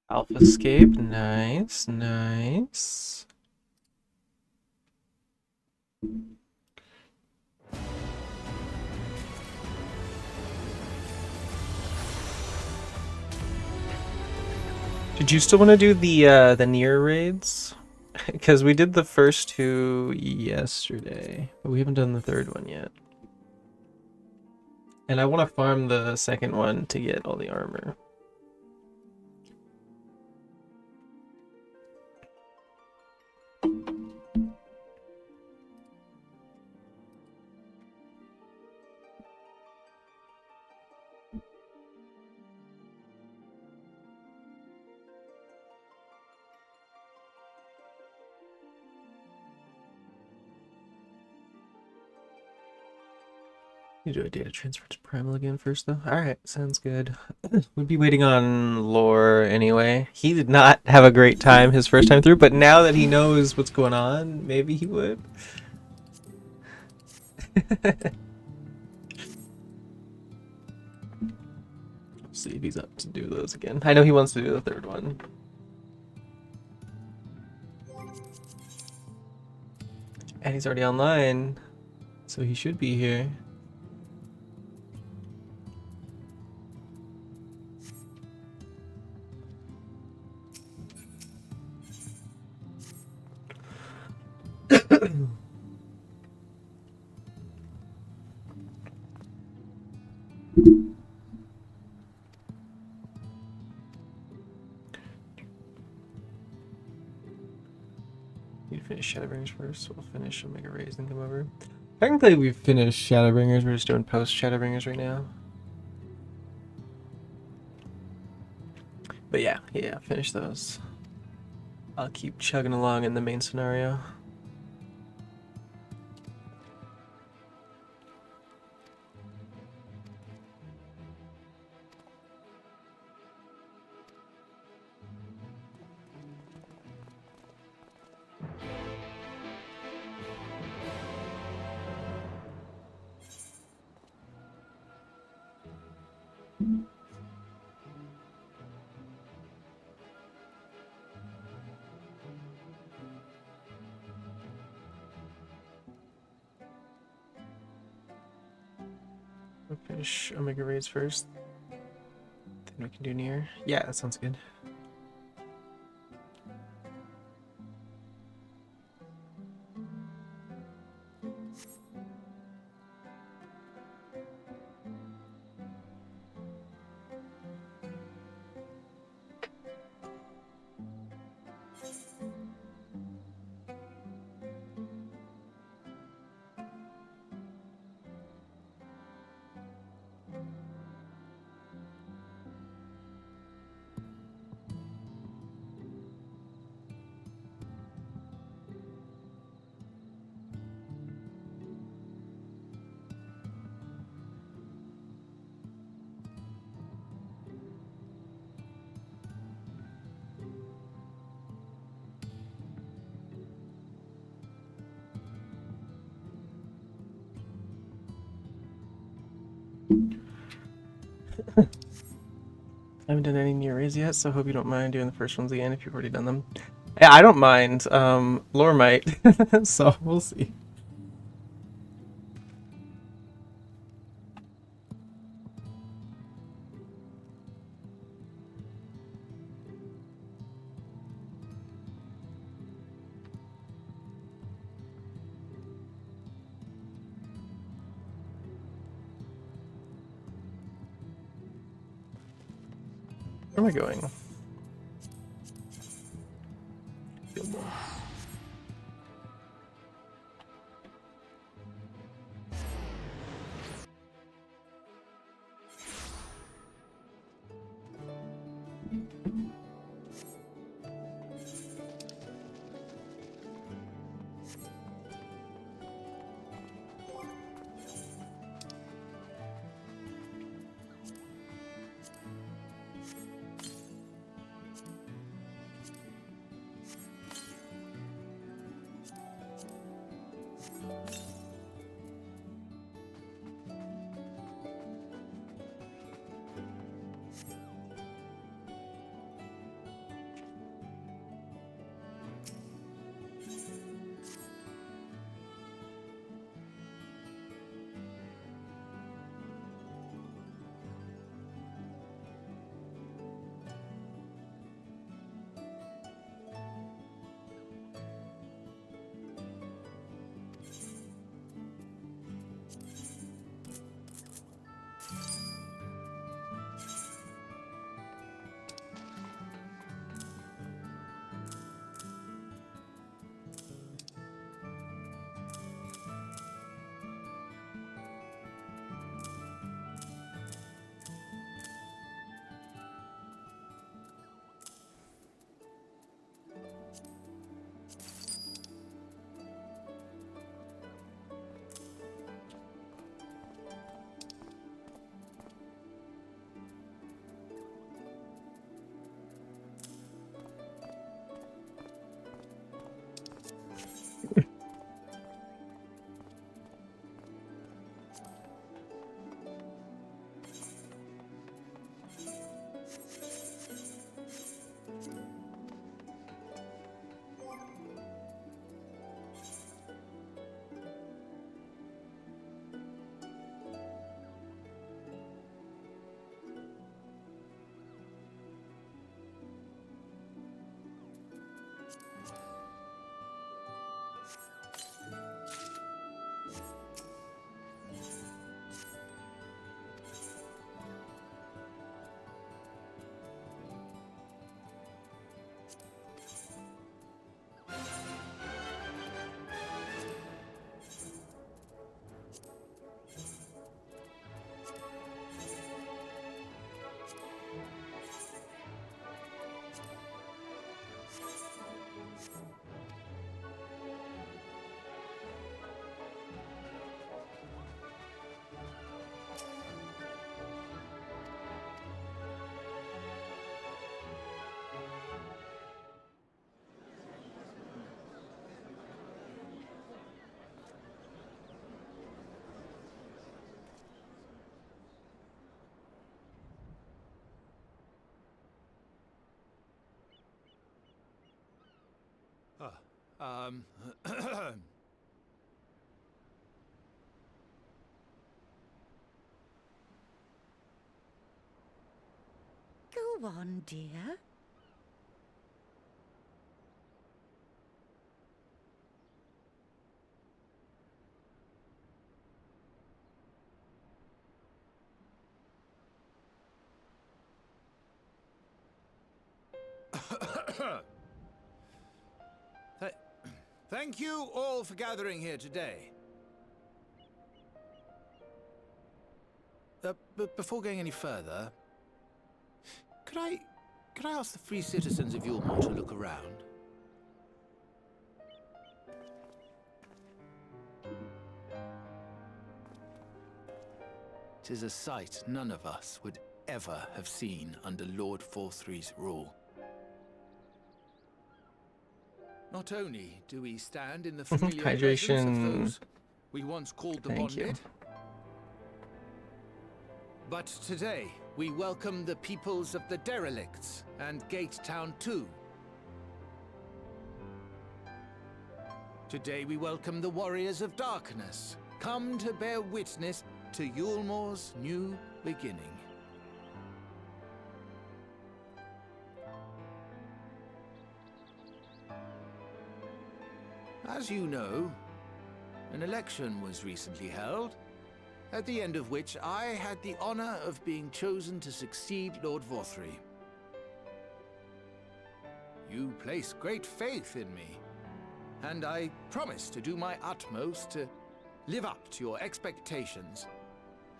Alpha escape, nice, nice. Did you still want to do the near raids? Because we did the first two yesterday, but we haven't done the third one yet. And I want to farm the second one to get all the armor. You do a data transfer to Primal again first, though? Alright, sounds good. We'd be waiting on Lore anyway. He did not have a great time his first time through, but now that he knows what's going on, maybe he would. See if he's up to do those again. I know he wants to do the third one. And he's already online, so he should be here. Need to finish Shadowbringers first. We'll finish Omega Rays and come over. Technically, we've finished Shadowbringers. We're just doing post Shadowbringers right now. But yeah, finish those. I'll keep chugging along in the main scenario. We'll finish Omega Rays first. Then we can do near. Yeah, that sounds good. I haven't done any near rays yet, so I hope you don't mind doing the first ones again if you've already done them. Yeah, I don't mind. Lore might, so we'll see. Where am I going? Go on, dear. Thank you all for gathering here today. But before going any further, could I ask the free citizens of Yulmore to look around? 'Tis a sight none of us would ever have seen under Lord Forthry's rule. Not only do we stand in the familiar presence of Hydration. those we once called the Thank you. bonded, but today we welcome the peoples of the derelicts and Gate Town too. Today we welcome the warriors of darkness, come to bear witness to Yulmore's new beginning. As you know, an election was recently held, at the end of which I had the honor of being chosen to succeed Lord Forthry. You place great faith in me, and I promise to do my utmost to live up to your expectations,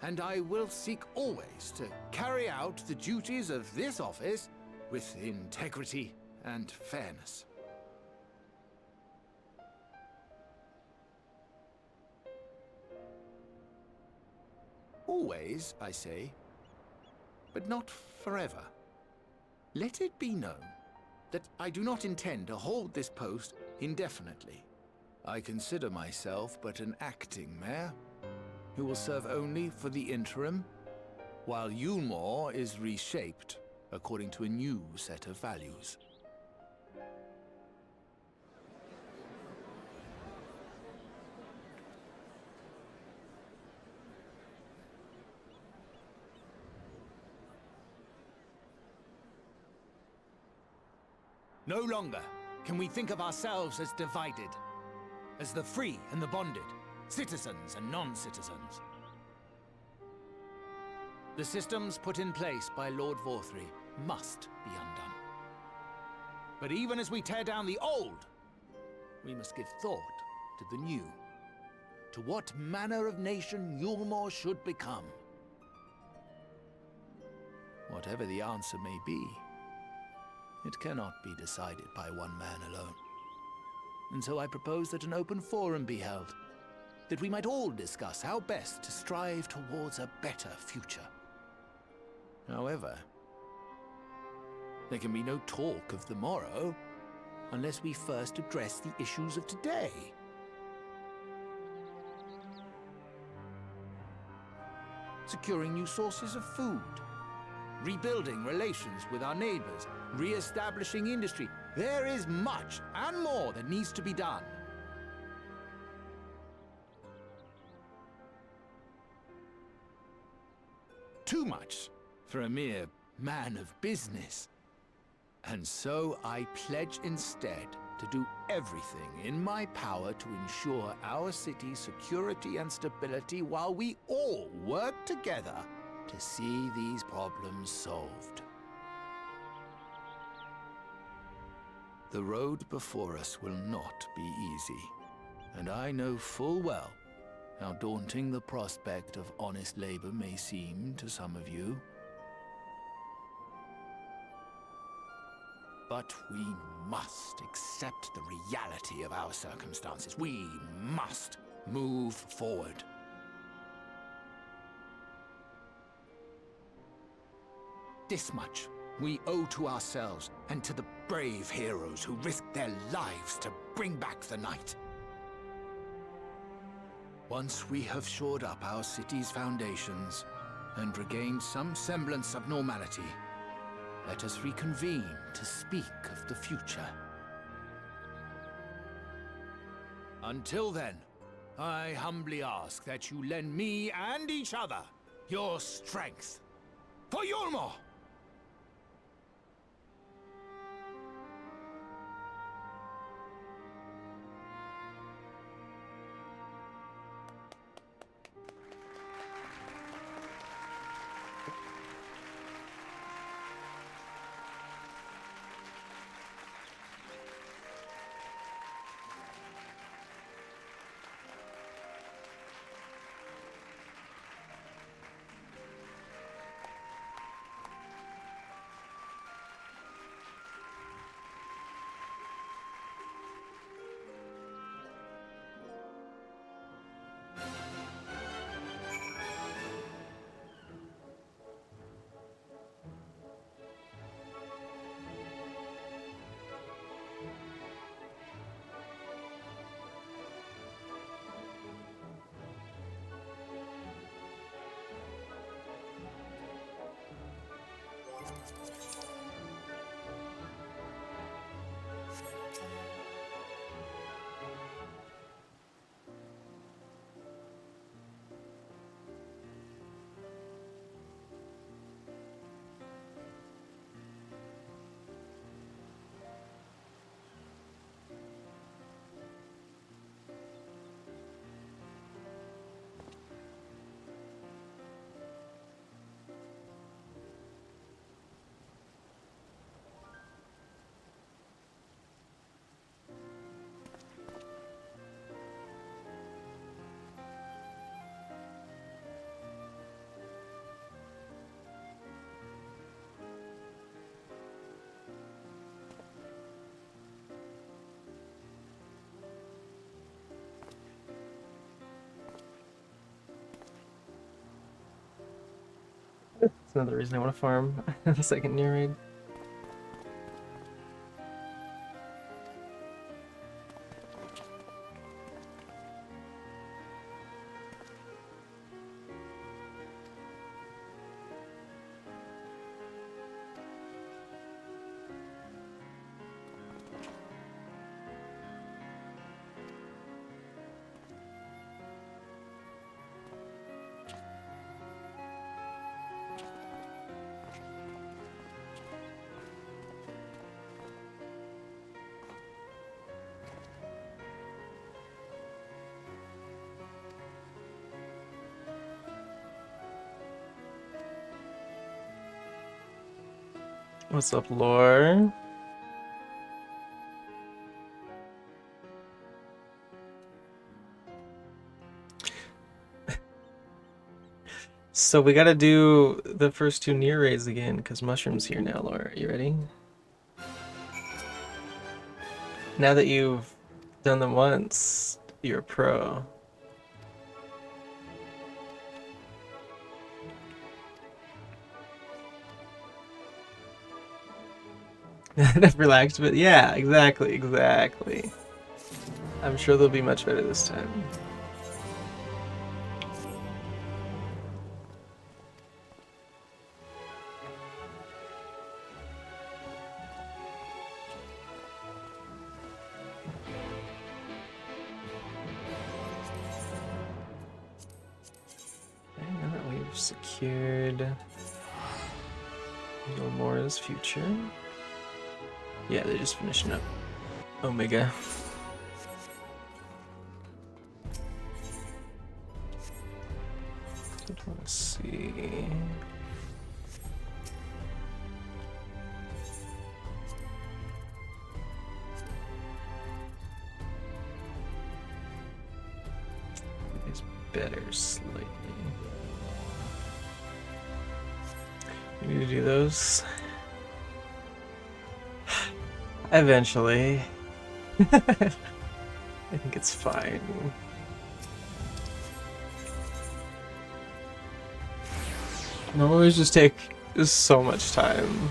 and I will seek always to carry out the duties of this office with integrity and fairness. Always, I say, but not forever. Let it be known that I do not intend to hold this post indefinitely. I consider myself but an acting mayor, who will serve only for the interim, while Yulmore is reshaped according to a new set of values. No longer can we think of ourselves as divided, as the free and the bonded, citizens and non-citizens. The systems put in place by Lord Forthry must be undone. But even as we tear down the old, we must give thought to the new, to what manner of nation Yulmore should become. Whatever the answer may be, it cannot be decided by one man alone. And so I propose that an open forum be held, that we might all discuss how best to strive towards a better future. However, there can be no talk of the morrow unless we first address the issues of today. Securing new sources of food, rebuilding relations with our neighbors, re-establishing industry. There is much and more that needs to be done. Too much for a mere man of business. And so I pledge instead to do everything in my power to ensure our city's security and stability while we all work together to see these problems solved. The road before us will not be easy, and I know full well how daunting the prospect of honest labor may seem to some of you. But we must accept the reality of our circumstances. We must move forward. This much we owe to ourselves and to the brave heroes who risked their lives to bring back the night. Once we have shored up our city's foundations and regained some semblance of normality, let us reconvene to speak of the future. Until then, I humbly ask that you lend me and each other your strength. For Yulmor! That's another reason I want to farm the second near raid. What's up, Lore? So we gotta do the first two near raids again, because Mushroom's here now, Laura. You ready? Now that you've done them once, you're a pro. Relaxed, but yeah, exactly. I'm sure they'll be much better this time. Okay, now that we've secured Gilmore's future. Yeah, they're just finishing up Omega. Let's see. It's better slightly. We need to do those eventually. I think it's fine. Normally just take so much time.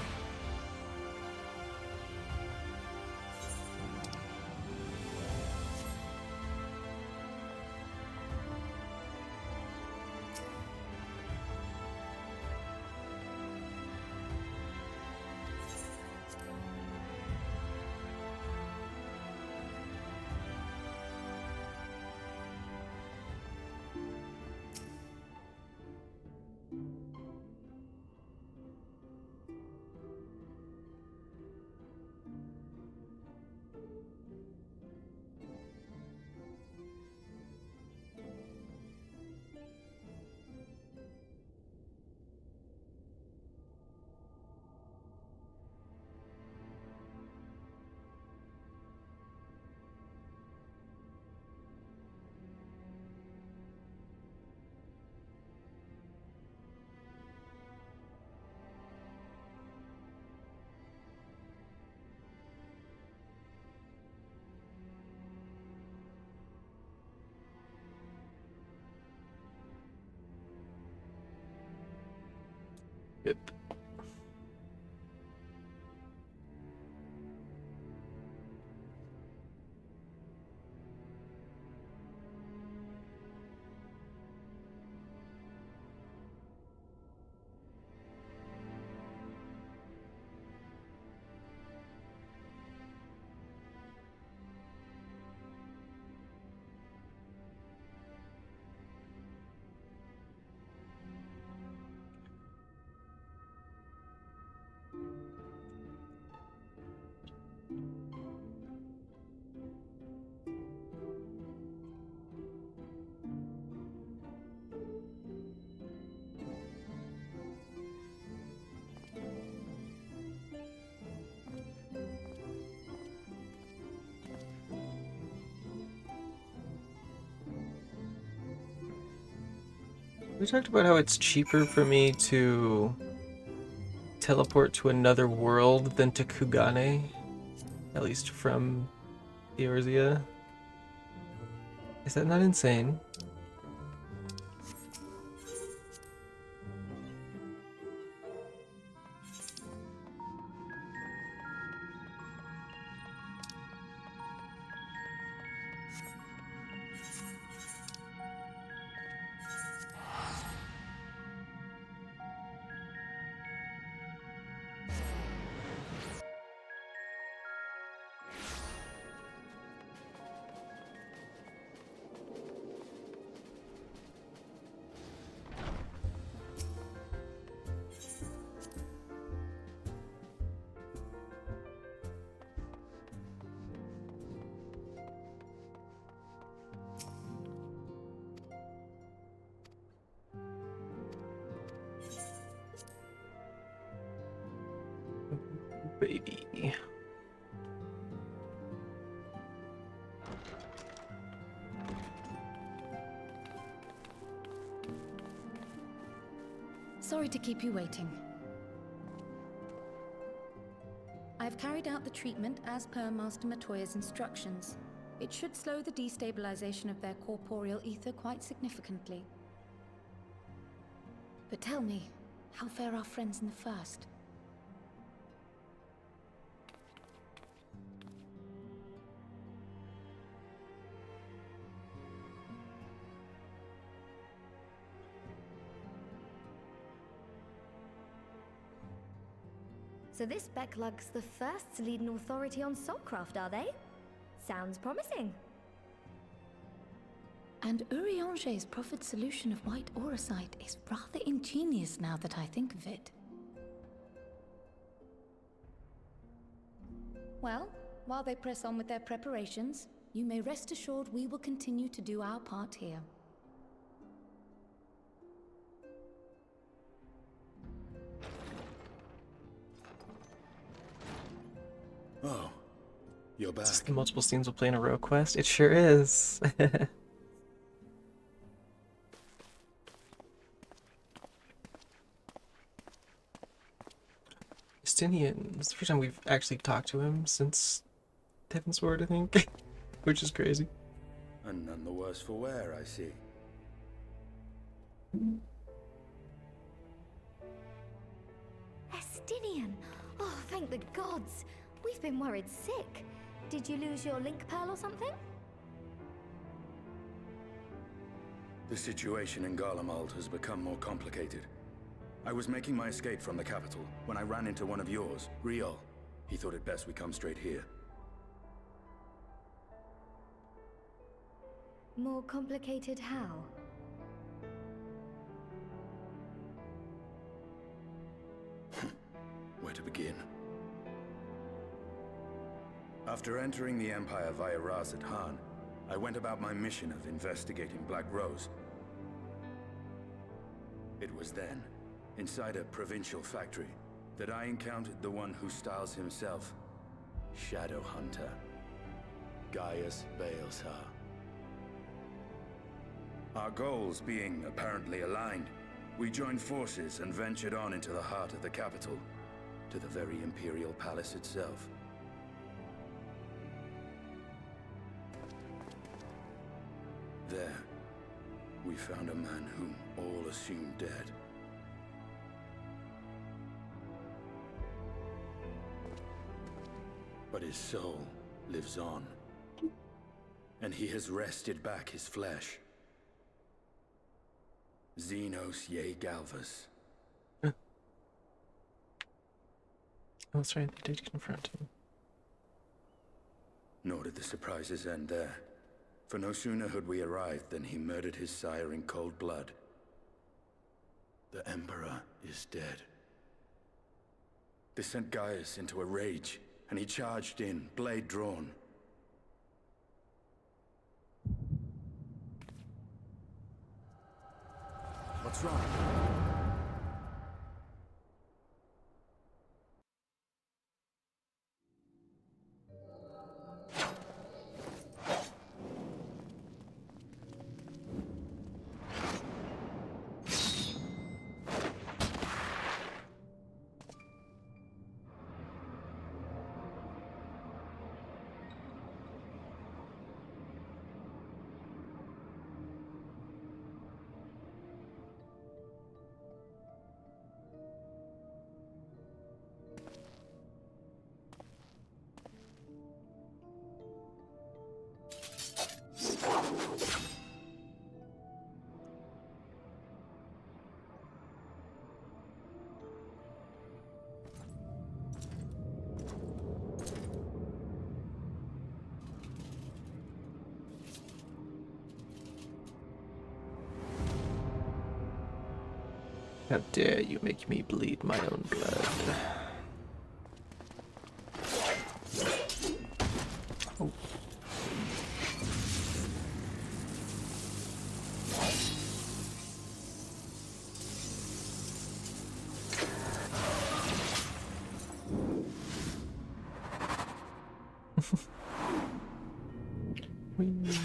Yep. We talked about how it's cheaper for me to teleport to another world than to Kugane, at least from Eorzea. Is that not insane? Baby. Sorry to keep you waiting. I've carried out the treatment as per Master Matoya's instructions. It should slow the destabilization of their corporeal ether quite significantly. But tell me, how fare our friends in the first? So this Becklug's the first to lead an authority on soulcraft, are they? Sounds promising. And Urianger's proffered solution of white auracite is rather ingenious now that I think of it. Well, while they press on with their preparations, you may rest assured we will continue to do our part here. Oh, you're back. The multiple scenes will play in a row quest? It sure is. Justinian. It's the first time we've actually talked to him since Heavensward, I think. Which is crazy. And none the worse for wear, I see. Estinian! Oh, thank the gods! We've been worried sick. Did you lose your link pearl or something? The situation in Garlemald has become more complicated. I was making my escape from the capital when I ran into one of yours, Riol. He thought it best we come straight here. More complicated how? Where to begin? After entering the Empire via Razat Han, I went about my mission of investigating Black Rose. It was then, inside a provincial factory, that I encountered the one who styles himself Shadow Hunter, Gaius Baelsar. Our goals being apparently aligned, we joined forces and ventured on into the heart of the capital, to the very Imperial Palace itself. There, we found a man whom all assumed dead. but his soul lives on. And he has wrested back his flesh. Xenos ye Galvus. Oh, that's right, they did confront him. Nor did the surprises end there. For no sooner had we arrived than he murdered his sire in cold blood. The Emperor is dead. This sent Gaius into a rage, and he charged in, blade drawn. What's wrong? How dare you make me bleed my own blood. Oh. Whee.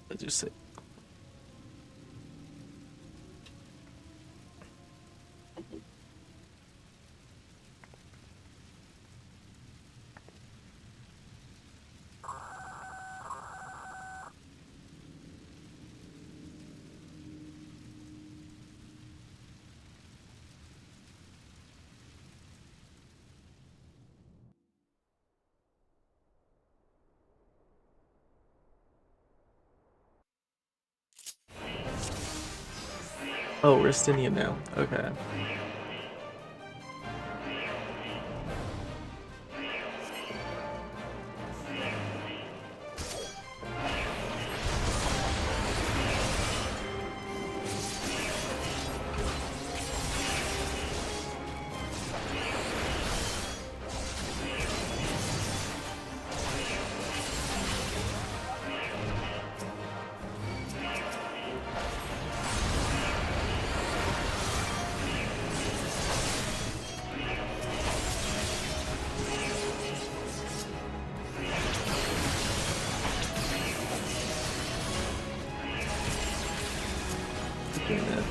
Let's just say. Oh, we're Estinian now. Okay. Doing that.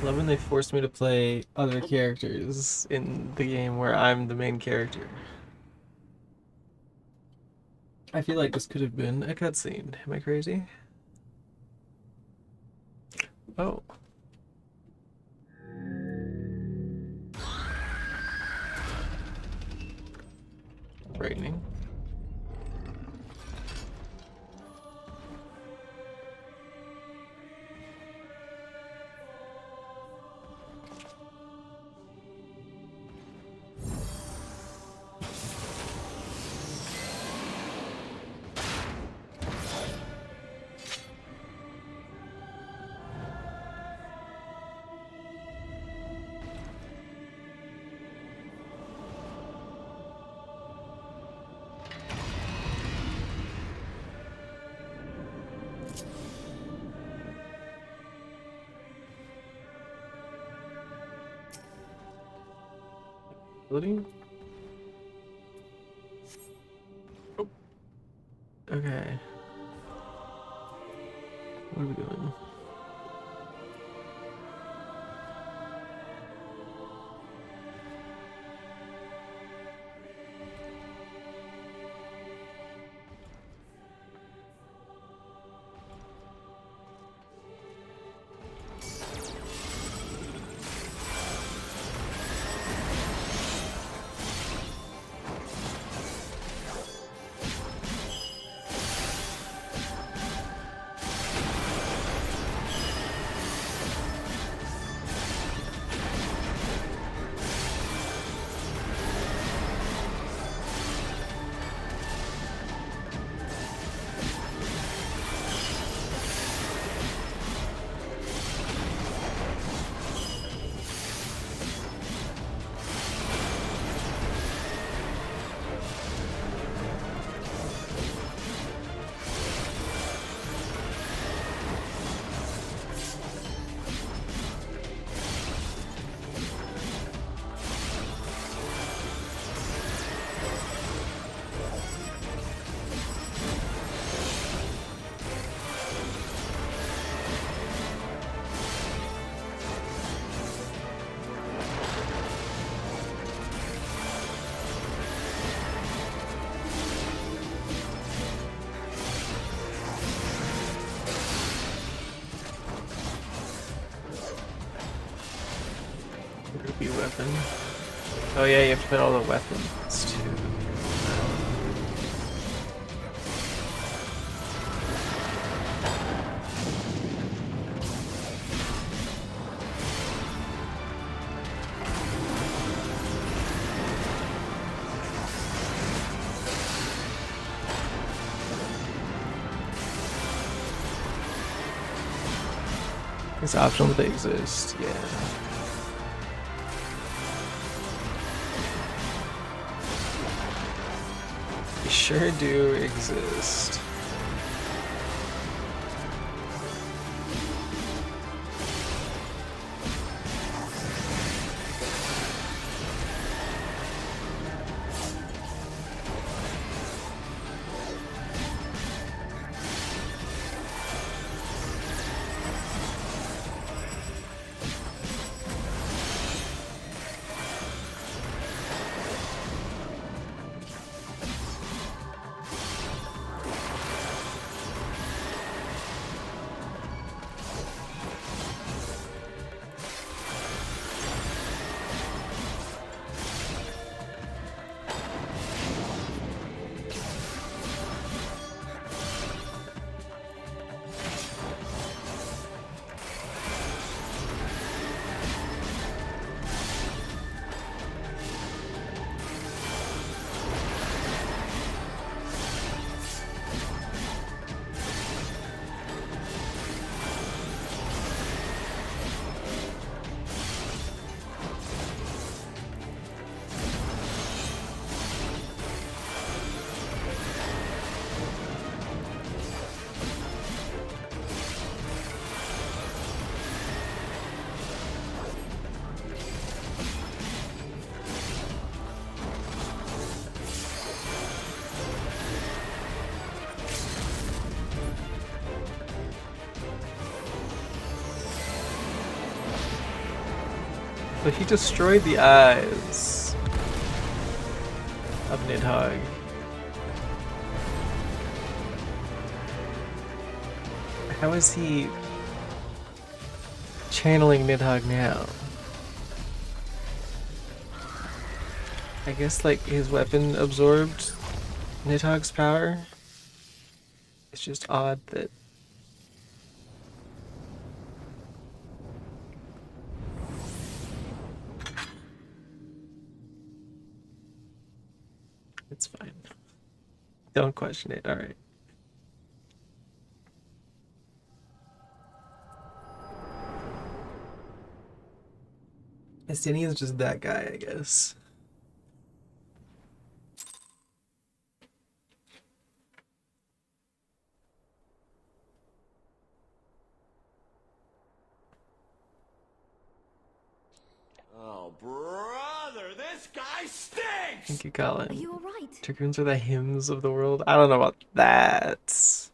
love when they forced me to play other characters in the game where I'm the main character. I feel like this could have been a cutscene. Am I crazy? Oh. Frightening. Ability? Oh. Okay. What are we doing? Ruby weapon. Oh yeah, you have to put all the weapons too. It's optional, but they exist, yeah. They sure do exist. But he destroyed the eyes of Nidhogg. How is he channeling Nidhogg now? I guess like his weapon absorbed Nidhogg's power. It's just odd that it's fine. Don't question it. All right. Estinian's just that guy, I guess. Oh, brother, this guy stinks! Thank you, Colin. Are you alright? Dragoons are the hymns of the world. I don't know about that.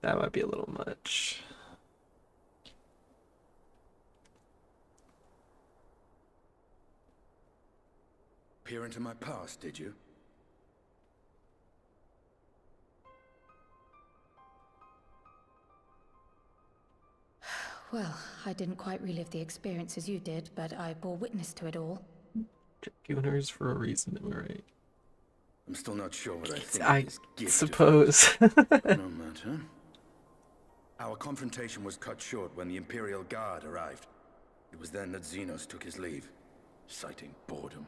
That might be a little much. Peer into my past, did you? Well, I didn't quite relive the experience as you did, but I bore witness to it all. Dragooners for a reason, am I right? I'm still not sure what I think I of this gift of suppose. yours. No matter. Our confrontation was cut short when the Imperial Guard arrived. It was then that Xenos took his leave, citing boredom.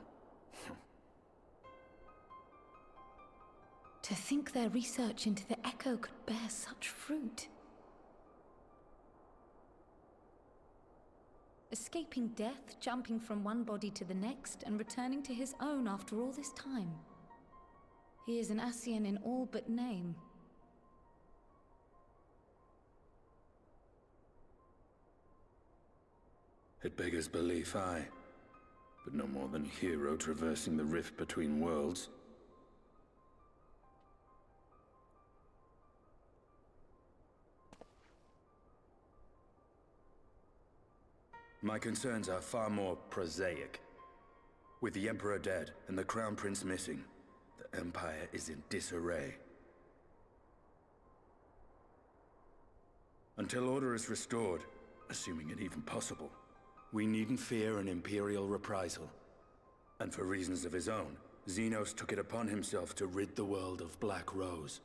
To think their research into the Echo could bear such fruit. Escaping death, jumping from one body to the next, and returning to his own after all this time. He is an Ascian in all but name. It beggars belief, aye. But no more than a hero traversing the rift between worlds. My concerns are far more prosaic. With the Emperor dead and the Crown Prince missing, the Empire is in disarray. Until order is restored, assuming it even possible, we needn't fear an Imperial reprisal. And for reasons of his own, Xenos took it upon himself to rid the world of Black Rose.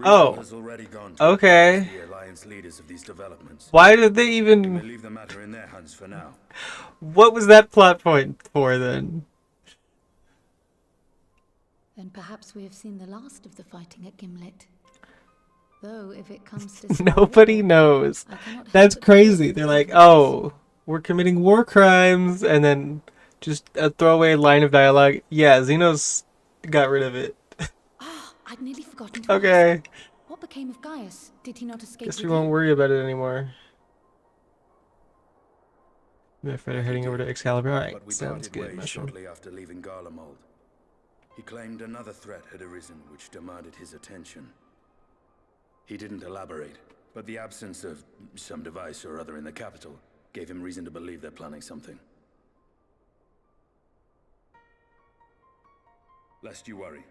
Oh, Rio has already gone to okay. advise the Alliance leaders of these developments. Why did they We may even... leave the matter in their hands for now. What was that plot point for then? Then perhaps we have seen the last of the fighting at Gimlet. Though, if it comes to civil Nobody war, knows. I cannot help That's but crazy. fear They're for like, others. oh, we're committing war crimes, and then just a throwaway line of dialogue. Yeah, Xenos got rid of it. Ah, I'd nearly forgotten to Okay. ask. What became of Gaius? Did he not escape Guess with we won't you? worry about it anymore. I'm afraid of He heading over did, to Excalibur. Alright, but we sounds parted good, ways Mushroom. shortly after leaving Garlemald. He claimed another threat had arisen which demanded his attention. He didn't elaborate, but the absence of some device or other in the capital gave him reason to believe they're planning something. Lest you worry,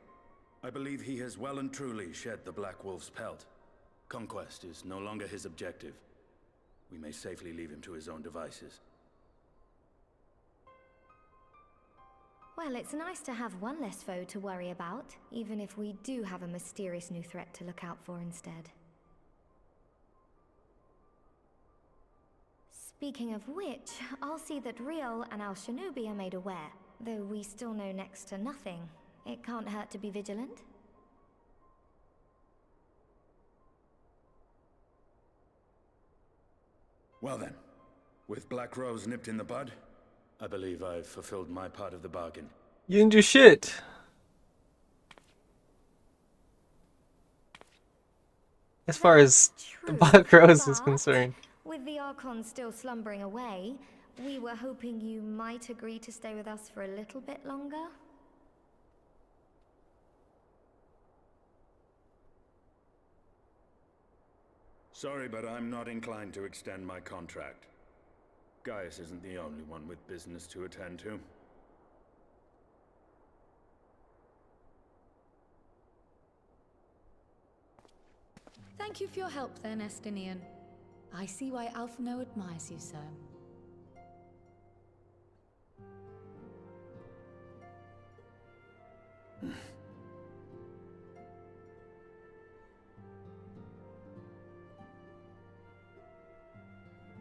I believe he has well and truly shed the Black Wolf's pelt. Conquest is no longer his objective. We may safely leave him to his own devices. Well, it's nice to have one less foe to worry about, even if we do have a mysterious new threat to look out for instead. Speaking of which, I'll see that Riol and Al Shinobi are made aware. Though we still know next to nothing, it can't hurt to be vigilant. Well then, with Black Rose nipped in the bud, I believe I've fulfilled my part of the bargain. You didn't do shit. As far as the True, Black Rose is but concerned. with the Archon still slumbering away, we were hoping you might agree to stay with us for a little bit longer. Sorry, but I'm not inclined to extend my contract. Gaius isn't the only one with business to attend to. Thank you for your help then, Estinian. I see why Alphino admires you so.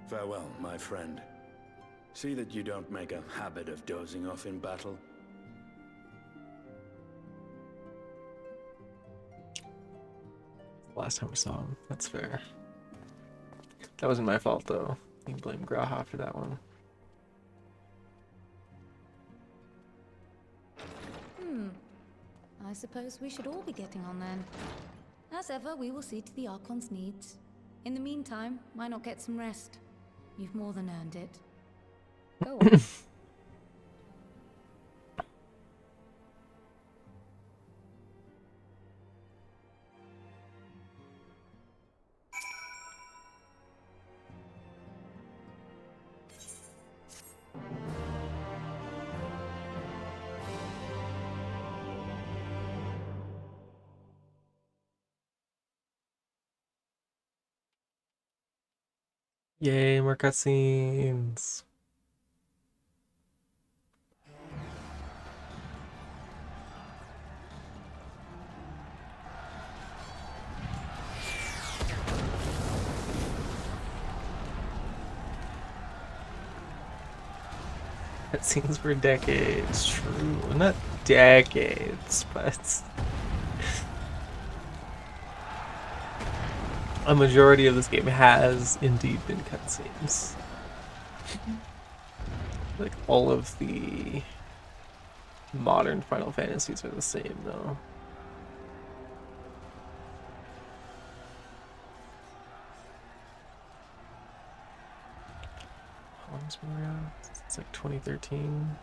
Farewell, my friend. See that you don't make a habit of dozing off in battle. Last time we saw him. That's fair. That wasn't my fault, though. You can blame Graha for that one. I suppose we should all be getting on then. As ever, we will see to the Archon's needs. In the meantime, why not get some rest? You've more than earned it. Go on. Yay, more cutscenes. Cutscenes for decades, true. Not decades, but a majority of this game has indeed been cutscenes. Like, all of the modern Final Fantasies are the same, though. How long's been around? It's like 2013.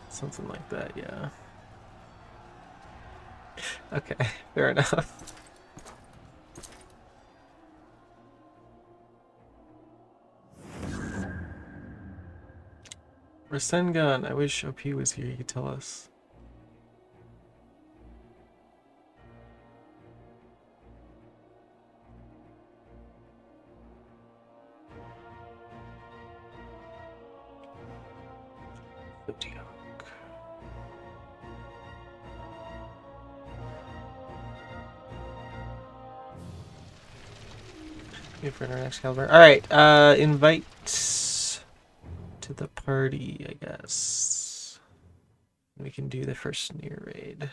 Something like that, yeah. Okay, fair enough. Rasengan, I wish OP was here, he could tell us. Wait for our next caliber. Alright, invite to the party, I guess. We can do the first near raid.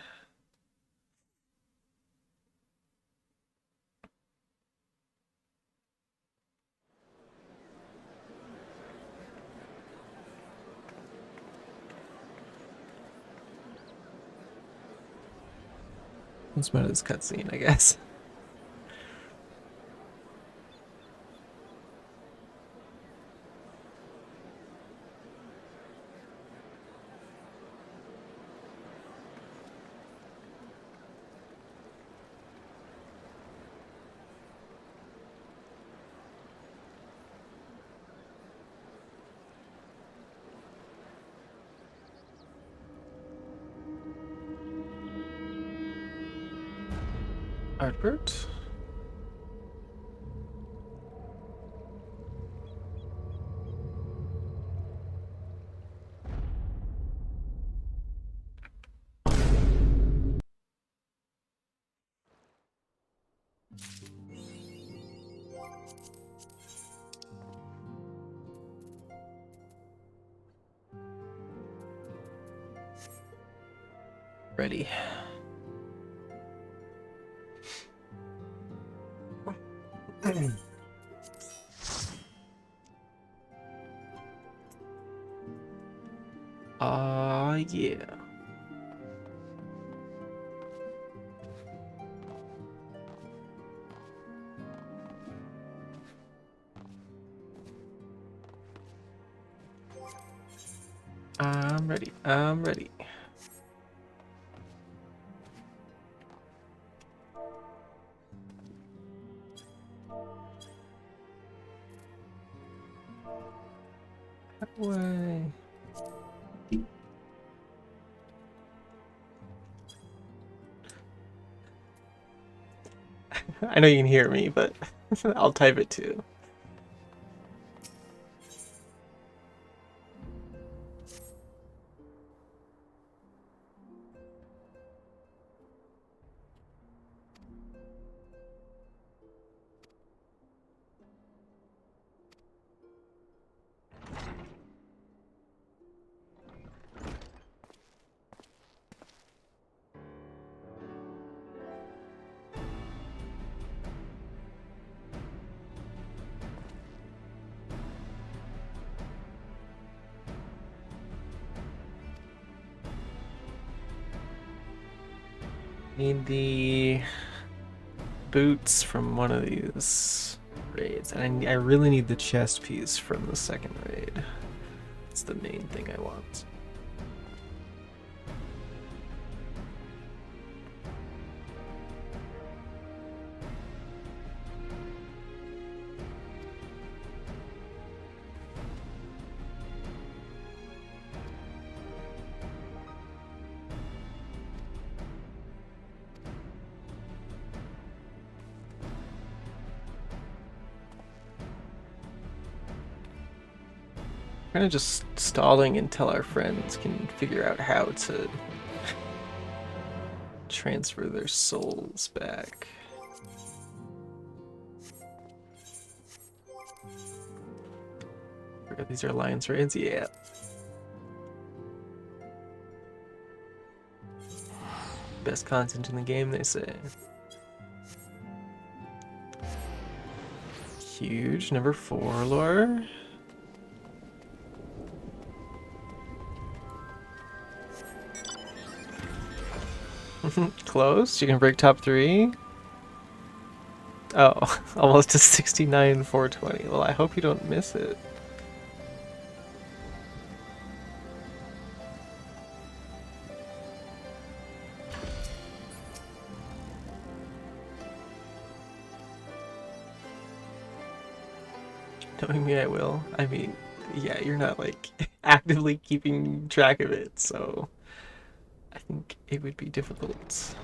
Let's go to this cutscene, I guess. Artbert? Ready. Yeah. I'm ready. I'm ready. way. I know you can hear me, but I'll type it too. Need the boots from one of these raids, and I really need the chest piece from the second raid. It's the main thing I want. Kind of just stalling until our friends can figure out how to transfer their souls back. Forgot these are alliance raids? Yeah. Best content in the game, they say. Huge. Number 4 lore. Close. You can break top 3. Oh, almost to 69 420. Well, I hope you don't miss it. Knowing me, I will. I mean, yeah, you're not like actively keeping track of it, so I think it would be difficult.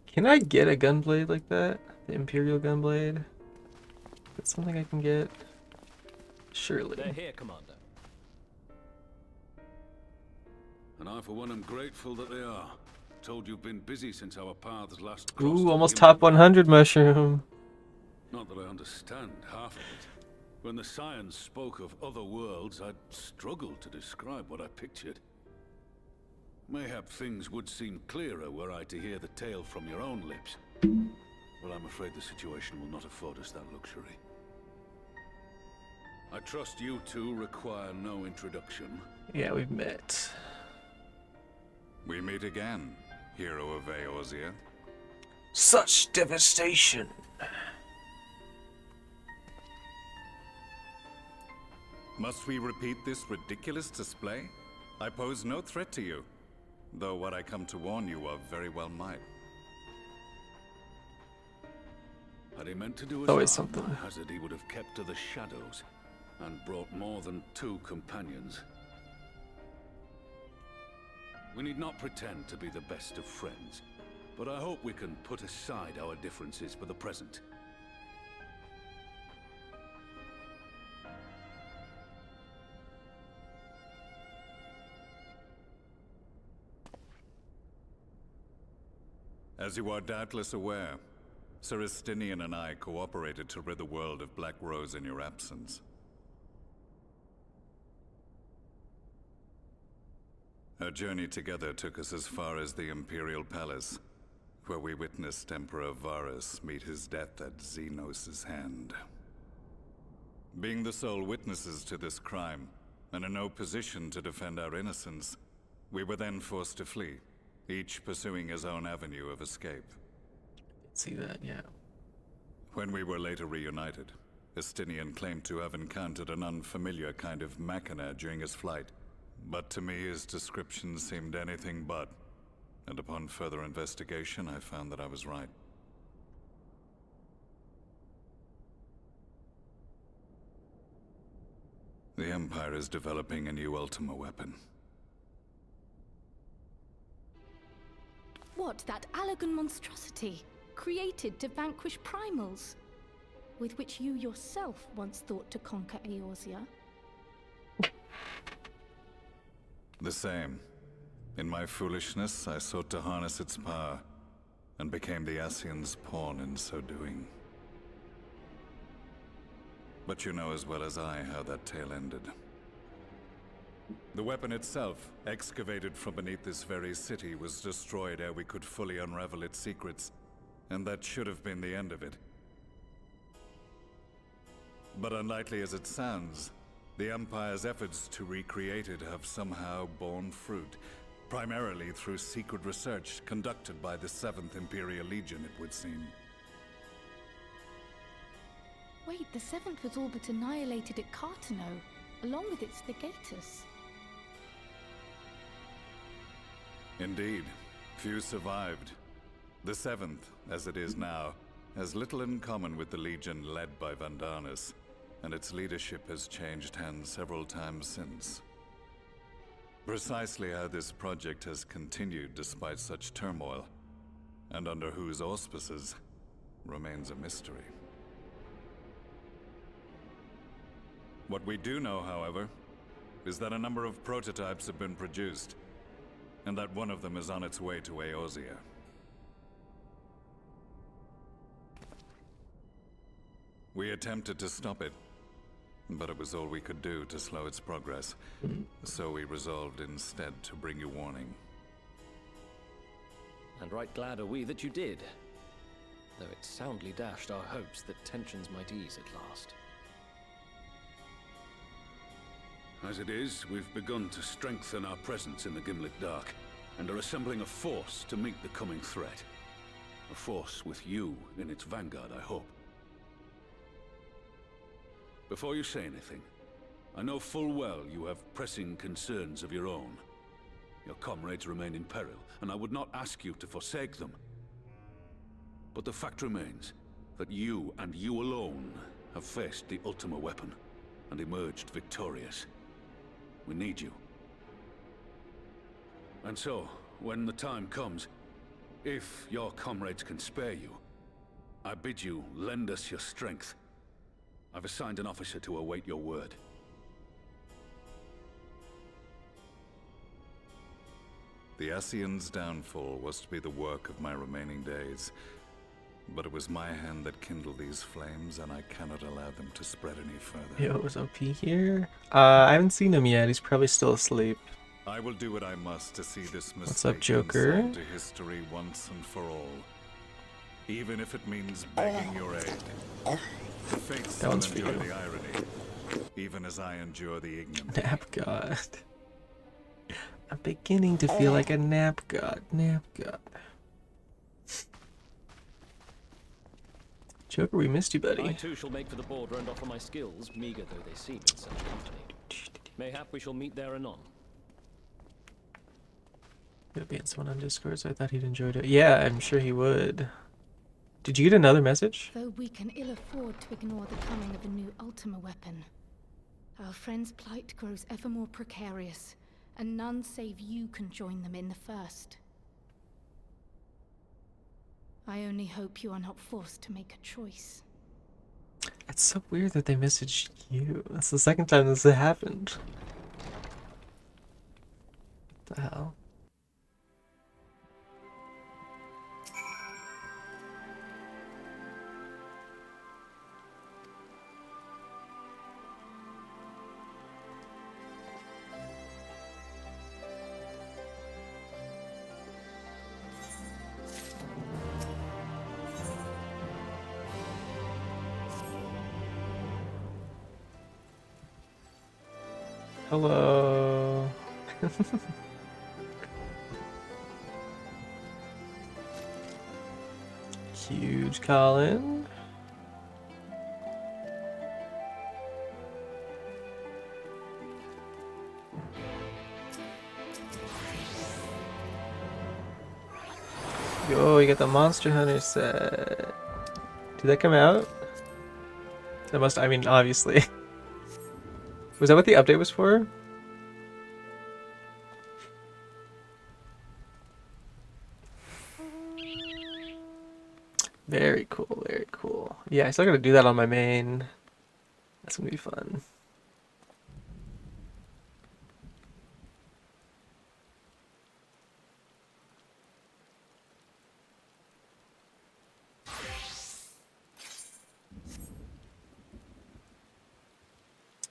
Can I get a gunblade like that? The Imperial gunblade? That's something I can get? Surely. They're here, Commander. And I, for one, am grateful that they are. Told you've been busy since our paths last crossed. Ooh, almost top 100 mushroom. Not that I understand half of it. When the science spoke of other worlds, I'd struggled to describe what I pictured. Mayhap things would seem clearer were I to hear the tale from your own lips. Well, I'm afraid the situation will not afford us that luxury. I trust you two require no introduction. Yeah, we've met. We meet again, hero of Eorzea. Such devastation! Must we repeat this ridiculous display? I pose no threat to you, though what I come to warn you of very well might. Had he meant to do us Always harm, something. I hazard he would have kept to the shadows and brought more than 2 companions. We need not pretend to be the best of friends, but I hope we can put aside our differences for the present. As you are doubtless aware, Sir Estinian and I cooperated to rid the world of Black Rose in your absence. Our journey together took us as far as the Imperial Palace, where we witnessed Emperor Varus meet his death at Xenos' hand. Being the sole witnesses to this crime, and in no position to defend our innocence, we were then forced to flee, each pursuing his own avenue of escape. See that, yeah. When we were later reunited, Estinian claimed to have encountered an unfamiliar kind of machina during his flight. But to me, his description seemed anything but. And upon further investigation, I found that I was right. Empire is developing a new Ultima weapon. What, that Allagan monstrosity, created to vanquish primals? With which you yourself once thought to conquer Eorzea? The same. In my foolishness, I sought to harness its power, and became the Ascian's pawn in so doing. But you know as well as I how that tale ended. The weapon itself, excavated from beneath this very city, was destroyed ere we could fully unravel its secrets, and that should have been the end of it. But unlikely as it sounds, the Empire's efforts to recreate it have somehow borne fruit, primarily through secret research conducted by the 7th Imperial Legion, it would seem. Wait, the 7th was all but annihilated at Cartano, along with its legatus. Indeed, few survived. The 7th, as it is now, has little in common with the Legion led by Vandarnus, and its leadership has changed hands several times since. Precisely how this project has continued despite such turmoil, and under whose auspices, remains a mystery. What we do know, however, is that a number of prototypes have been produced, and that one of them is on its way to Eorzea. We attempted to stop it, but it was all we could do to slow its progress, so we resolved instead to bring you warning. And right glad are we that you did, though it soundly dashed our hopes that tensions might ease at last. As it is, we've begun to strengthen our presence in the Gimlet Dark, and are assembling a force to meet the coming threat. A force with you in its vanguard, I hope. Before you say anything, I know full well you have pressing concerns of your own. Your comrades remain in peril, and I would not ask you to forsake them. But the fact remains that you, and you alone, have faced the Ultima weapon, and emerged victorious. We need you. And so, when the time comes, if your comrades can spare you, I bid you lend us your strength. I've assigned an officer to await your word. The Ascian's downfall was to be the work of my remaining days, but it was my hand that kindled these flames, and I cannot allow them to spread any further. Yo, is OP here? I haven't seen him yet. He's probably still asleep. I will do what I must to see this mistake What's up, Joker? unsolved to history once and for all. Even if it means begging your aid. The fates That one's will for endure you. the irony, even as I endure the ignominy. Nap god. I'm beginning to feel like a nap god. Nap god. Joker, we missed you, I buddy. too shall make for the border and offer my skills, meager though they seem in such company. Mayhap we shall meet there anon. Could have been someone on Discord, so I thought he'd enjoyed it. Yeah, I'm sure he would. Did you get another message? Though we can ill afford to ignore the coming of a new Ultima weapon, our friend's plight grows ever more precarious, and none save you can join them in the first. I only hope you are not forced to make a choice. It's so weird that they messaged you. That's the second time this has happened. What the hell? Hello. Huge Colin. Yo, you got the Monster Hunter set. Did that come out? That must, I mean, obviously. Was that what the update was for? Very cool, very cool. Yeah, I still gotta do that on my main. That's gonna be fun.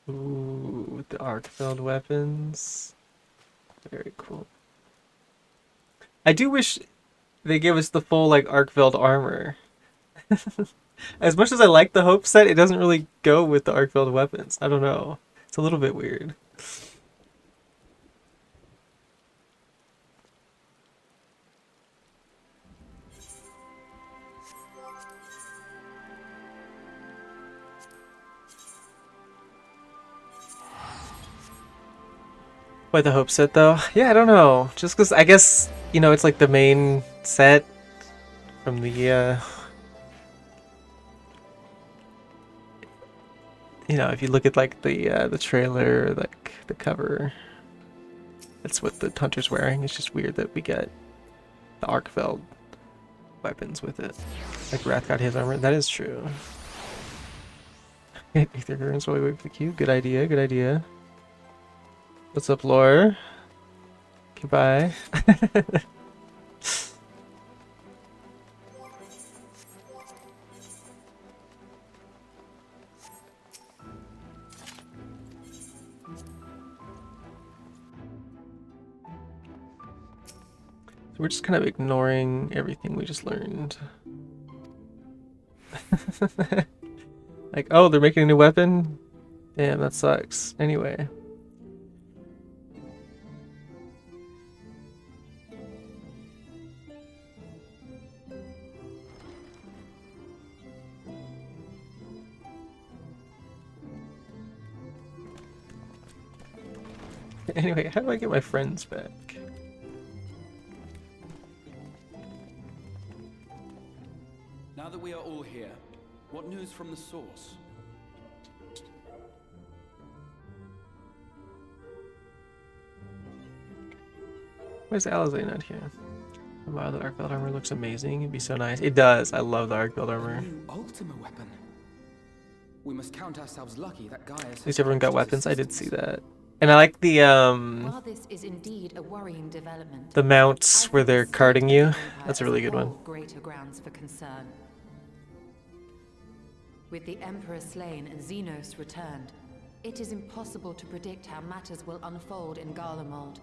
Ooh, with the arc-filled weapons. Very cool. I do wish they gave us the full like arc-filled armor. As much as I like the Hope set, it doesn't really go with the arc-filled weapons. I don't know. It's a little bit weird. Why the Hope set though? Yeah, I don't know. Just because I guess, you know, it's like the main set from the you know, if you look at like the trailer, like the cover, that's what the Hunter's wearing. It's just weird that we get the arc-filled weapons with it. Like Wrath got his armor. That is true. Ether currents while we wait for the queue. Good idea, good idea. What's up, Lore? Goodbye. We're just kind of ignoring everything we just learned. Like, oh, they're making a new weapon? Damn, that sucks. Anyway. Anyway, how do I get my friends back? Now that we are all here, what news from the source? Why is Alizé not here? Wow, the arc belt armor looks amazing. It'd be so nice. It does. I love the arc belt armor. New Ultima weapon. We must count ourselves lucky that Gaius At least everyone got weapons. I did see that. And I like the While this is indeed a worrying development, the mounts where they're carting you. That's a really good one. Greater grounds for concern. With the Emperor slain and Xenos returned, it is impossible to predict how matters will unfold in Garlemald.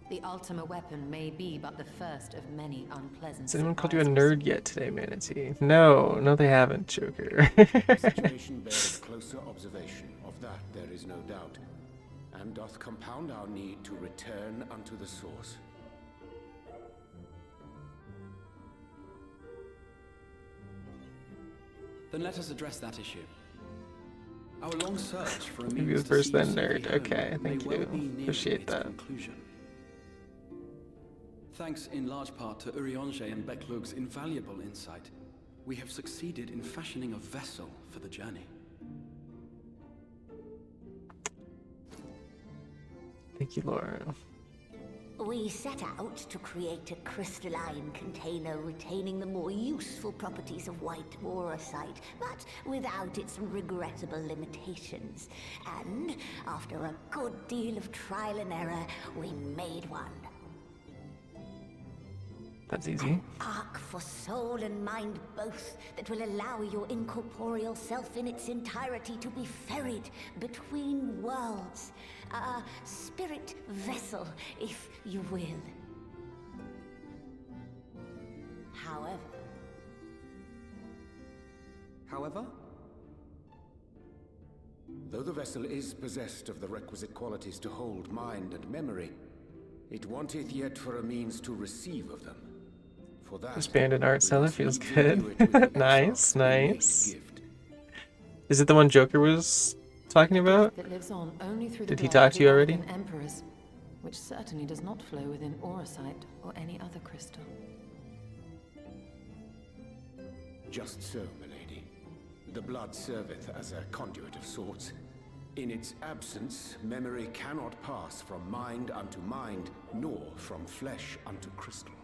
The Ultima weapon may be but the first of many unpleasant Has anyone called you a nerd yet today, Manatee? No, no they haven't, Joker. The situation bears closer observation, of that there is no doubt, and doth compound our need to return unto the source. Then let us address that issue. Our long search for a Maybe means the to first then seize nerd. Sophie Okay, home may thank well you. be nearing Appreciate its that. conclusion. Thanks in large part to Urianger and Beklug's invaluable insight, we have succeeded in fashioning a vessel for the journey. Thank you, Laura. We set out to create a crystalline container retaining the more useful properties of white aurosite, but without its regrettable limitations. And after a good deal of trial and error, we made one. That's easy. Arc for soul and mind both, that will allow your incorporeal self in its entirety to be ferried between worlds. A spirit vessel, if you will. However? Though the vessel is possessed of the requisite qualities to hold mind and memory, it wanteth yet for a means to receive of them. For that, This banded art seller feels imbue it good. with the Nice, innate nice. gift. Is it the one Joker was talking about? That lives on only through Did the he blood talk of to you the already? Elven Emperors, which certainly does not flow within aurosite or any other crystal. Just so, milady. The blood serveth as a conduit of sorts. In its absence, memory cannot pass from mind unto mind, nor from flesh unto crystal.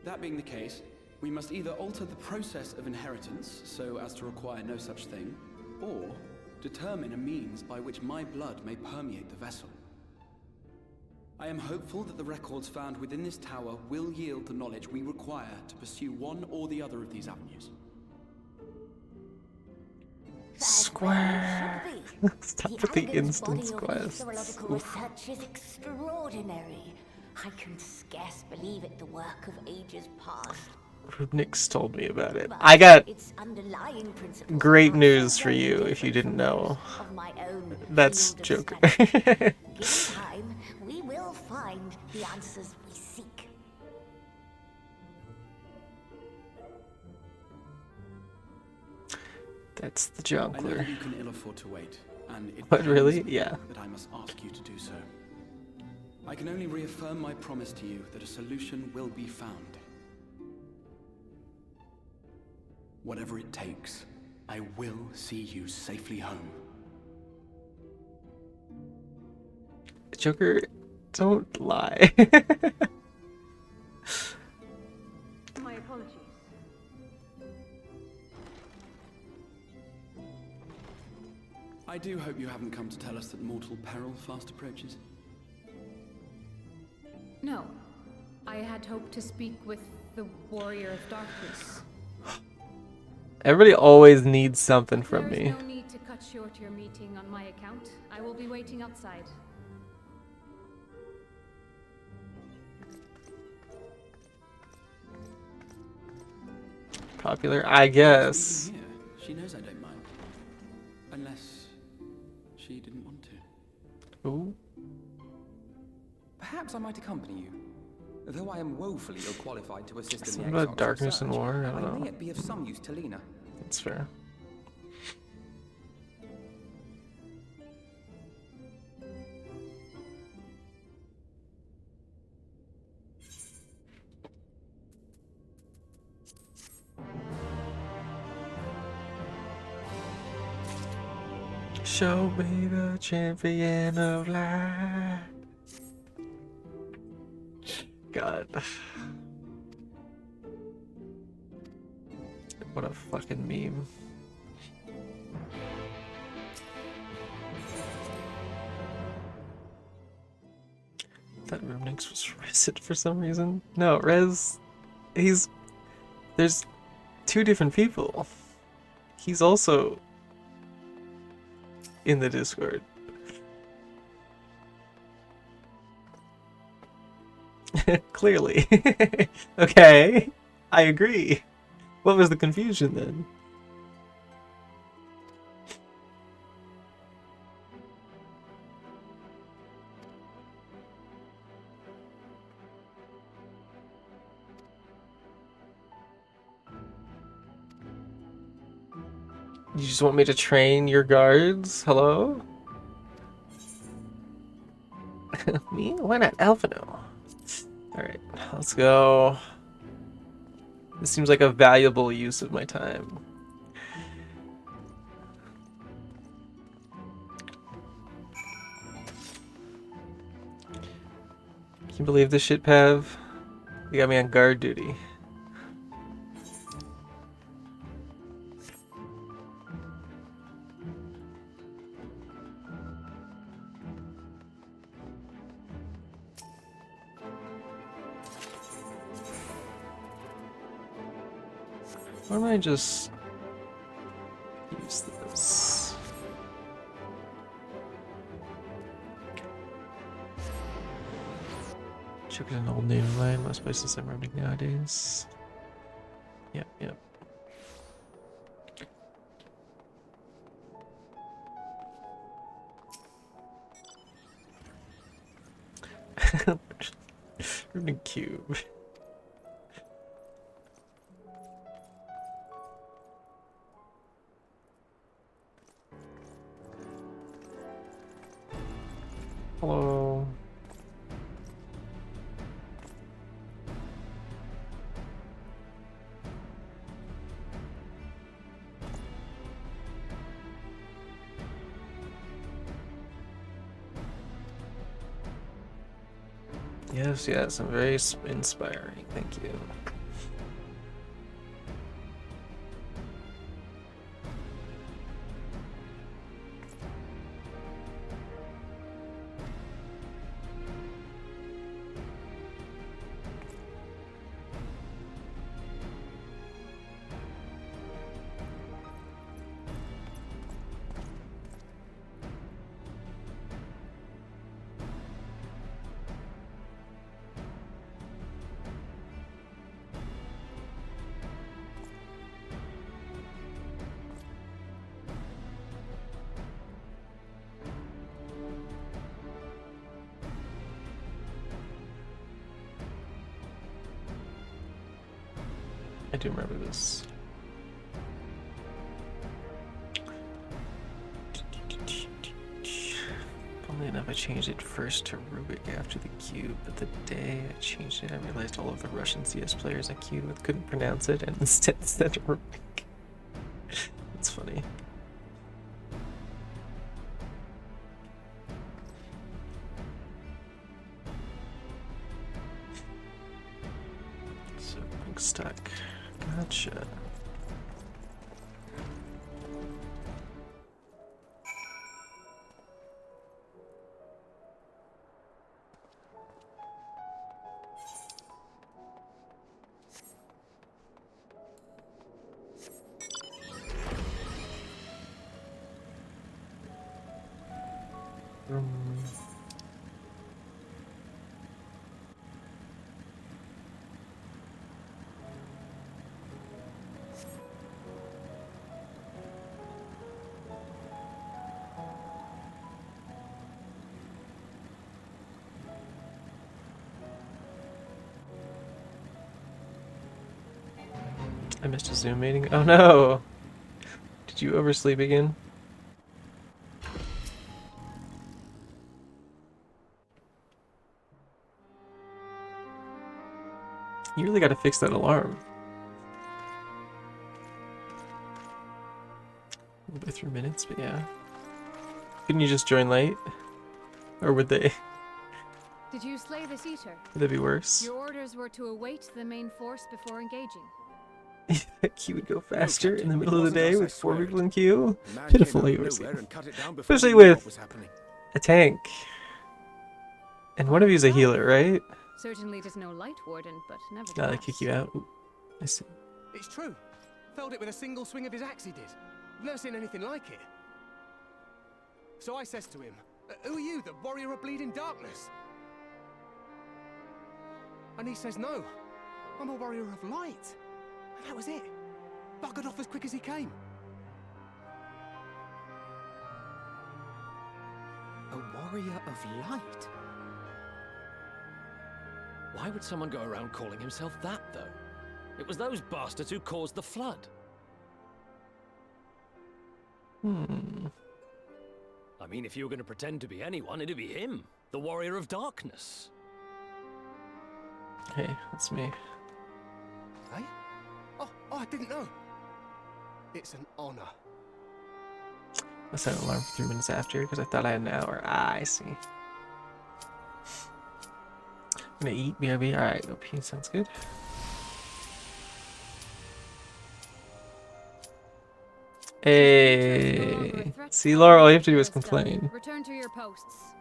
That being the case, we must either alter the process of inheritance so as to require no such thing, or determine a means by which my blood may permeate the vessel. I am hopeful that the records found within this tower will yield the knowledge we require to pursue one or the other of these avenues. Square. Stop with the instant quests. Mythological research is extraordinary. I can scarce believe it the work of ages past. Rubnik's told me about it. I got Its underlying principles great are news for very you if you different didn't from know. those of my own That's field of Joker. study. Given time, we will find the answers we seek. That's the I know Jonkler. that you can ill afford to wait, and it What, really? pains me Yeah. that I must ask you to do so. I can only reaffirm my promise to you that a solution will be found. Whatever it takes, I will see you safely home. Joker, don't lie. My apologies. I do hope you haven't come to tell us that mortal peril fast approaches. No. I had hoped to speak with the Warrior of Darkness. Everybody always needs something from There me. is no need to cut short your meeting on my account. I will be waiting outside. Popular, I guess. Even here, she knows I don't mind. Unless she didn't want to. Ooh. Perhaps I might accompany you. Though I am woefully ill-qualified to assist in Something the about Exarch's darkness and research, war, I I don't may know. yet be of some use to Lena. That's fair. Show me the champion of light. God. What a fucking meme. I thought Rubnix was Rezzed for some reason. No, Rez, there's two different people. He's also in the Discord. Clearly. Okay, I agree. What was the confusion then? You just want me to train your guards? Hello? Me? Why not Alphino? Alright, let's go. This seems like a valuable use of my time. Can you believe this shit, Pav? You got me on guard duty. Why don't I just use this? Check it an old name line, most places I'm running nowadays. Yep, yep. Running cube. Hello. Yes, yes, I'm very inspiring. Thank you. I do remember this. Funnily enough, I changed it first to Rubik after the cube, but the day I changed it, I realized all of the Russian CS players I queued with couldn't pronounce it, and instead said Rubik. It's funny. So, I'm stuck. Gotcha. I missed a Zoom meeting. Oh no! Did you oversleep again? You really gotta fix that alarm. We'll go through minutes, but yeah. Couldn't you just join late? Or would they? Did you slay this eater? Would that be worse? Your orders were to await the main force before engaging. Queue would go faster in the middle of the day with 4 people in queue. The man Pitiful came out of AOC. nowhere and cut it down before Especially we knew what with was happening. a tank. And one of you's a healer, right? Certainly does no light warden, but never. Now they kick you out. Ooh, I see. It's true. Felled it with a single swing of his axe, he did. I've never seen anything like it. So I says to him, who are you, the warrior of bleeding darkness? And he says, no, I'm a warrior of light. And that was it. Buggered off as quick as he came. A warrior of light? Why would someone go around calling himself that, though? It was those bastards who caused the flood. I mean, if you were going to pretend to be anyone, it'd be him, the warrior of darkness. Hey, that's me. Hey? Oh, I didn't know. It's an honor. I set an alarm for 3 minutes after because I thought I had an hour. Ah, I see. I'm gonna eat, BRB. Alright, go pee. Sounds good. Hey. See, Laura, all you have to do is complain. Return to your posts.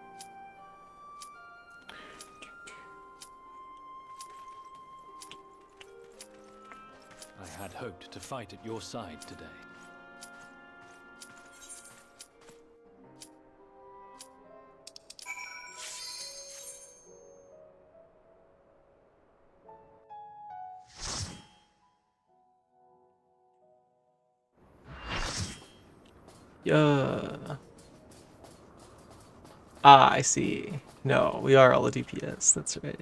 I had hoped to fight at your side today. Yeah. Ah, I see. No, we are all a DPS. That's right.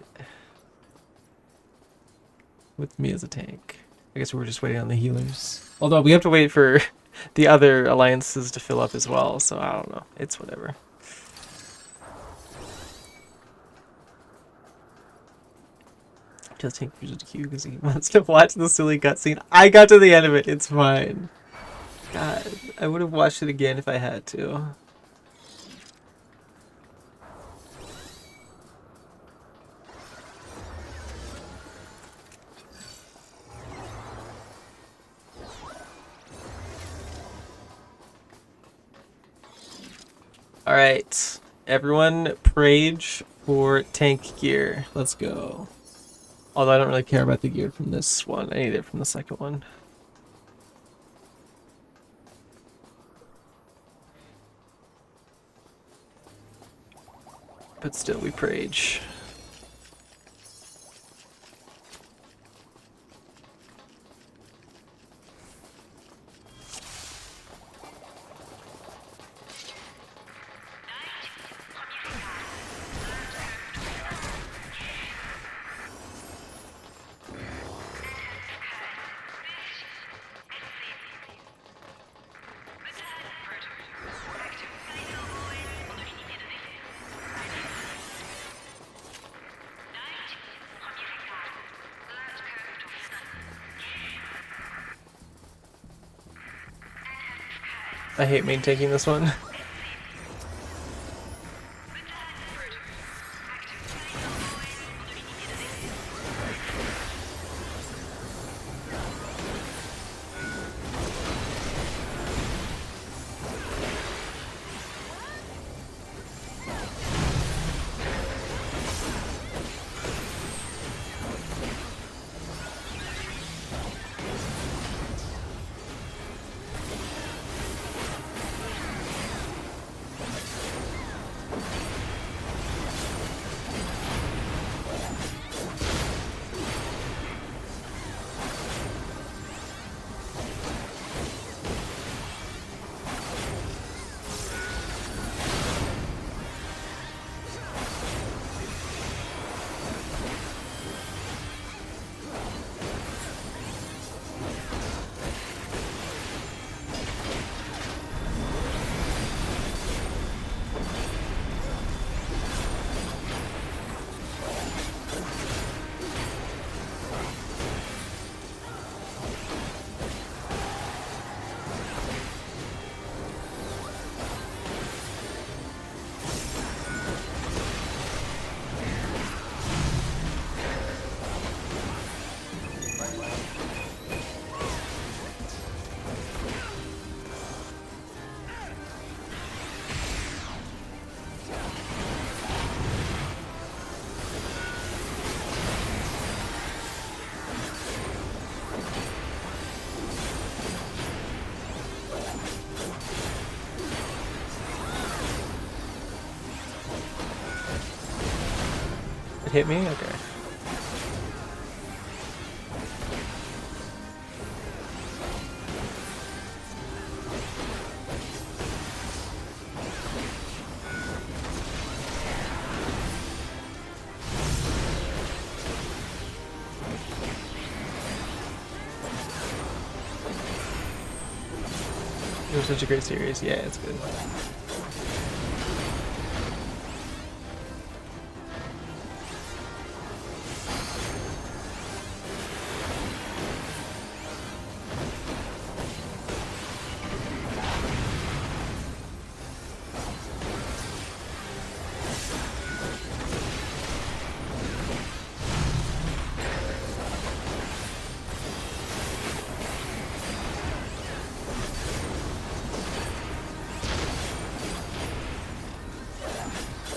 With me as a tank. I guess we're just waiting on the healers. Although we have to wait for the other alliances to fill up as well, so I don't know. It's whatever. Just tank uses the queue because he wants to watch the silly cutscene. I got to the end of it. It's fine. God, I would have watched it again if I had to. Alright. Everyone prage for tank gear. Let's go. Although I don't really care about the gear from this one. I need it from the second one. But still, we prage. I hate main taking this one. It hit me? Okay. It was such a great series. Yeah, it's good.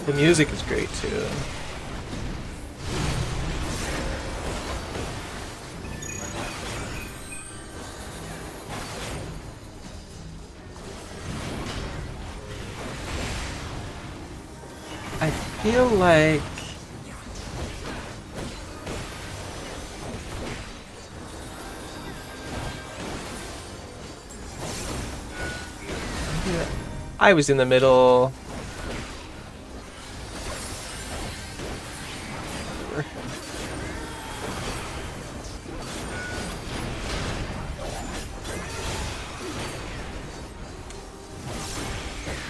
The music is great too. I feel like I was in the middle.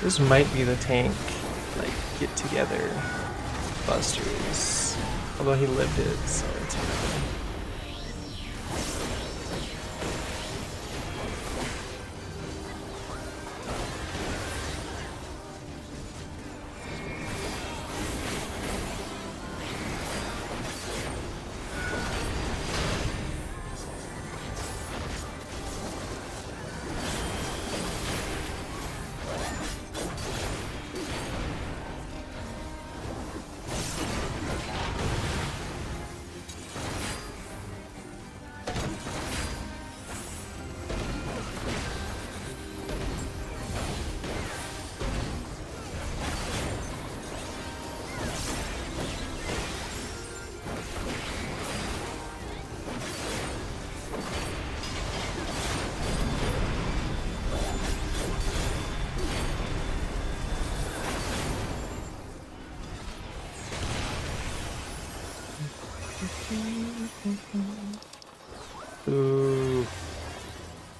This might be the tank, like, get together Busters. Although he lived it, so it's whatever.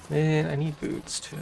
Man, I need boots too.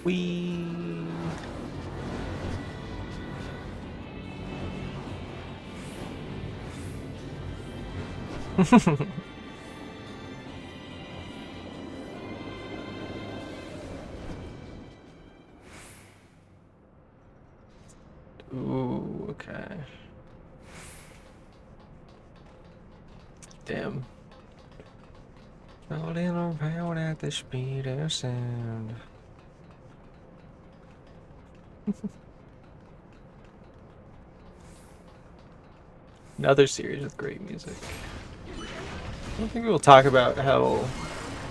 We. Ooh, okay. Damn. Rolling around at the speed of sound. Another series with great music. I don't think we'll talk about how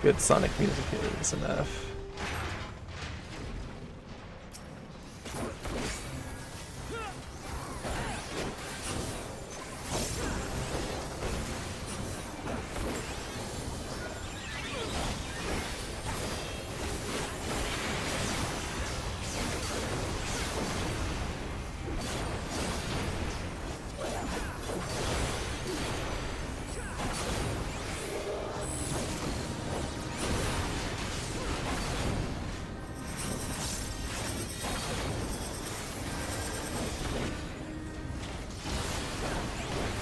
good Sonic music is enough.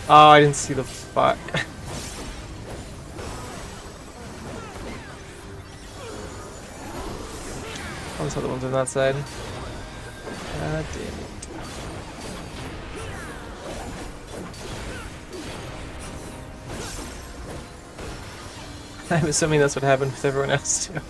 Oh, I didn't see the fuck. I saw the ones on that side. God damn it. I'm assuming that's what happened with everyone else too.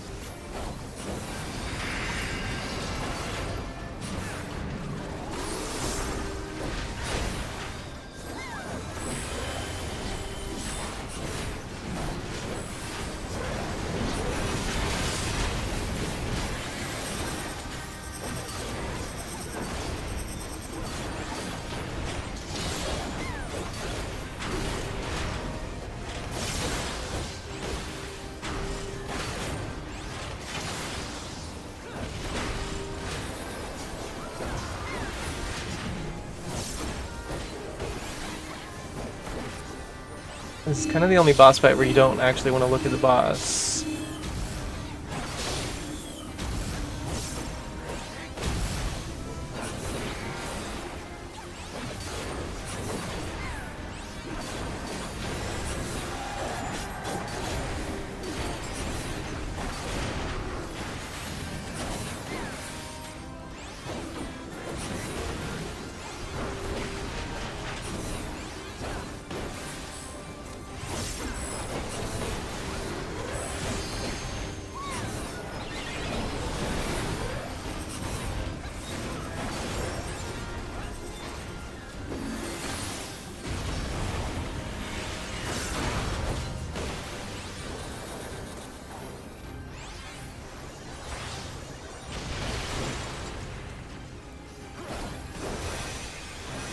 This is kind of the only boss fight where you don't actually want to look at the boss.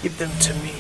Give them to me.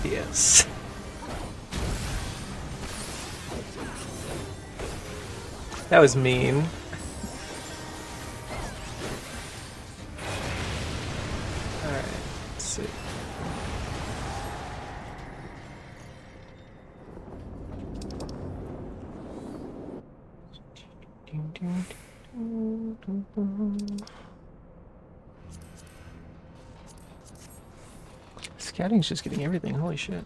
Yes. That was mean. Alright, let's see. Scouting's just getting everything, holy shit.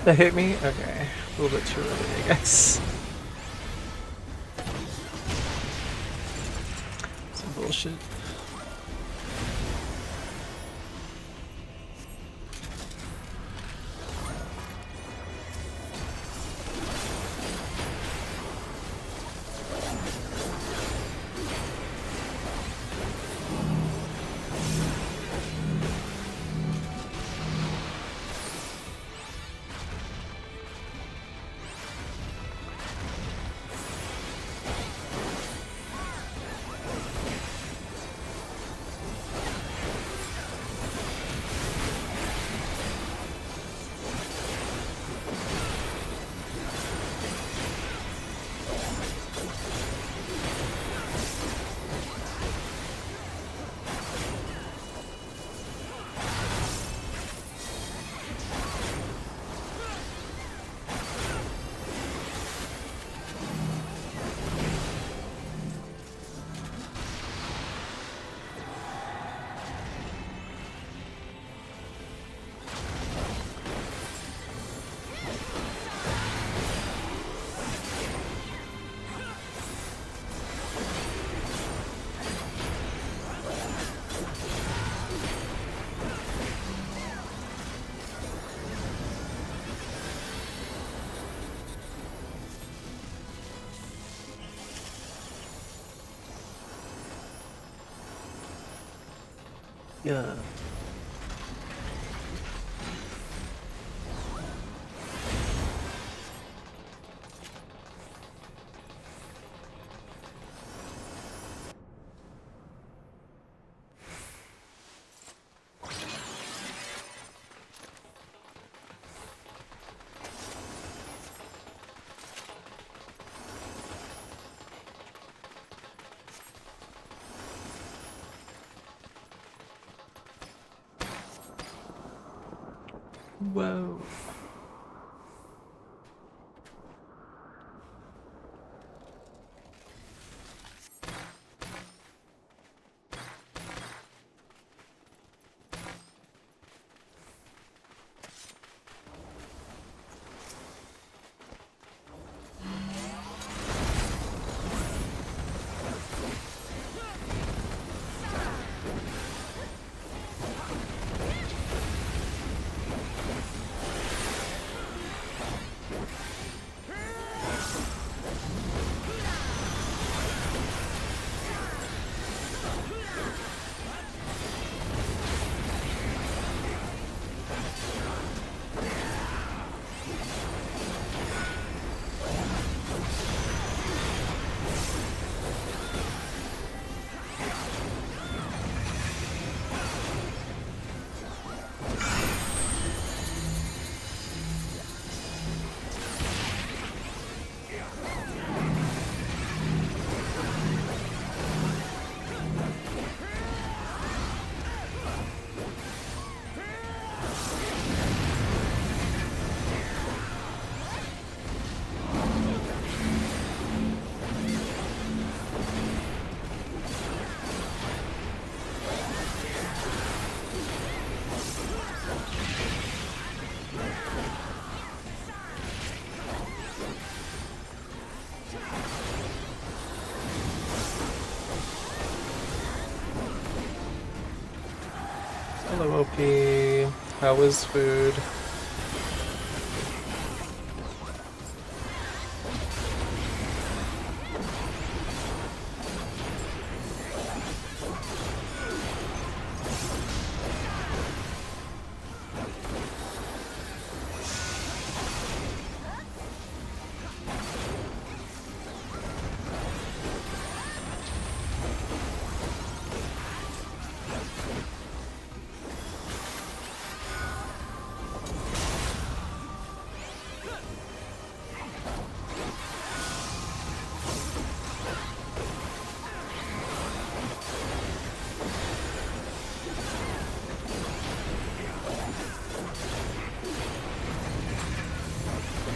That hit me? Okay. A little bit too early, I guess. Some bullshit. Yeah. Whoa. Hello, OP. How was food?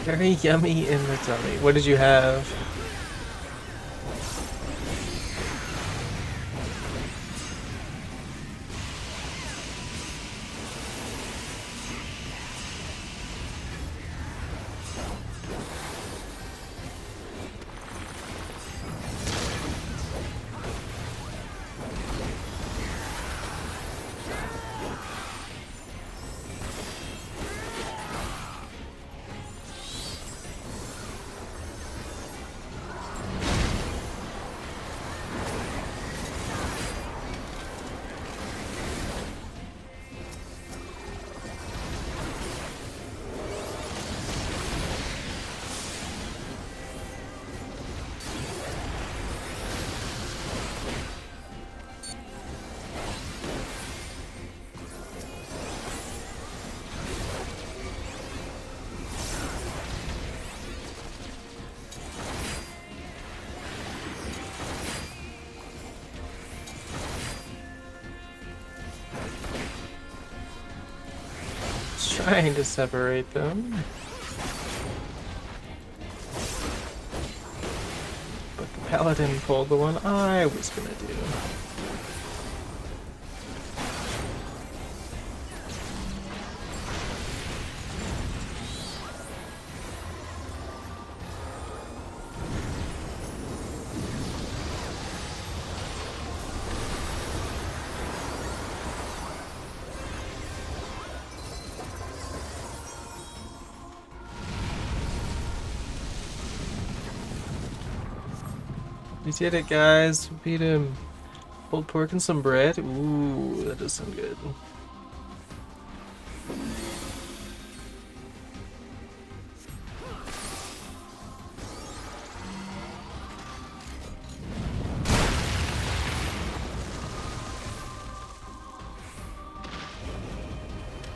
Very yummy in the tummy. What did you have? Trying to separate them. But the paladin pulled the one I was gonna do. We did it, guys. We beat him. Pulled pork and some bread. Ooh, that does sound good.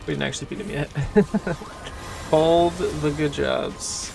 We didn't actually beat him yet. Called the good jobs.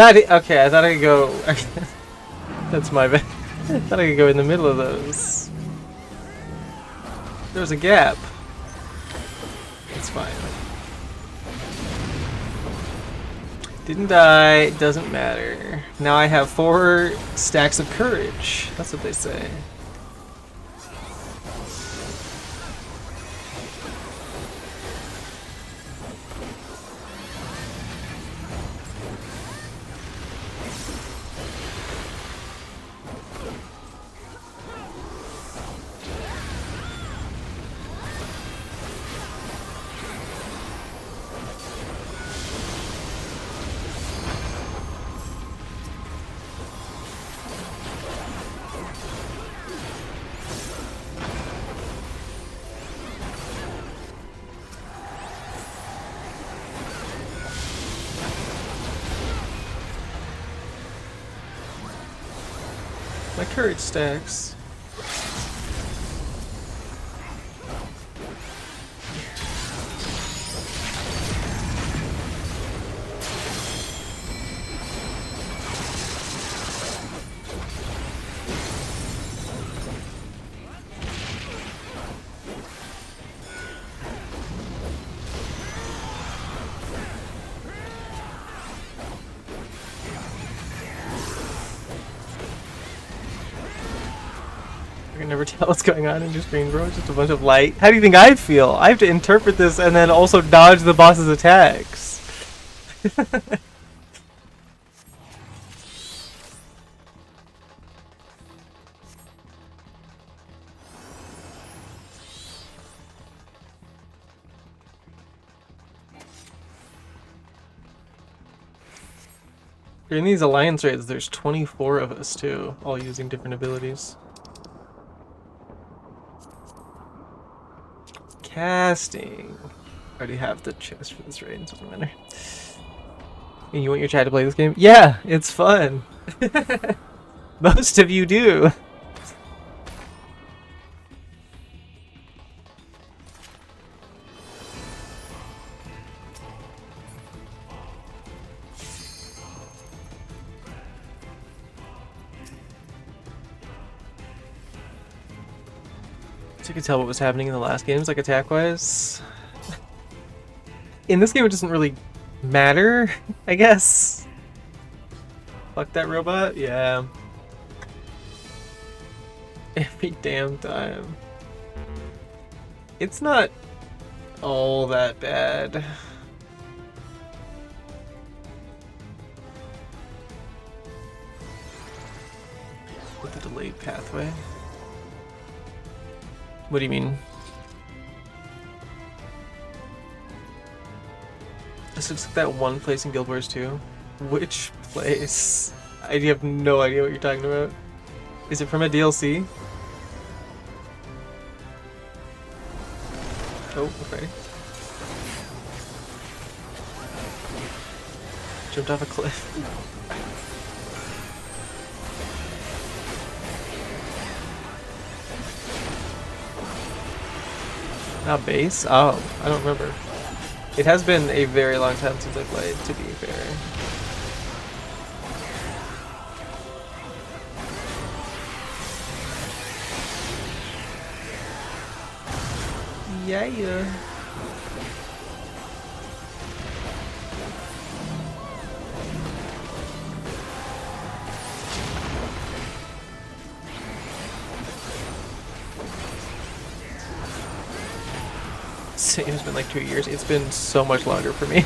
Okay, I thought I could go. That's my bad. I thought I could go in the middle of those. There's a gap. It's fine. Didn't die, doesn't matter. Now I have 4 stacks of courage. That's what they say. My courage stacks. I can never tell what's going on in your screen, bro. It's just a bunch of light. How do you think I feel? I have to interpret this and then also dodge the boss's attacks. In these alliance raids, there's 24 of us too, all using different abilities. Casting. I already have the chest for this raid, it doesn't matter. And you want your chat to play this game? Yeah, it's fun. Most of you do. So you could tell what was happening in the last games, like attack-wise. In this game, it doesn't really matter, I guess. Fuck that robot? Yeah. Every damn time. It's not all that bad. with the delayed pathway. What do you mean? This looks like that one place in Guild Wars 2. Which place? I have no idea what you're talking about. Is it from a DLC? Oh, okay. Jumped off a cliff. Not base? Oh, I don't remember. It has been a very long time since I played, to be fair. Yeah. It's been like 2 years. It's been so much longer for me.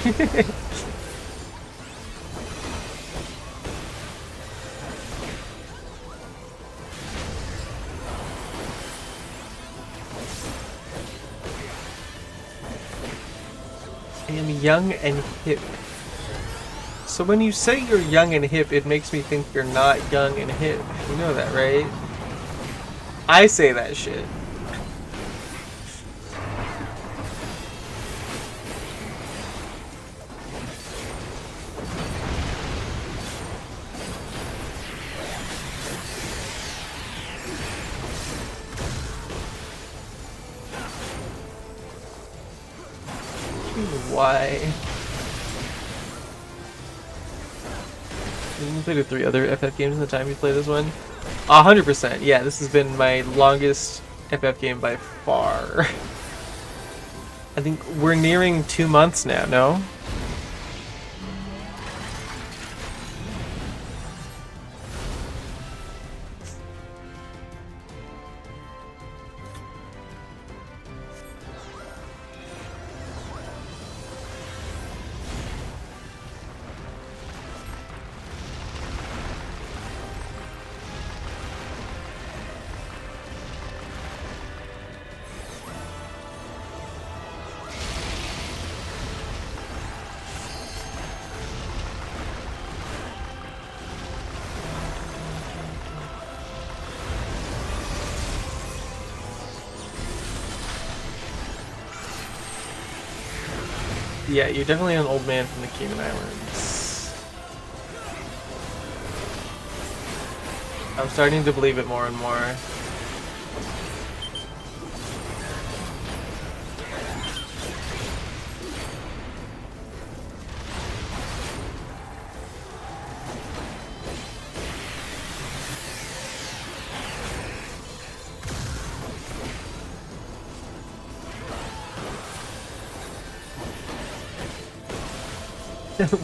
I am young and hip. So when you say you're young and hip, it makes me think you're not young and hip. You know that, right? I say that shit. Why? You played 3 other FF games in the time you played this one? 100%. Yeah, this has been my longest FF game by far. I think we're nearing 2 months now, no? Yeah, you're definitely an old man from the Cayman Islands. I'm starting to believe it more and more.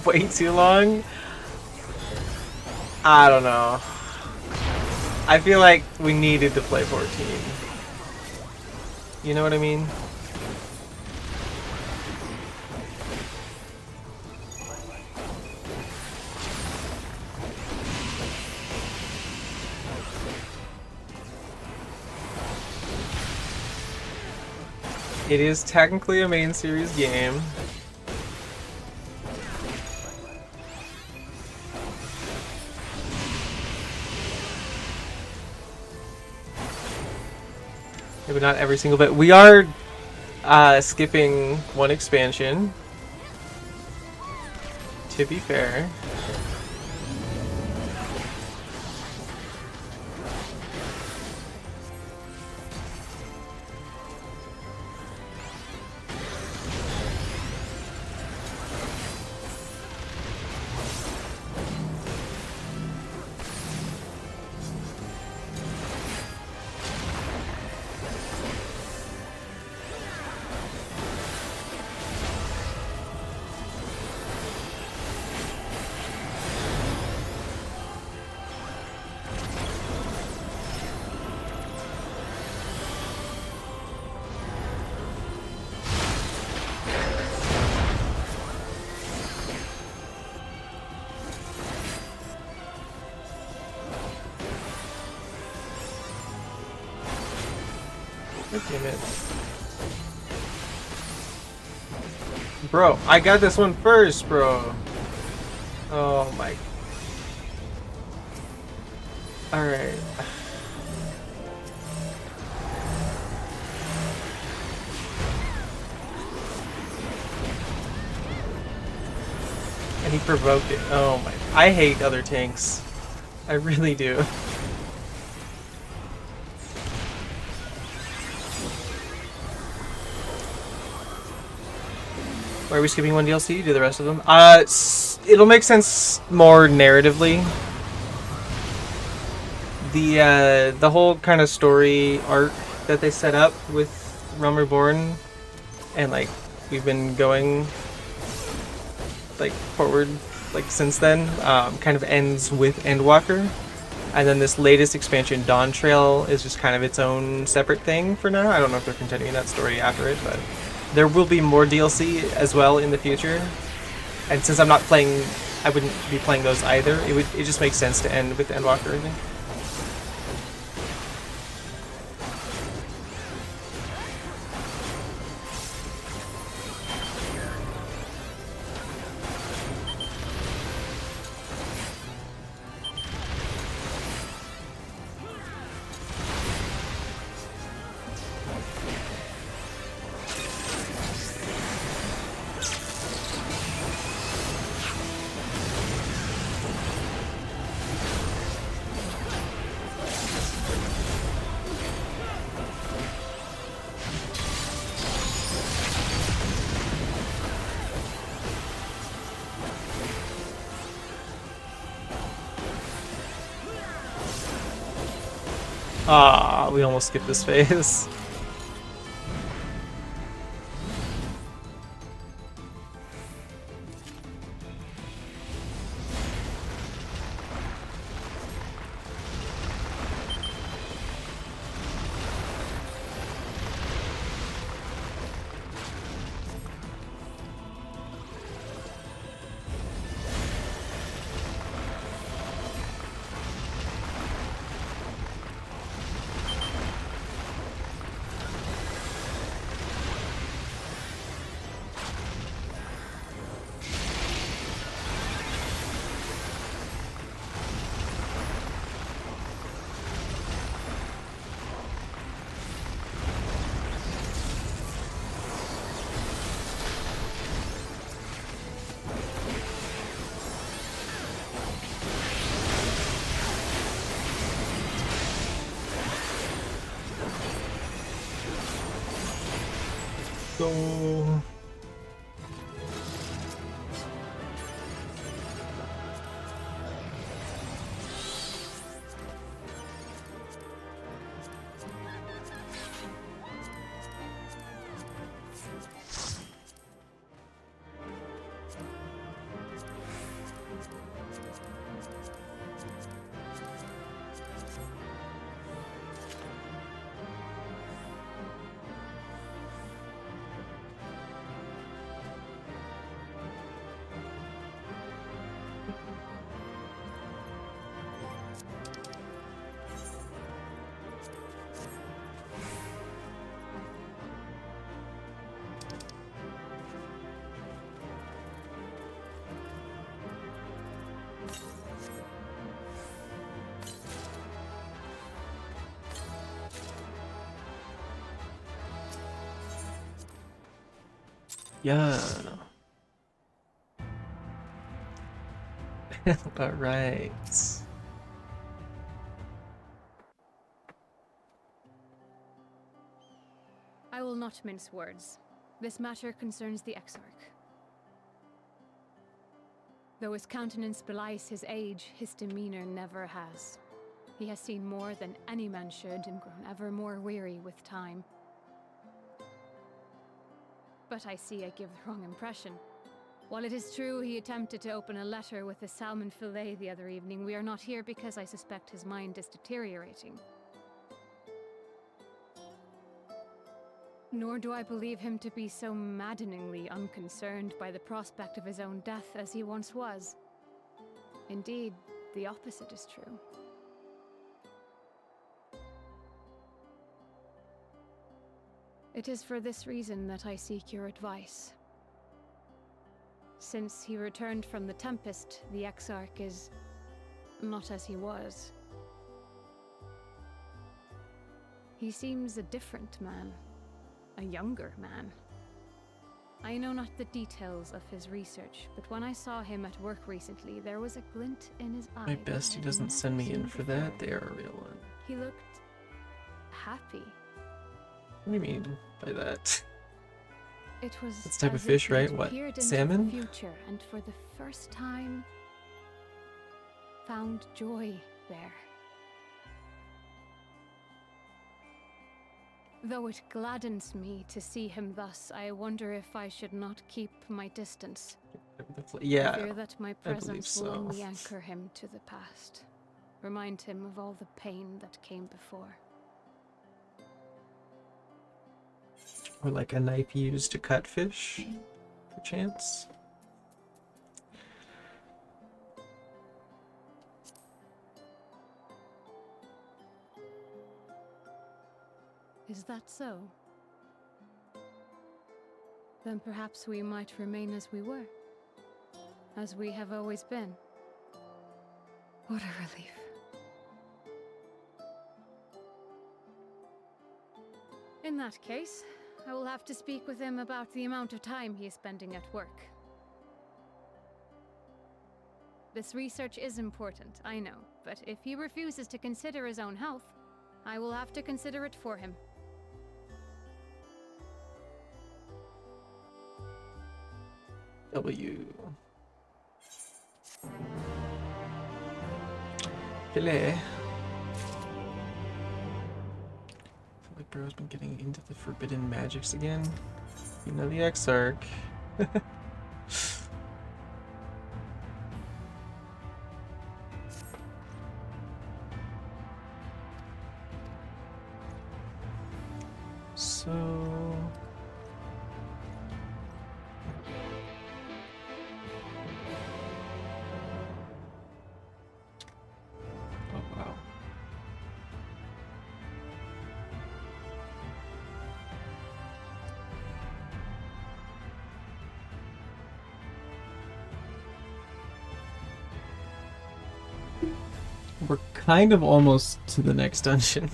Way too long? I don't know. I feel like we needed to play 14. You know what I mean? It is technically a main series game. Maybe not every single bit. We are skipping one expansion, to be fair. God damn it. Bro, I got this one first, bro. Oh my. Alright. And he provoked it. Oh my. I hate other tanks. I really do. Why are we skipping one DLC? Do the rest of them? It'll make sense more narratively. The whole kind of story arc that they set up with Realm Reborn, and like we've been going like forward like since then, kind of ends with Endwalker, and then this latest expansion, Dawn Trail, is just kind of its own separate thing for now. I don't know if they're continuing that story after it, but there will be more DLC as well in the future. And since I'm not playing, I wouldn't be playing those either. It just makes sense to end with Endwalker, I think. Ah, we almost skipped this phase. Go. Yeah. All right. I will not mince words. This matter concerns the Exarch. Though his countenance belies his age, his demeanor never has. He has seen more than any man should and grown ever more weary with time. But I see I give the wrong impression. While it is true he attempted to open a letter with a salmon fillet the other evening, we are not here because I suspect his mind is deteriorating. Nor do I believe him to be so maddeningly unconcerned by the prospect of his own death as he once was. Indeed, the opposite is true. It is for this reason that I seek your advice. Since he returned from the Tempest, the Exarch is not as he was. He seems a different man, a younger man. I know not the details of his research, but when I saw him at work recently, there was a glint in his eye. My best he doesn't send me in for that. They are a real one. He looked happy. What do you mean by that? It was That's type of as if fish, he right? had What? peered into Salmon? the future, and for the first time found joy there. Though it gladdens me to see him thus, I wonder if I should not keep my distance. Yeah, I fear that my I believe presence will so. only anchor him to the past, remind him of all the pain that came before. Or like a knife used to cut fish, perchance. Is that so? Then perhaps we might remain as we were, as we have always been. What a relief. In that case, I will have to speak with him about the amount of time he is spending at work. This research is important, I know, but if he refuses to consider his own health, I will have to consider it for him. W. Filet. I feel like bro's been getting into the forbidden magics again. You know, the Exarch. So... Oh, wow. We're kind of almost to the next dungeon.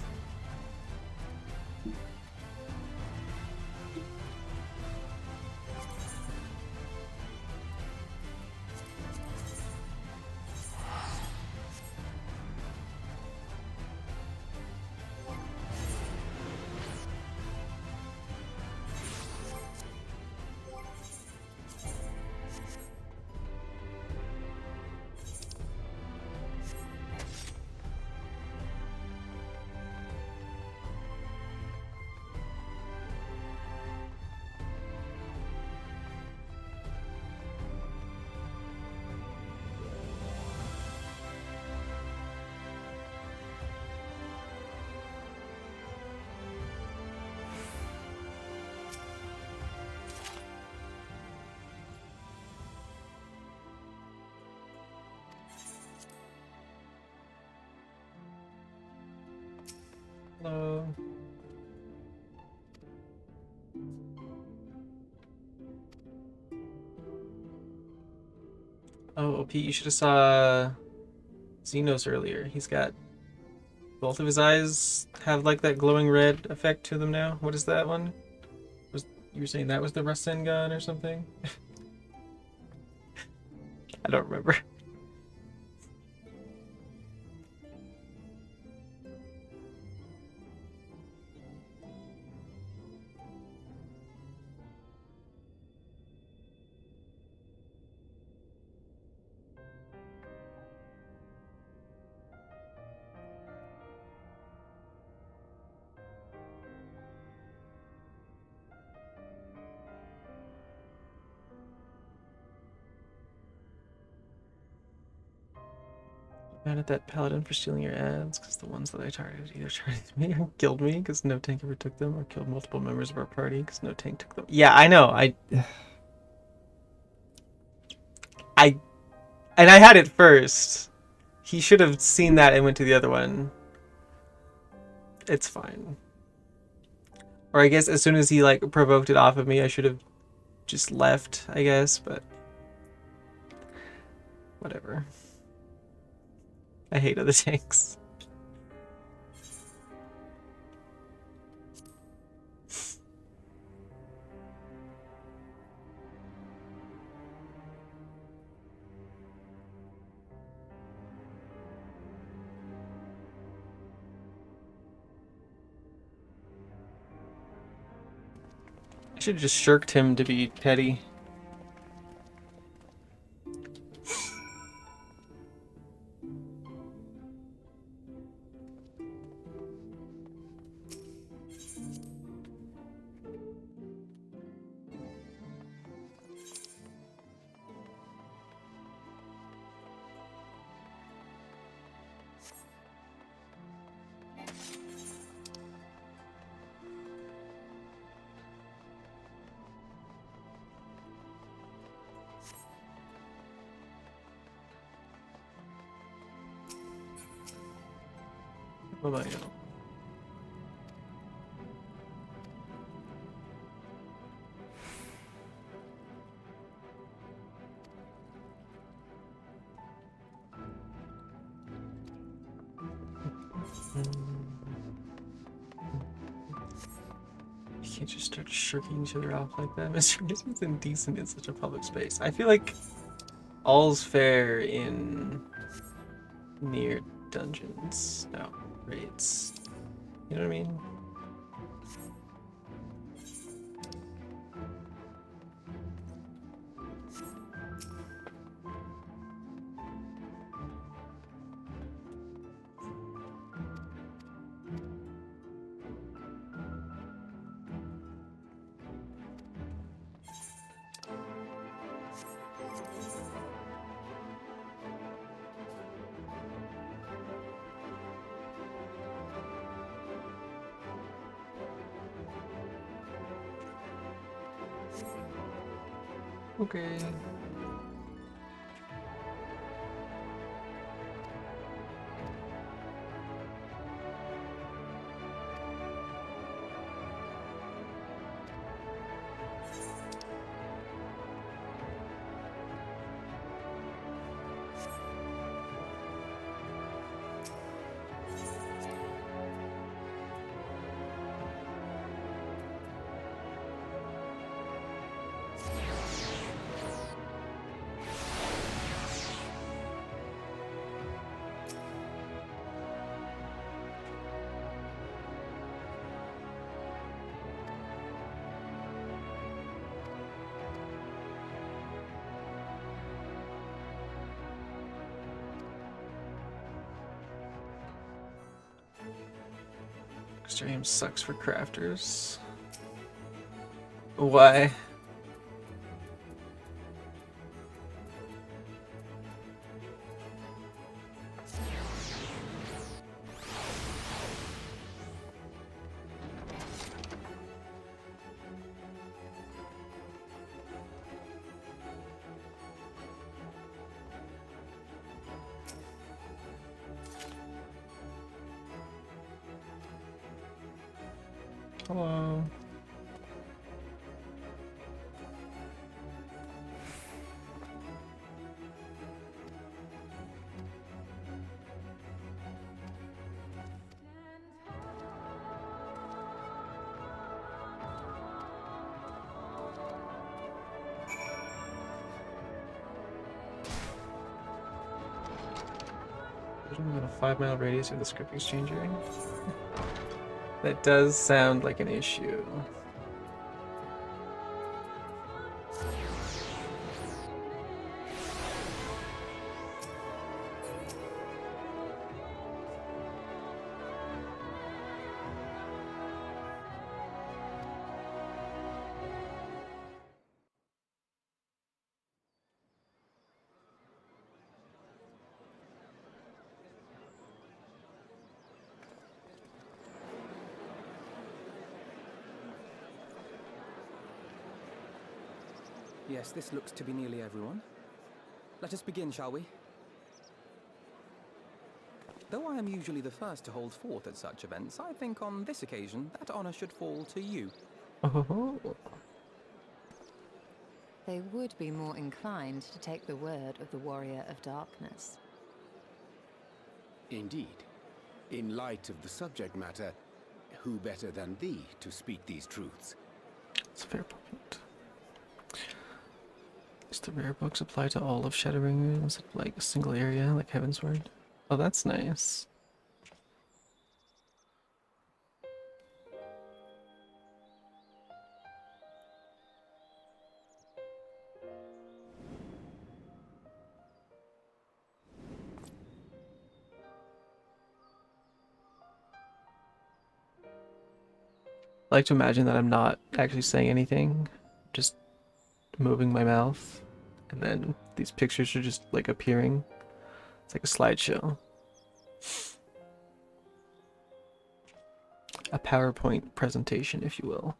Hello. Oh, Pete, you should have saw Xenos earlier. He's got both of his eyes have like that glowing red effect to them now. What is that one? Was you were saying that was the Rasengan or something? I don't remember. Mad at that paladin for stealing your ads, because the ones that I targeted either targeted me or killed me because no tank ever took them, or killed multiple members of our party because no tank took them. Yeah, I know. And I had it first. He should have seen that and went to the other one. It's fine. Or I guess as soon as he like provoked it off of me, I should have just left, I guess, but whatever. I hate other tanks. I should have just shirked him to be petty. What about you? You can't just start shirking each other off like that. Mr. Gizmo's indecent in such a public space. I feel like all's fair in near dungeons. No, raids. You know what I mean? Okay. Extreme sucks for crafters. Why? Hello. There's only about a 5-mile radius of the script exchange area. That does sound like an issue. Yes, this looks to be nearly everyone. Let us begin, shall we? Though I am usually the first to hold forth at such events, I think on this occasion that honor should fall to you. Oh. They would be more inclined to take the word of the Warrior of Darkness. Indeed. In light of the subject matter, who better than thee to speak these truths? It's a fair point. Does the rare books apply to all of Shadowring Rooms, like a single area, like Heavensward? Oh, that's nice. I like to imagine that I'm not actually saying anything, just moving my mouth, and then these pictures are just like appearing. It's like a slideshow. A PowerPoint presentation, if you will.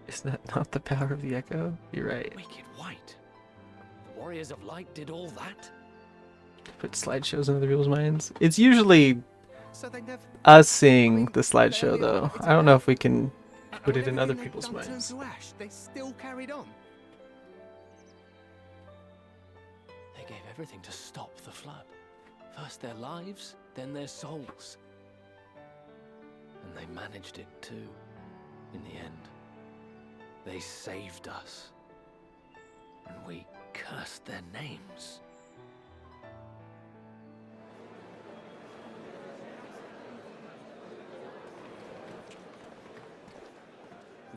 Is that not the power of the echo? You're right. Make it white. The Warriors of Light did all that? Put slideshows in other people's minds. It's usually So they never... us seeing the slideshow, though. I don't know if we can put it in other people's minds. To ash, they still carried on. They gave everything to stop the flood. First their lives, then their souls. And they managed it too, in the end. They saved us. And we cursed their names.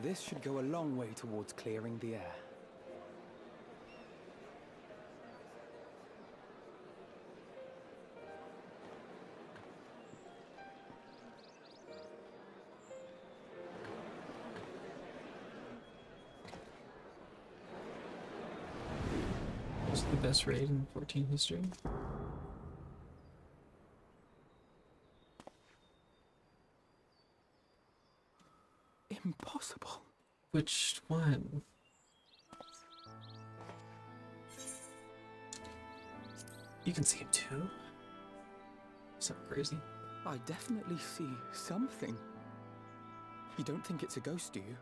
This should go a long way towards clearing the air. What's the best raid in 14 history? Impossible. Which one? You can see him too? Is that crazy? I definitely see something. You don't think it's a ghost, do you?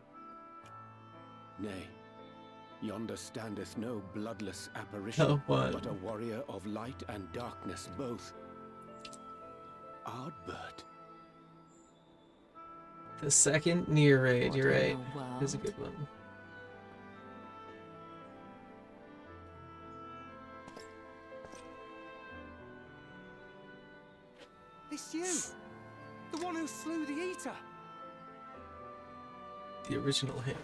Nay. Yonder standeth no bloodless apparition, No one. but a warrior of light and darkness both. Ardbert. The second near raid, you're What in right. the world? Is a good one. It's you! The one who slew the Eater! The original him.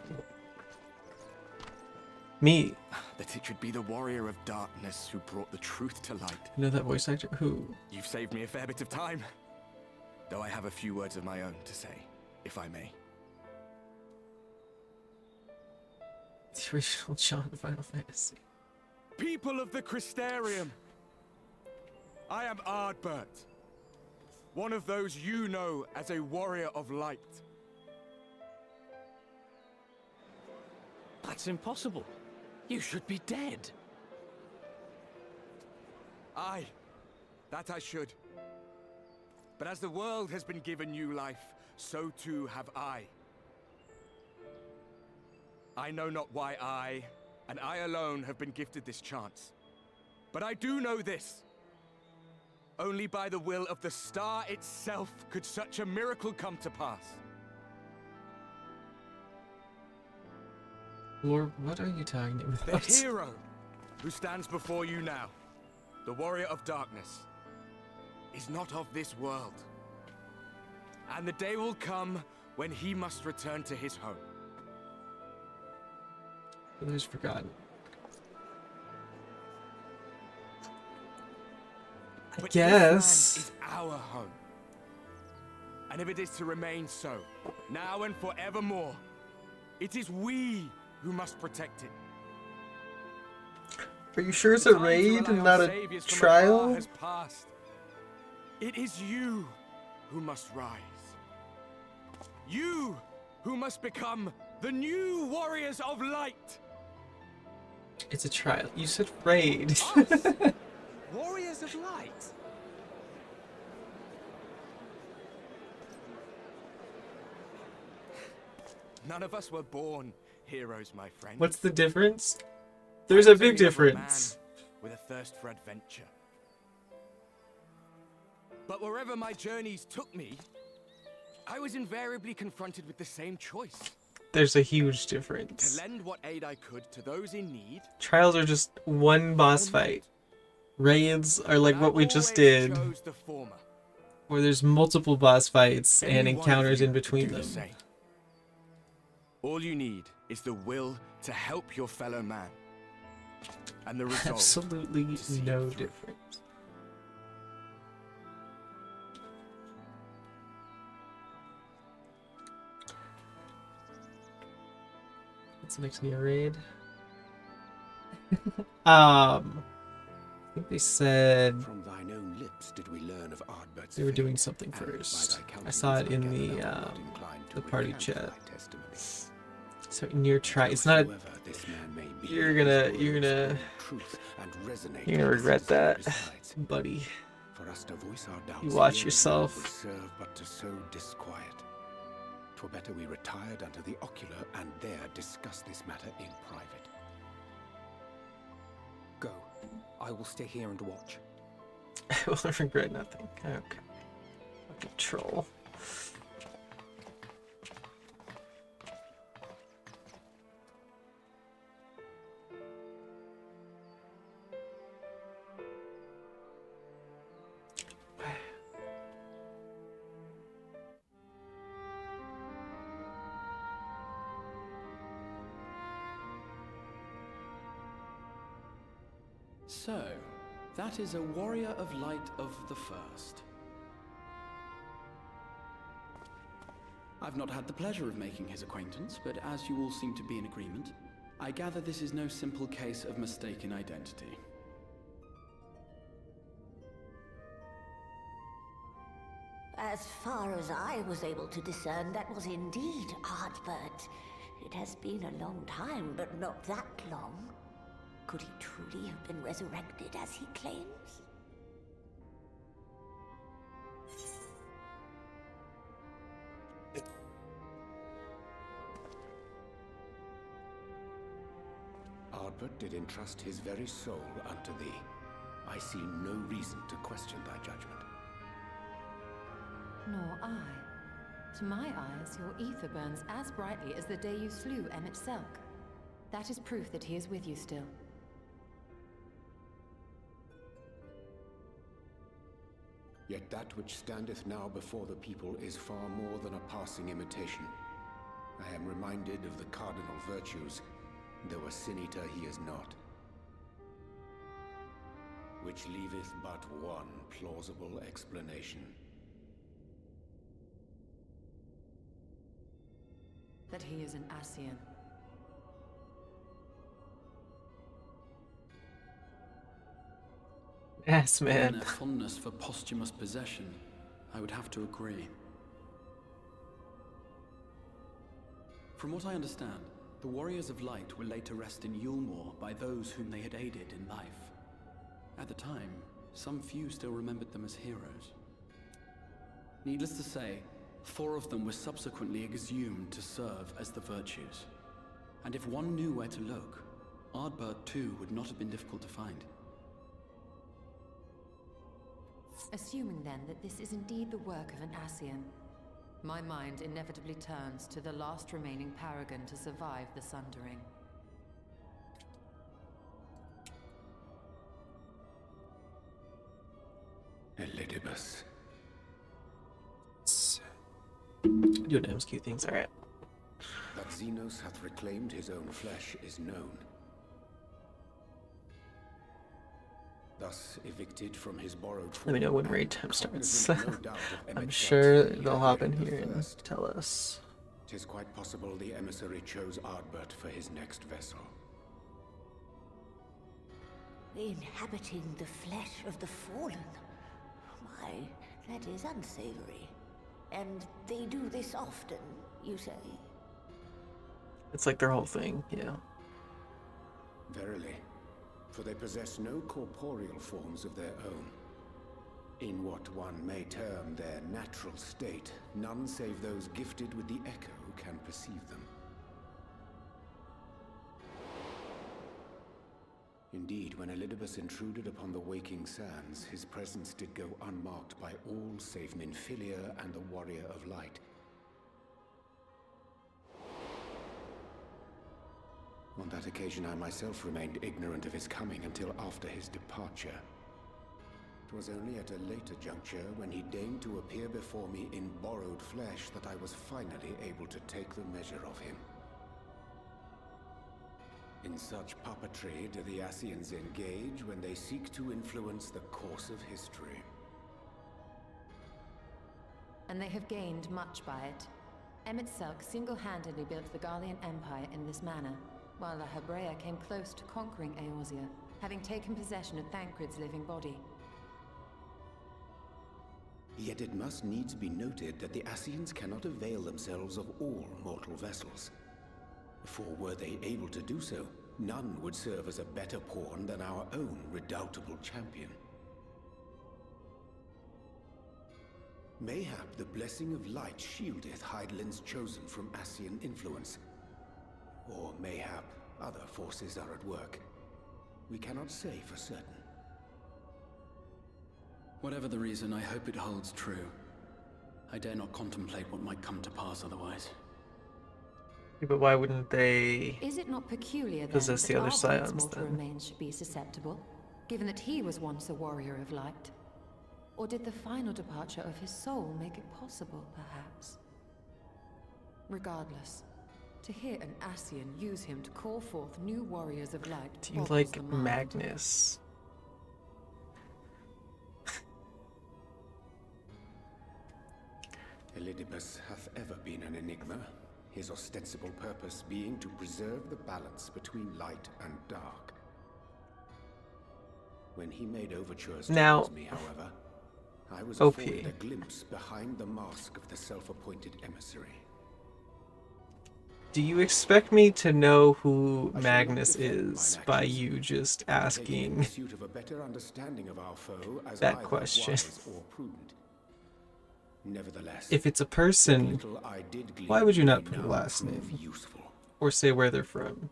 Me. That it should be the Warrior of Darkness who brought the truth to light. You know that voice actor? Who? You've saved me a fair bit of time. Though I have a few words of my own to say, if I may. The original John of Final Fantasy. People of the Crystarium! I am Ardbert. One of those you know as a Warrior of Light. That's impossible. You should be dead. Aye, that I should. But as the world has been given new life, so too have I. I know not why I, and I alone, have been gifted this chance. But I do know this. Only by the will of the star itself could such a miracle come to pass. Lord, what are you talking about? The hero who stands before you now, the Warrior of Darkness, is not of this world. And the day will come when he must return to his home. Who's forgotten? But guess. this land is our home. And if it is to remain so, now and forevermore, it is we who must protect it. Are you sure it's a raid and not a trial? Has passed. It is you who must rise. You who must become the new warriors of light. It's a trial. You said raid. Warriors of light. None of us were born heroes, my friend. What's the difference? There's a big difference. With a thirst for adventure. But wherever my journeys took me, I was invariably confronted with the same choice. There's a huge difference. To lend what aid I could to those in need. Trials are just one boss fight. Raids are like what we just did, where there's multiple boss fights and encounters in between them. All you need is the will to help your fellow man. And the result. Absolutely no difference. What's next in your raid? I think they said From thine own lips did we learn of Ardbert's they were doing fate, something and by first. thy I saw it in countenance the I gather thou art inclined to party recant chat. thy testimony. So in your try, it's not. Whosoever this man may be, You're his gonna words hold truth and resonate you're gonna with the regret that, besides. buddy. For us to voice our doubts You watch here yourself. would serve but to sow disquiet. 'Twere better we retired unto the ocular and there discuss this matter in private. Go. I will stay here and watch. I will regret nothing. Okay. Fucking troll. So, that is a warrior of light of the first. I've not had the pleasure of making his acquaintance, but as you all seem to be in agreement, I gather this is no simple case of mistaken identity. As far as I was able to discern, that was indeed Ardbert. It has been a long time, but not that long. Could he truly have been resurrected as he claims? Ardbert did entrust his very soul unto thee. I see no reason to question thy judgment. Nor I. To my eyes, your ether burns as brightly as the day you slew Emmett Selk. That is proof that he is with you still. Yet that which standeth now before the people is far more than a passing imitation. I am reminded of the cardinal virtues, though a sin eater he is not. Which leaveth but one plausible explanation. That he is an Ascian. Yes, Given man. their fondness for posthumous possession, I would have to agree. From what I understand, the Warriors of Light were laid to rest in Yulmore by those whom they had aided in life. At the time, some few still remembered them as heroes. Needless to say, 4 of them were subsequently exhumed to serve as the virtues. And if one knew where to look, Ardbert too would not have been difficult to find. Assuming then that this is indeed the work of an Ascian, my mind inevitably turns to the last remaining paragon to survive the Sundering. Elidibus. Doing MSQ things, alright. That Xenos hath reclaimed his own flesh is known. Thus evicted from his borrowed Let me know when form, raid time starts. cognizant no doubt of I'm Emmett sure Selk's they'll hop in failure here at and first. tell us. 'Tis quite possible the emissary chose Ardbert for his next vessel. Inhabiting the flesh of the fallen. Why, that is unsavory. And they do this often, you say? It's like their whole thing, yeah. Verily, for they possess no corporeal forms of their own. In what one may term their natural state, none save those gifted with the echo can perceive them. Indeed, when Elidibus intruded upon the waking sands, his presence did go unmarked by all save Minfilia and the Warrior of Light. On that occasion, I myself remained ignorant of his coming until after his departure. It was only at a later juncture, when he deigned to appear before me in borrowed flesh, that I was finally able to take the measure of him. In such puppetry do the Ascians engage when they seek to influence the course of history. And they have gained much by it. Emmett Selk single-handedly built the Garlean Empire in this manner, while La Hebrea came close to conquering Eorzea, having taken possession of Thancred's living body. Yet it must needs be noted that the Ascians cannot avail themselves of all mortal vessels. For were they able to do so, none would serve as a better pawn than our own redoubtable champion. Mayhap the blessing of light shieldeth Hydaelyn's chosen from Ascian influence. Or mayhap other forces are at work. We cannot say for certain. Whatever the reason, I hope it holds true. I dare not contemplate what might come to pass otherwise. Yeah, but why wouldn't they Is it not peculiar then possess that the other Arthur's scions mortal then? remains should be susceptible, given that he was once a warrior of light? Or did the final departure of his soul make it possible, perhaps? Regardless, to hear an Ascian use him to call forth new warriors of light Do you boggles like the mind. Magnus? Elidibus hath ever been an enigma, his ostensible purpose being to preserve the balance between light and dark. When he made overtures Now, towards me, however, I was OP. afforded a glimpse behind the mask of the self-appointed emissary. Do you expect me to know who I shall not Magnus defend is mine by actions, you just taking in asking pursuit of a better understanding of our foe as that either question? wise or prudent. Nevertheless, If it's a what person, little I did why glean would you not may put a now last prove name? useful. Or say where they're from?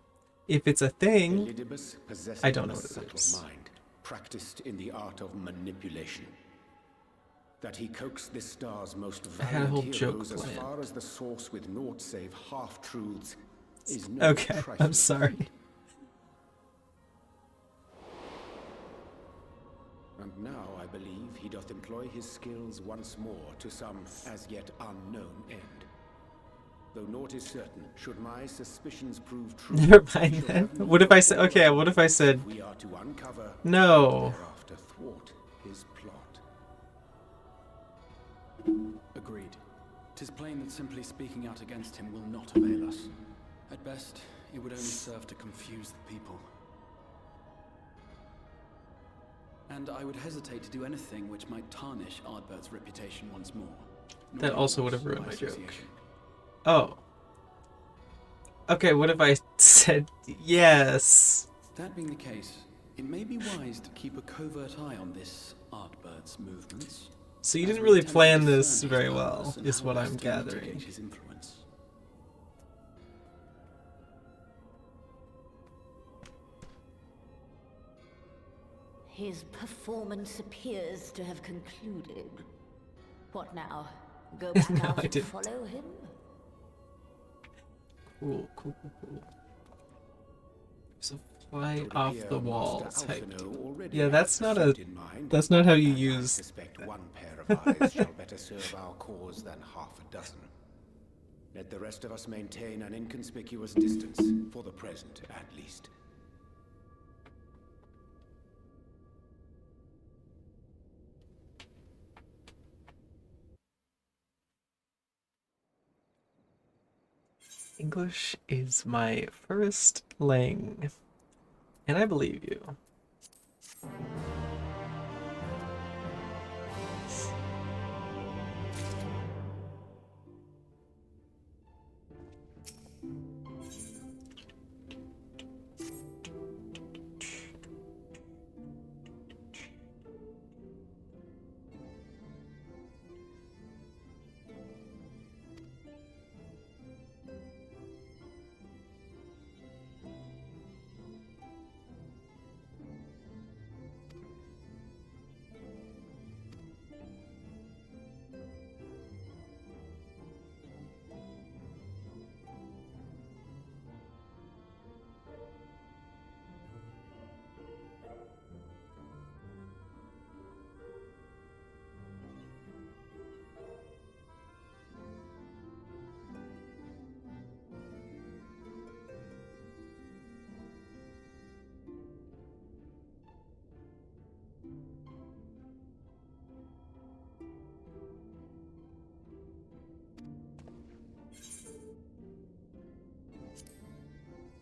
If it's a thing, Elidibus possesseth I don't know a what it subtle is. mind, practiced in the art of manipulation. That he coaxed this star's most I had a whole valiant joke heroes as planned. far as the source with naught save half-truths is no Okay, trifling I'm sorry. feat. And now I believe he doth employ his skills once more to some as yet unknown end. Though naught is certain, should my suspicions prove true. Never mind we shall then. have What if I said, okay, what if I said, we are to uncover no? and thereafter thwart his plot. Agreed. 'Tis plain that simply speaking out against him will not avail us. At best, it would only serve to confuse the people. And I would hesitate to do anything which might tarnish Ardbert's reputation once more. That Nor also would yours have ruined by my joke. association. Oh. Okay, what if I said yes? That being the case, it may be wise to keep a covert eye on this Ardbert's movements. So you as didn't we really attempt to plan discern this his very purpose well, and is how what best I'm to gathering. mitigate his influence. His performance appears to have concluded. What now? Go back No, out I and didn't. follow him? Cool, cool, cool, cool. So fly It off appear the Master wall type. Alphino already Yeah, hath that's not a. pursuit in mind, That's not how you and I use. suspect one pair of eyes shall better serve our cause than half a dozen. Let the rest of us maintain an inconspicuous distance, for the present at least. English is my first lang, and I believe you.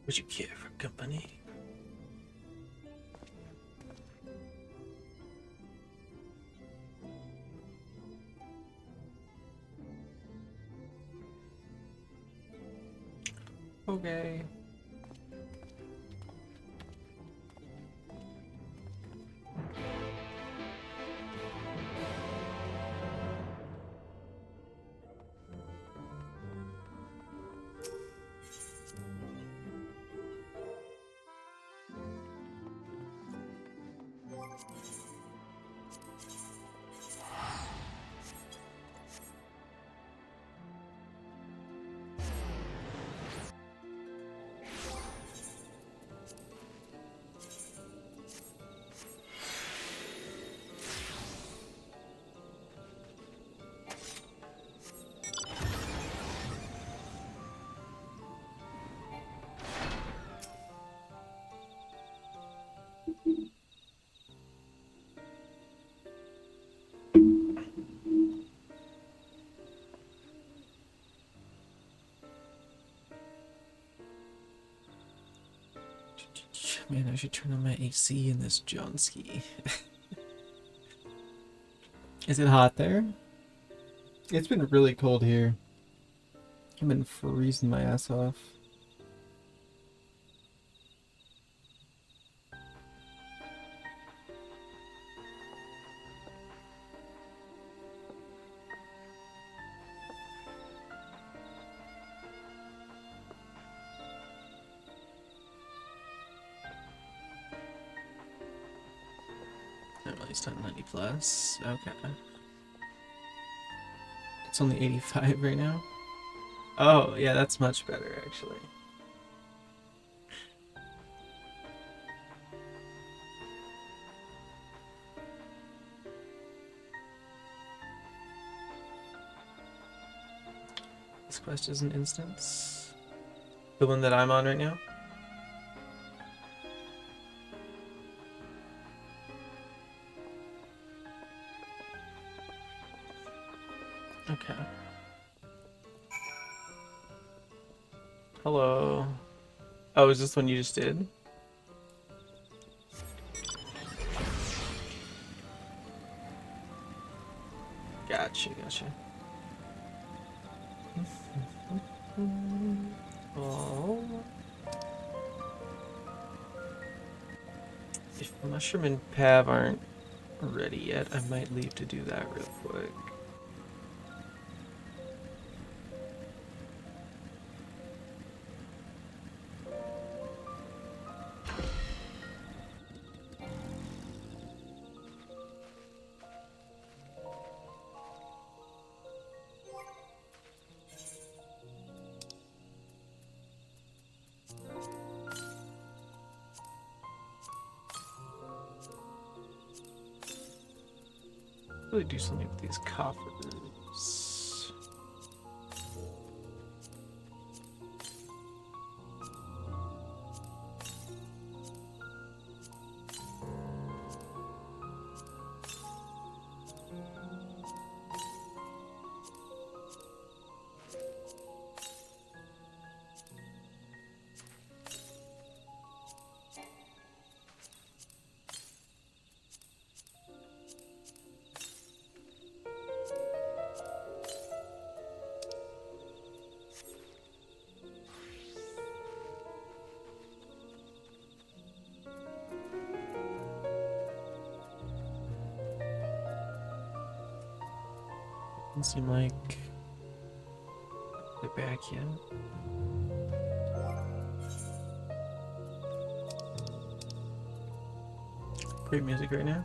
Would you care for company? Okay. Man, I should turn on my AC in this Johnski. Is it hot there? It's been really cold here. I've been freezing my ass off. I'm at least on 90 plus. Okay. It's only 85 right now. Oh, yeah, that's much better, actually. This quest is an instance. The one that I'm on right now? Okay. Hello. Oh, is this one you just did? Gotcha, gotcha. Oh. If Mushroom and Pav aren't ready yet, I might leave to do that real quick. Really do something with these coffers. Doesn't seem like they're back yet. Great music right now.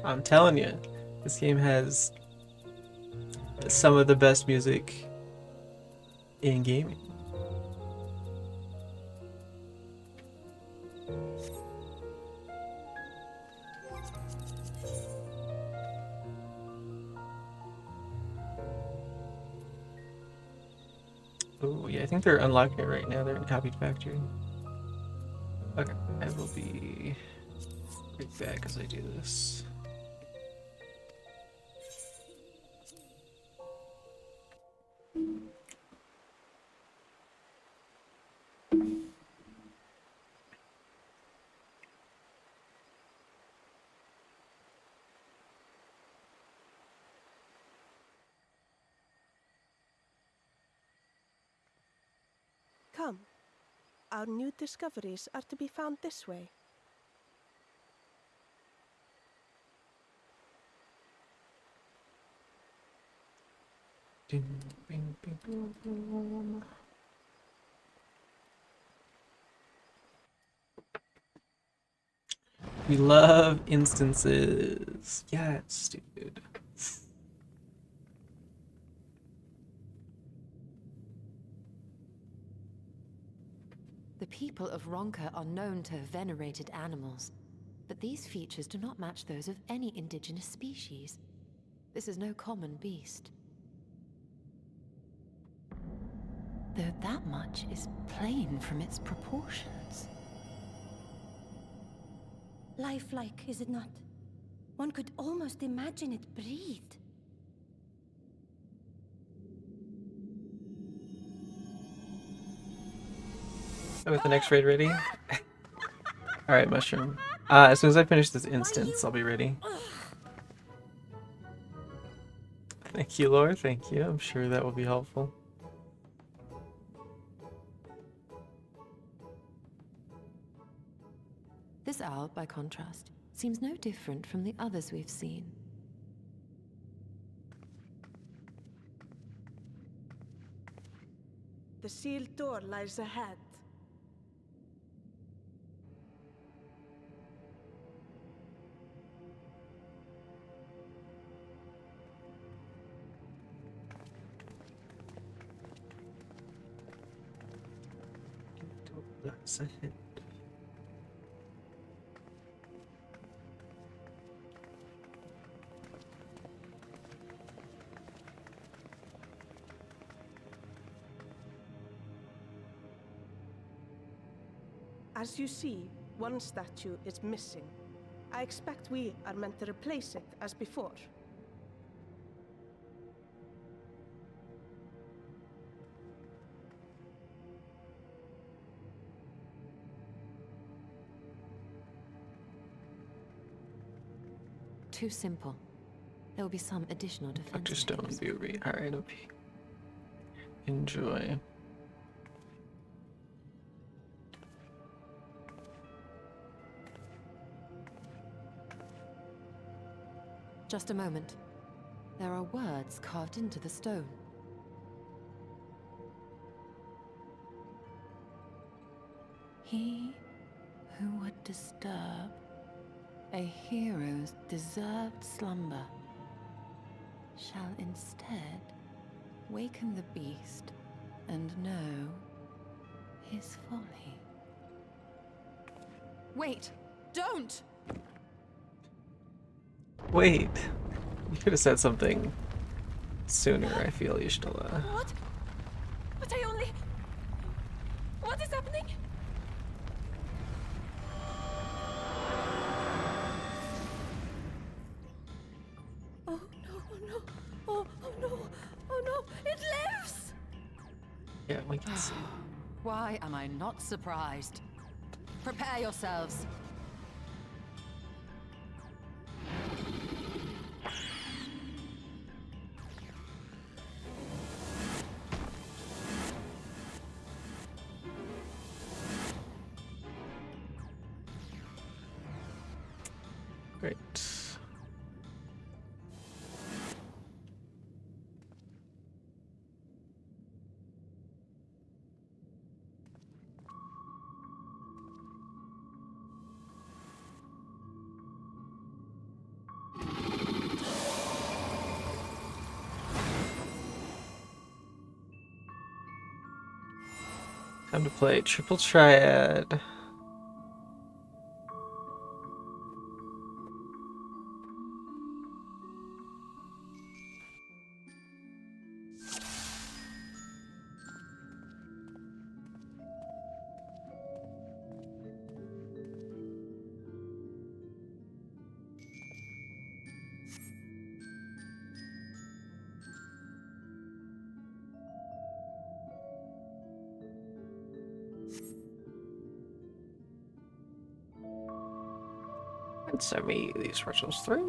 I'm telling you, this game has some of the best music in gaming. Oh yeah, I think they're unlocking it right now. They're in Copied Factory. Okay, I will be right back as I do this. Come. Our new discoveries are to be found this way. We love instances. Yes, dude. The people of Ronka are known to have venerated animals, but these features do not match those of any indigenous species. This is no common beast. Though that much is plain from its proportions. Lifelike, is it not? One could almost imagine it breathed. With the next raid ready? Alright, Mushroom. As soon as I finish this instance, I'll be ready. Thank you, Laura. Thank you. I'm sure that will be helpful. This owl, by contrast, seems no different from the others we've seen. The sealed door lies ahead. That's ahead. As you see, one statue is missing. I expect we are meant to replace it as before. Too simple. There will be some additional defense. Dr. Stone Beauty. Alright, okay. Enjoy. Just a moment. There are words carved into the stone. He who would disturb a hero's deserved slumber shall instead waken the beast and know his folly. Wait! Don't! Wait. You could have said something sooner, I feel, Ishtala. What? But I only... What is happening? Oh no, oh no, oh no, oh no, it lives! Yeah, we can see. Why am I not surprised? Prepare yourselves. Great. Time to play Triple Triad. Send me these virtuals 3.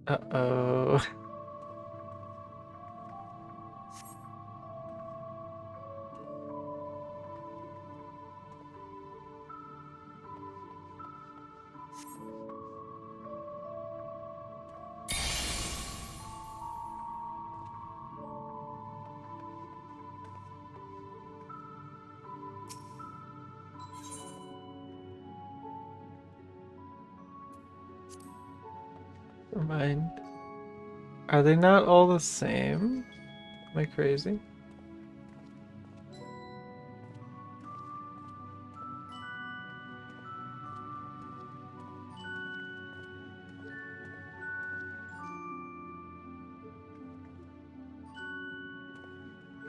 Uh-oh. Never mind. Are they not all the same? Am I crazy?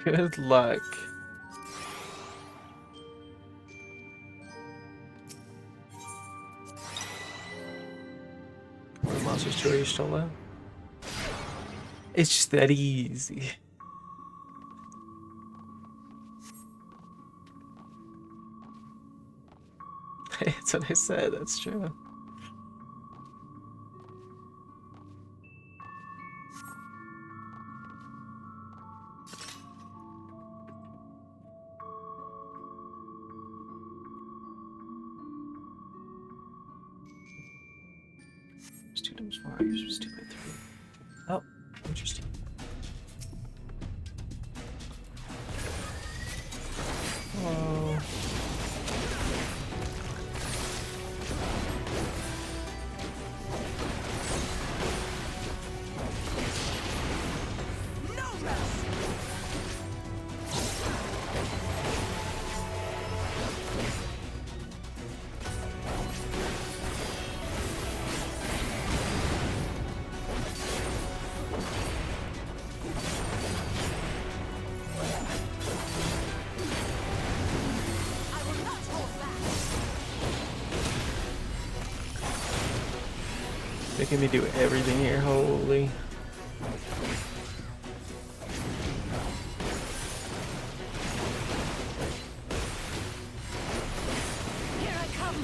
Good luck. What monster story you still have? It's just that easy. That's what I said, that's true. It's 2 times 4, usually 2 by 3. Oh, interesting. Whoa. Making me do everything here, holy. Here I come.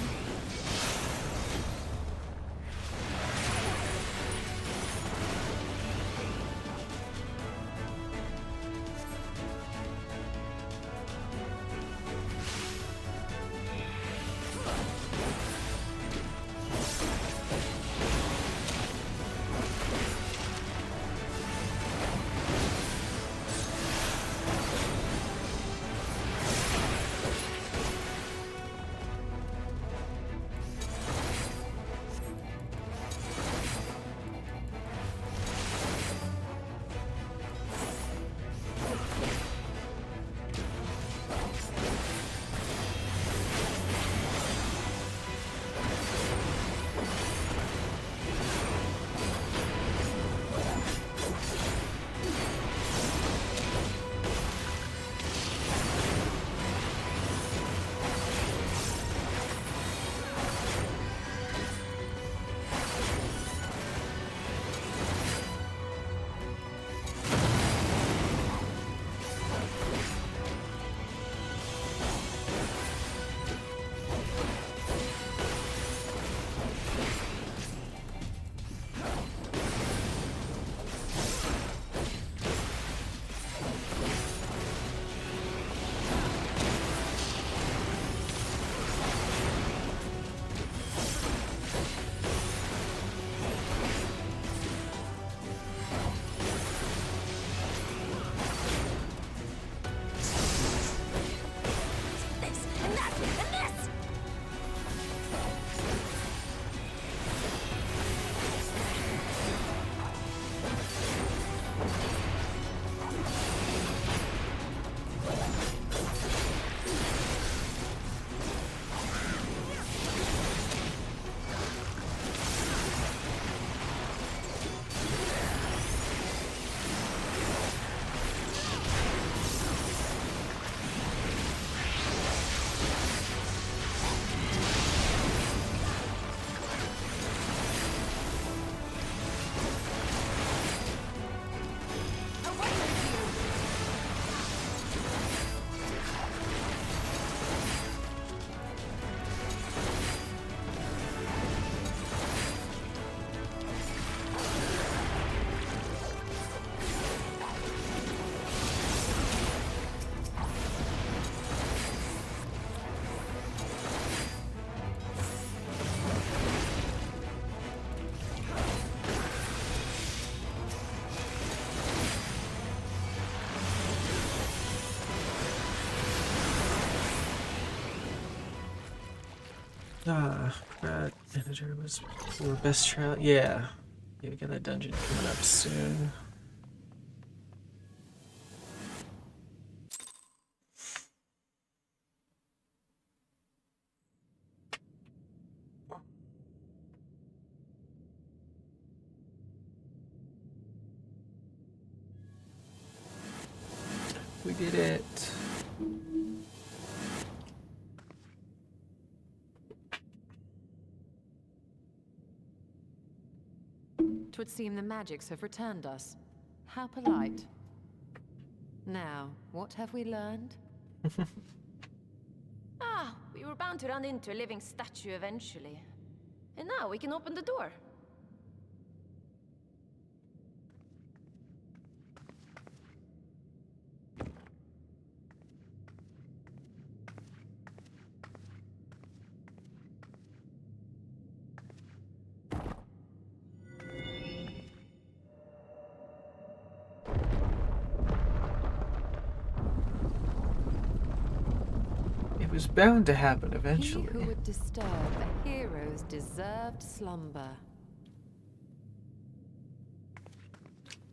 Forgot manager was for best trial. Yeah. Yeah, we got that dungeon coming up soon. We did it. Twould seem the magics have returned us. How polite. Now, what have we learned? We were bound to run into a living statue eventually. And now we can open the door. It was bound to happen He eventually. who would disturb a hero's deserved slumber.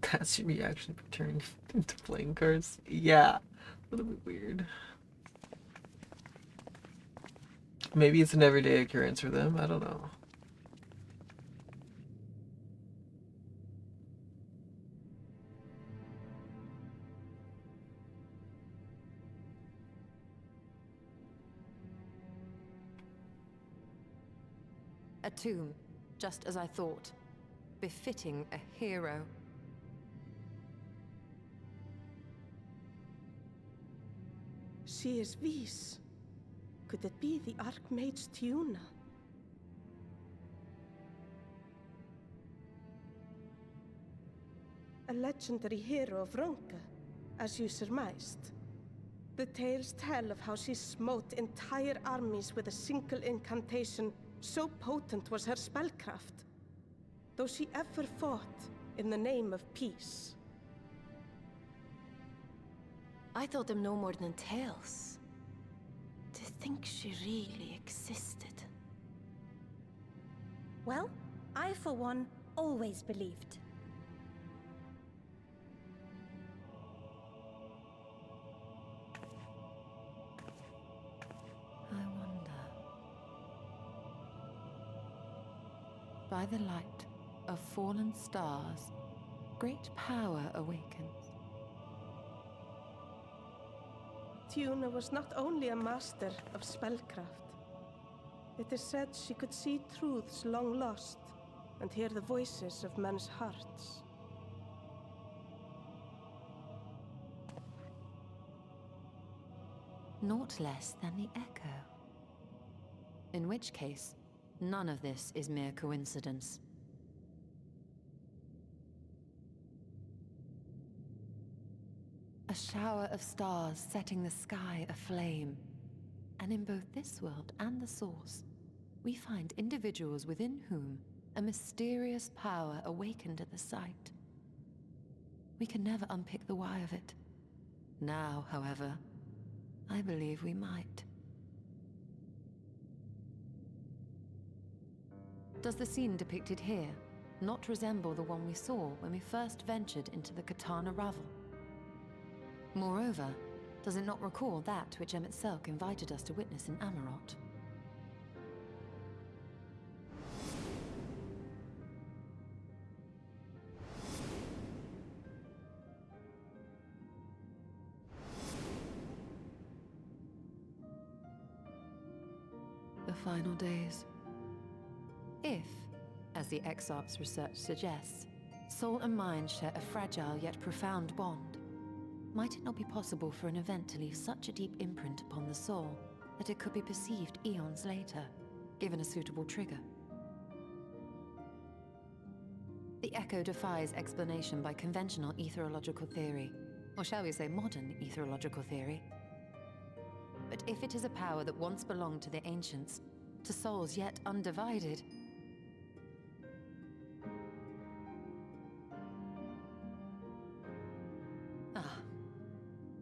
That's your reaction for turning into playing cards? Yeah. A little bit weird. Maybe it's an everyday occurrence for them. I don't know. A tomb, just as I thought. Befitting a hero. She is Vis. Could it be the Archmage Tiuna? A legendary hero of Ronka, as you surmised. The tales tell of how she smote entire armies with a single incantation, so potent was her spellcraft. Though she ever fought in the name of peace. I thought them no more than tales. To think she really existed. Well, I for one always believed. I wonder. By the light of fallen stars, great power awakens. Tiuna was not only a master of spellcraft. It is said she could see truths long lost and hear the voices of men's hearts. Naught less than the echo. In which case, none of this is mere coincidence. A shower of stars setting the sky aflame. And in both this world and the Source, we find individuals within whom a mysterious power awakened at the sight. We can never unpick the why of it. Now, however, I believe we might. Does the scene depicted here not resemble the one we saw when we first ventured into the Katana Ravel? Moreover, does it not recall that which Emmett Selk invited us to witness in Amarot? The final days. If, as the Exarch's research suggests, soul and mind share a fragile yet profound bond, might it not be possible for an event to leave such a deep imprint upon the soul that it could be perceived eons later, given a suitable trigger? The echo defies explanation by conventional etherological theory, or shall we say modern etherological theory. But if it is a power that once belonged to the ancients, to souls yet undivided,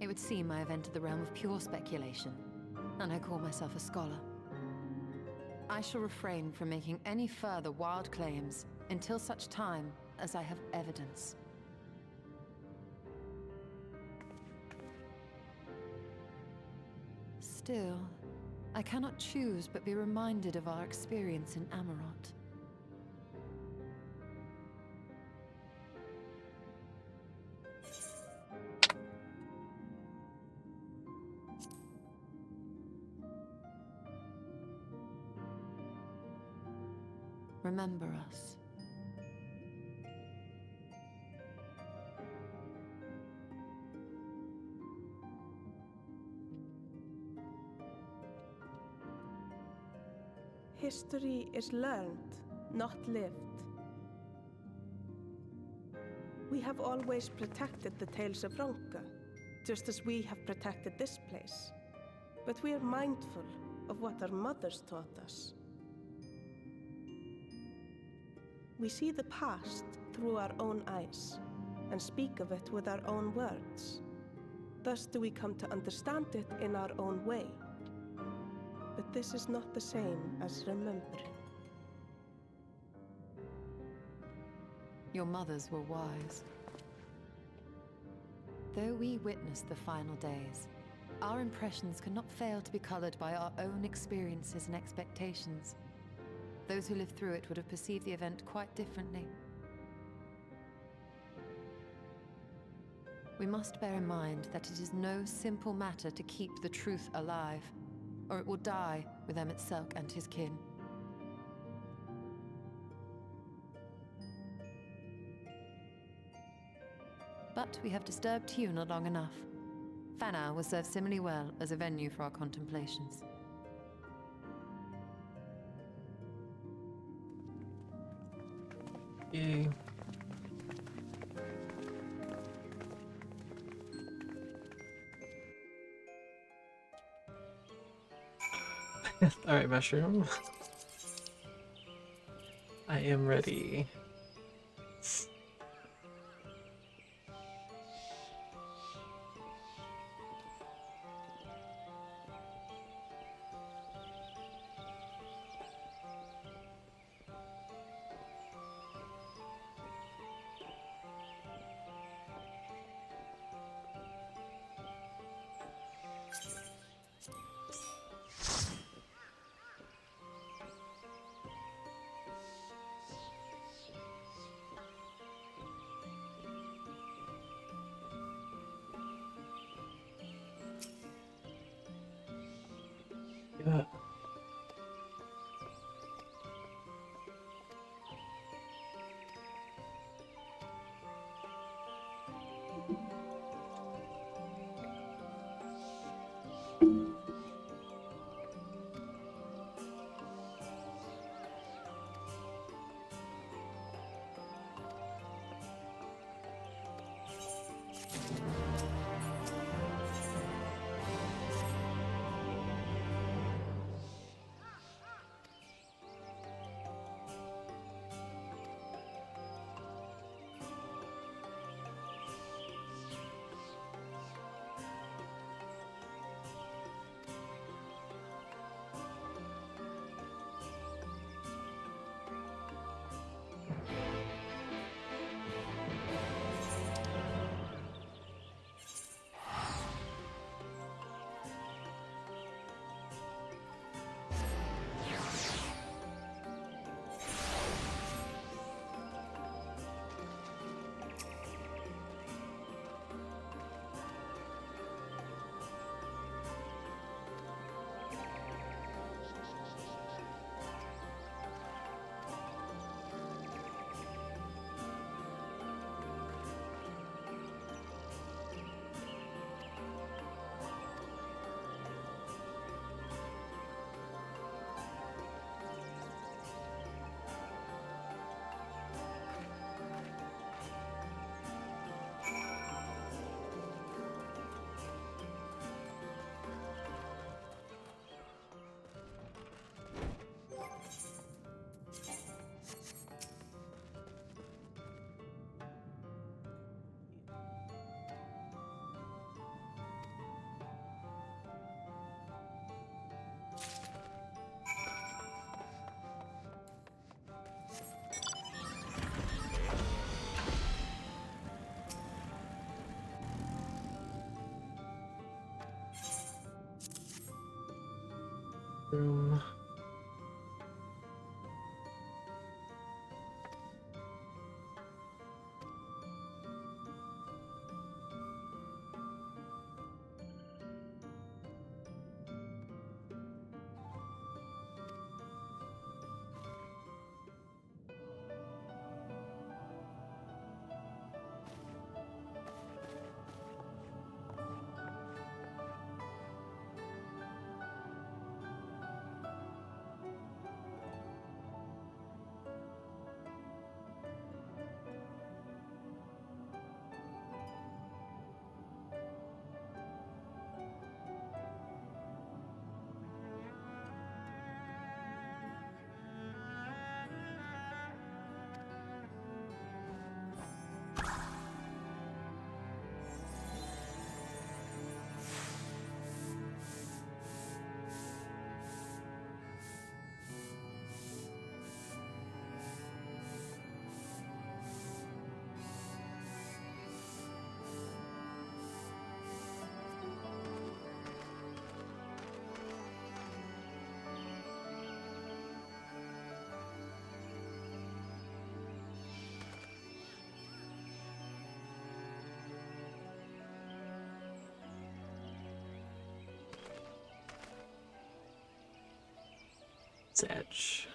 it would seem I have entered the realm of pure speculation, and I call myself a scholar. I shall refrain from making any further wild claims until such time as I have evidence. Still, I cannot choose but be reminded of our experience in Amarot. Remember us. History is learned, not lived. We have always protected the Tales of Ronka, just as we have protected this place. But we are mindful of what our mothers taught us. We see the past through our own eyes, and speak of it with our own words. Thus do we come to understand it in our own way. But this is not the same as remembering. Your mothers were wise. Though we witnessed the final days, our impressions cannot fail to be colored by our own experiences and expectations. Those who lived through it would have perceived the event quite differently. We must bear in mind that it is no simple matter to keep the truth alive, or it will die with Emmett Selk and his kin. But we have disturbed Tuna long enough. Fanau will serve similarly well as a venue for our contemplations. Yay. Alright, Mushroom. I am ready. Edge.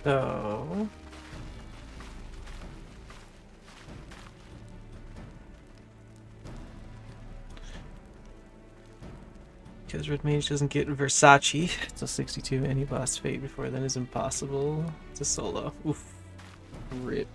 So because Red Mage doesn't get Versace till 62, any boss fate before then is impossible to solo. Oof. Rip.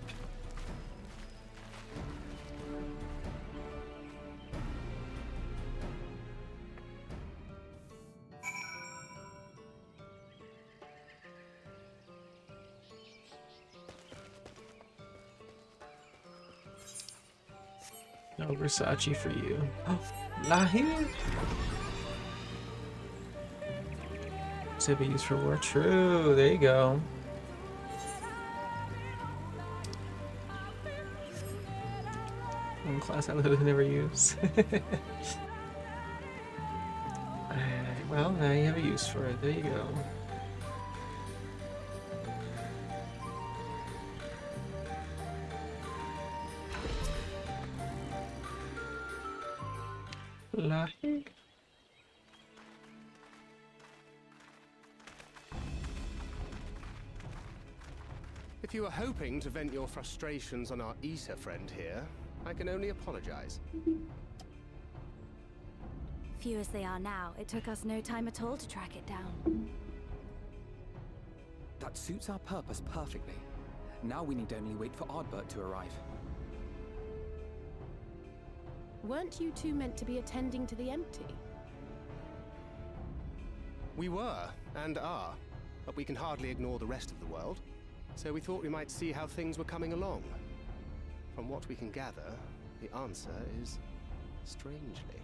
No Versace for you. Lahi. Save used for war. True. There you go. One class I literally never use. Well, now you have a use for it. There you go. Lahi. If you were hoping to vent your frustrations on our Issa friend here, I can only apologize. Few as they are now, it took us no time at all to track it down. That suits our purpose perfectly. Now we need only wait for Ardbert to arrive. Weren't you two meant to be attending to the empty? We were, and are, but we can hardly ignore the rest of the world. So we thought we might see how things were coming along. From what we can gather, the answer is strangely.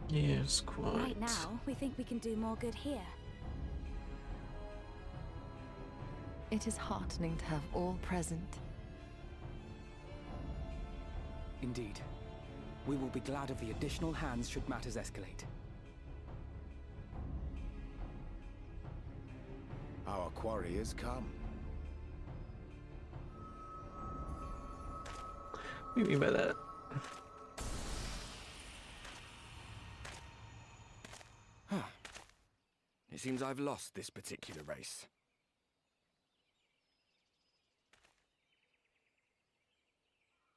Yes, quite. Right now, we think we can do more good here. It is heartening to have all present. Indeed. We will be glad of the additional hands should matters escalate. Our quarry has come. What do you mean by that? It seems I've lost this particular race.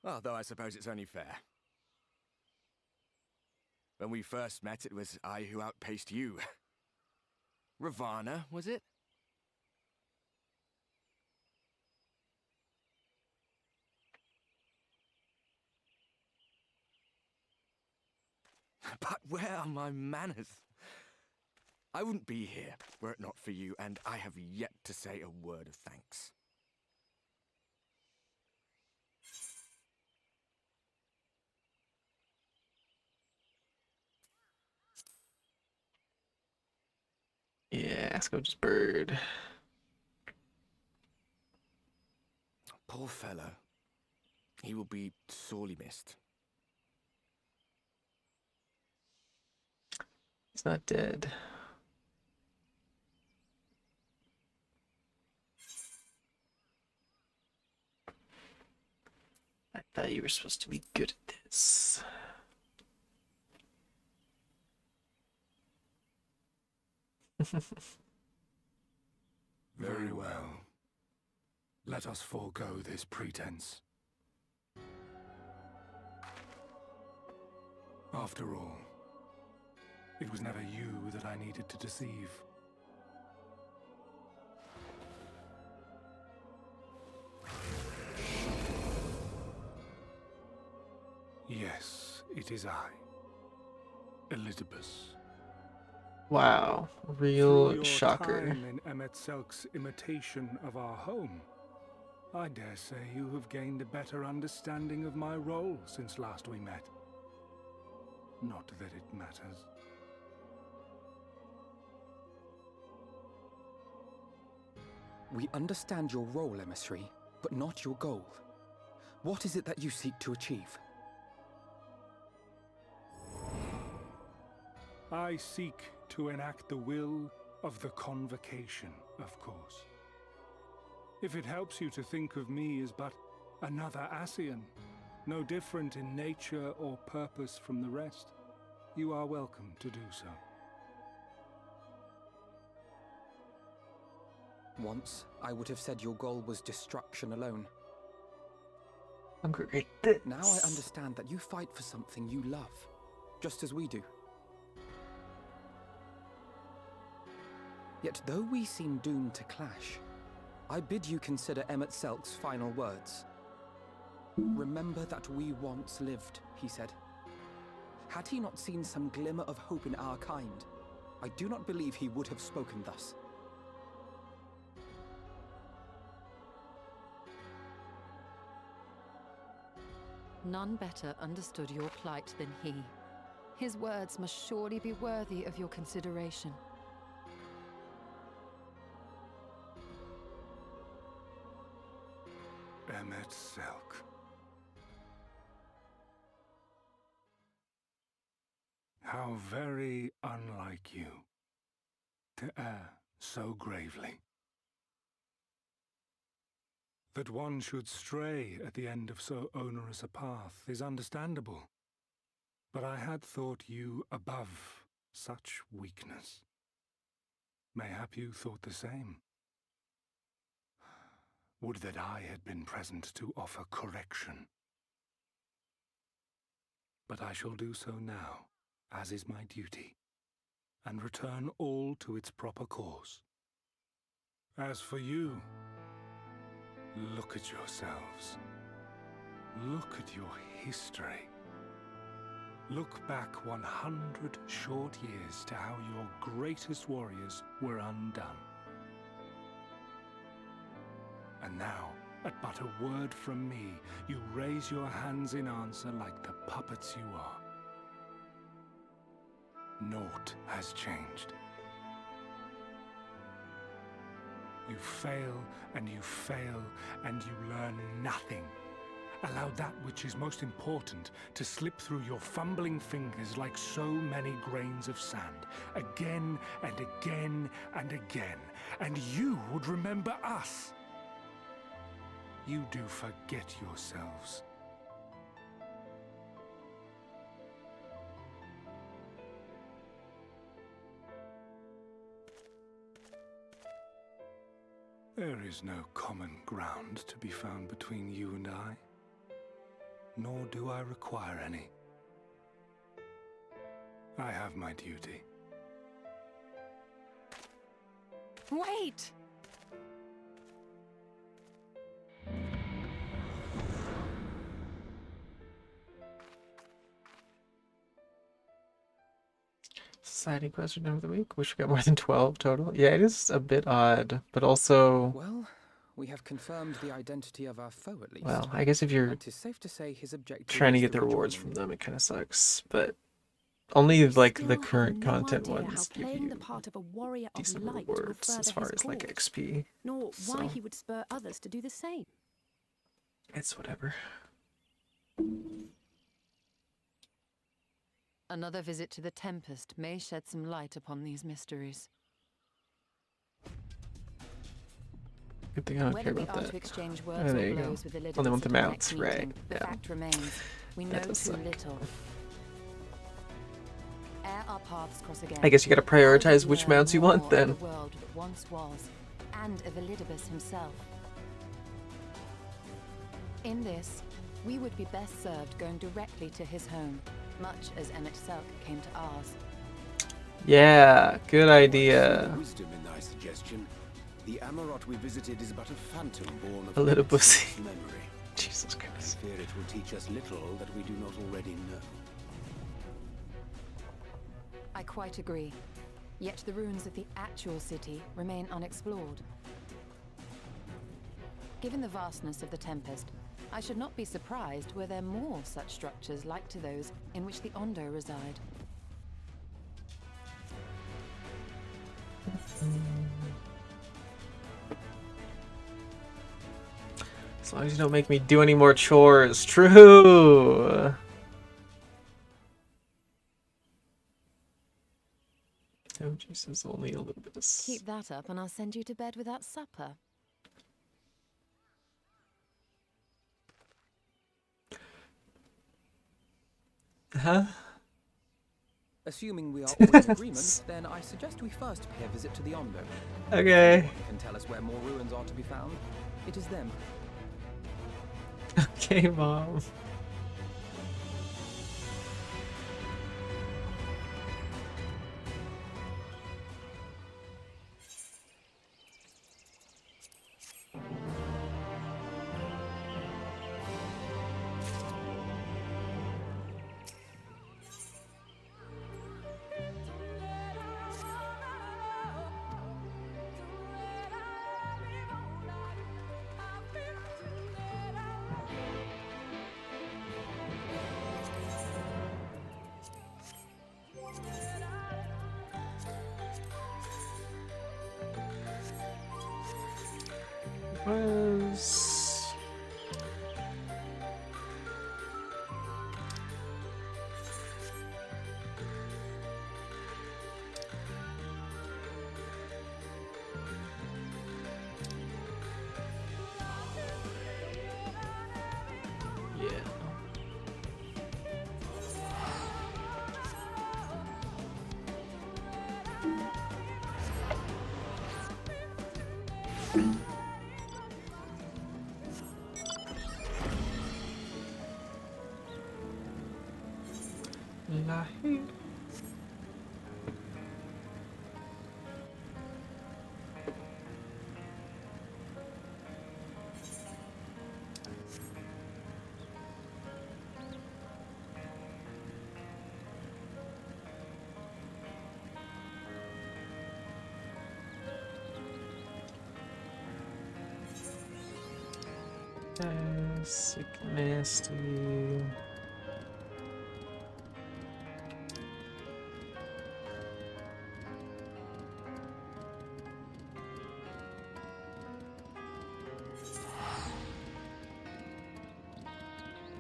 Although I suppose it's only fair. When we first met, it was I who outpaced you. Ravana, was it? But where are my manners? I wouldn't be here were it not for you, and I have yet to say a word of thanks. Yeah, Scourge's bird. Poor fellow. He will be sorely missed. He's not dead. I thought you were supposed to be good at this. Very well. Let us forego this pretense. After all, it was never you that I needed to deceive. Yes, it is I, Elizabeth. Wow, Through real your shocker. time in Emet-Selk's imitation of our home, I dare say you have gained a better understanding of my role since last we met. Not that it matters. We understand your role, emissary, but not your goal. What is it that you seek to achieve? I seek to enact the will of the Convocation, of course. If it helps you to think of me as but another Ascian, no different in nature or purpose from the rest, you are welcome to do so. Once, I would have said your goal was destruction alone. I'm great. Now I understand that you fight for something you love, just as we do. Yet though we seem doomed to clash, I bid you consider Emet-Selk's final words. Remember that we once lived, he said. Had he not seen some glimmer of hope in our kind, I do not believe he would have spoken thus. None better understood your plight than he. His words must surely be worthy of your consideration. Emet-Selk. How very unlike you to err so gravely. That one should stray at the end of so onerous a path is understandable, but I had thought you above such weakness. Mayhap you thought the same. Would that I had been present to offer correction. But I shall do so now, as is my duty, and return all to its proper course. As for you, look at yourselves. Look at your history. Look back 100 short years to how your greatest warriors were undone. And now, at but a word from me, you raise your hands in answer like the puppets you are. Naught has changed. You fail, and you fail, and you learn nothing. Allow that which is most important to slip through your fumbling fingers like so many grains of sand, again and again and again, and you would remember us. You do forget yourselves. There is no common ground to be found between you and I, nor do I require any. I have my duty. Wait! Exciting question of the week. Wish we got more than 12 total. Yeah, it is a bit odd, but also... Well, we have confirmed the identity of our foe at least. Well, I guess if you're it is safe to say his objective trying to is get the rewards rejoining from them, it kind of sucks. But only like the current no content idea ones how give playing you the part of a warrior of decent light will rewards further as far his as like cause, XP. nor why So he would spur others to do the same. it's whatever. Another visit to the Tempest may shed some light upon these mysteries. Good thing I don't Whether care we about are that. to exchange Oh, words there or you go. blows with Elizabeth Only want the at our mounts, next right? meeting, the Yeah. fact remains, we know That does too suck. little. Ere our paths cross again, I guess you gotta prioritize which mounts you want then. the world that once was, and of Elidibus himself. In this, we would be best served going directly to his home, much as Emmett Selk came to ours. Yeah, good idea. Wisdom in thy suggestion. The Amarot we visited is but a phantom born of A little Emmet pussy. Selk's memory. Jesus Christ. I fear it will teach us little that we do not already know. I quite agree. Yet the ruins of the actual city remain unexplored. Given the vastness of the Tempest, I should not be surprised were there more such structures like to those in which the Ondo reside. As long as you don't make me do any more chores. True. Oh, Jesus, only a little bit of... Keep that up and I'll send you to bed without supper. Huh? Assuming we are all in agreement, then I suggest we first pay a visit to the Ondo. Okay. If anyone can tell us where more ruins are to be found, it is them. Okay, Mom. Was... Yeah. Lahi. Sick, nasty.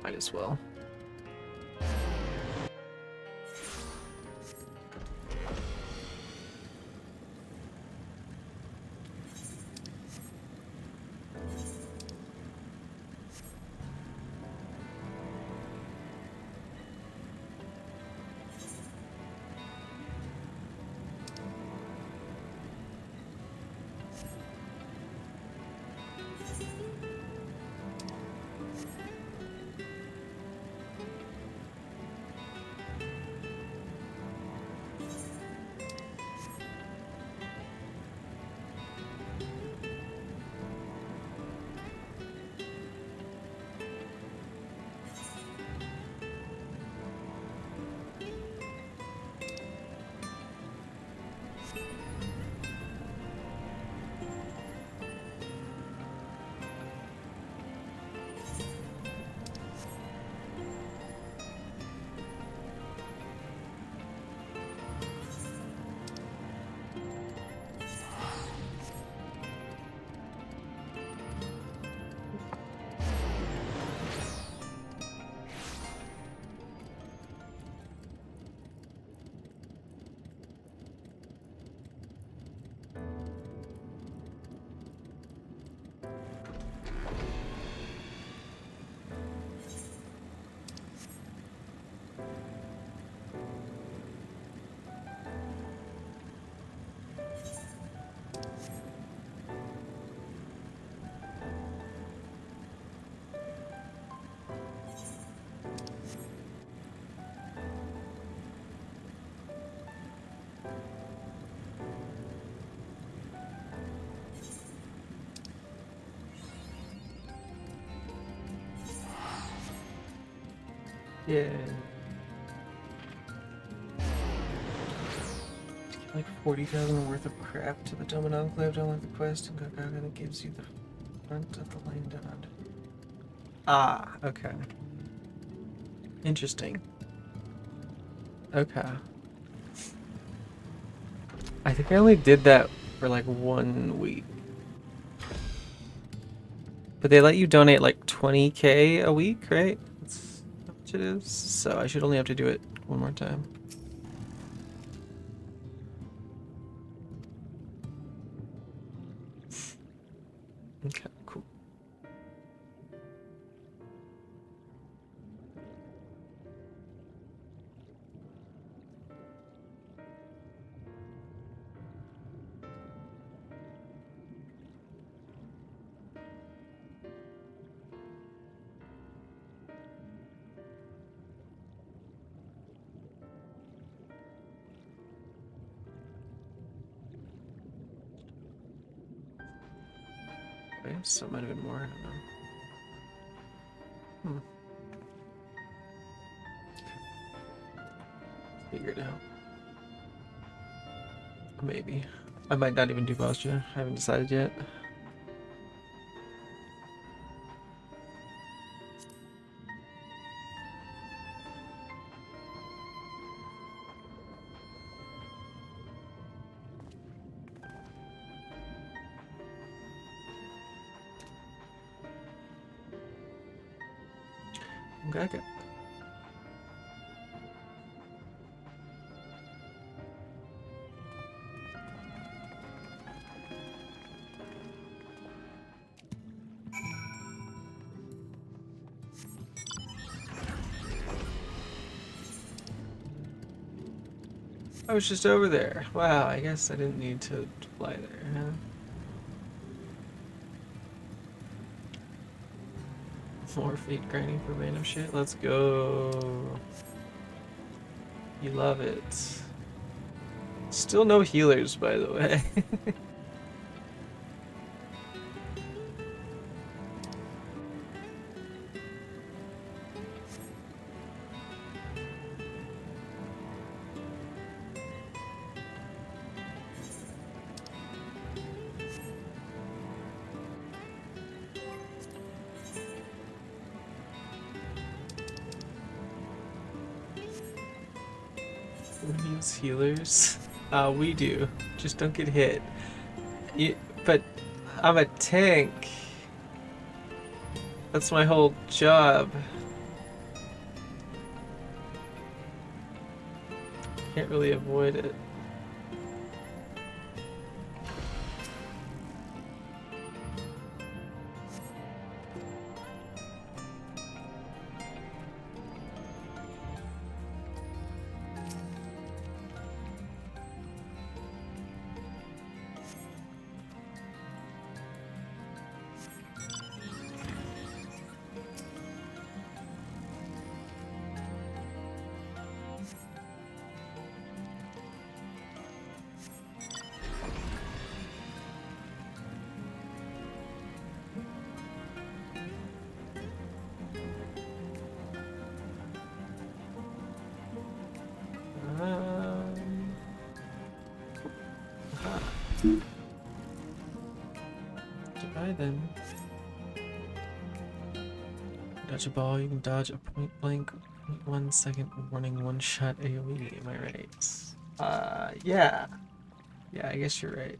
Might as well. Yeah. Like 40,000 worth of crap to the Domin Enclave to unlock the quest and Gagaga that gives you the front of the land down. Ah, okay. Interesting. Okay. I think I only did that for like 1 week. But they let you donate like 20k a week, right? That's how much it is. So I should only have to do it one more time. Okay, cool. Okay, so it might have been more, I don't know. Figure it out. Maybe. I might not even do Bostia. I haven't decided yet. Okay. I was just over there. Wow, I guess I didn't need to fly there, huh? More feet grinding for random shit. Let's go. You love it. Still no healers, by the way. Who needs healers? We do. Just don't get hit. But I'm a tank. That's my whole job. Can't really avoid it. Goodbye then. Dodge a ball, you can dodge a point blank 1 second warning one shot AoE, am I right? Yeah. Yeah, I guess you're right.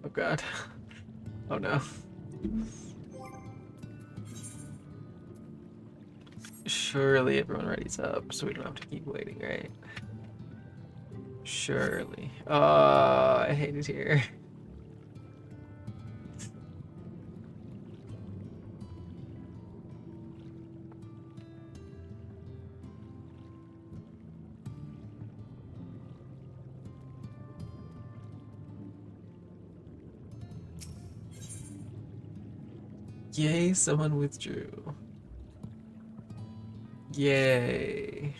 Oh god. Oh no. Surely everyone readies up, so we don't have to keep waiting, right? Surely. Oh, I hate it here. Yay, someone withdrew. Yay.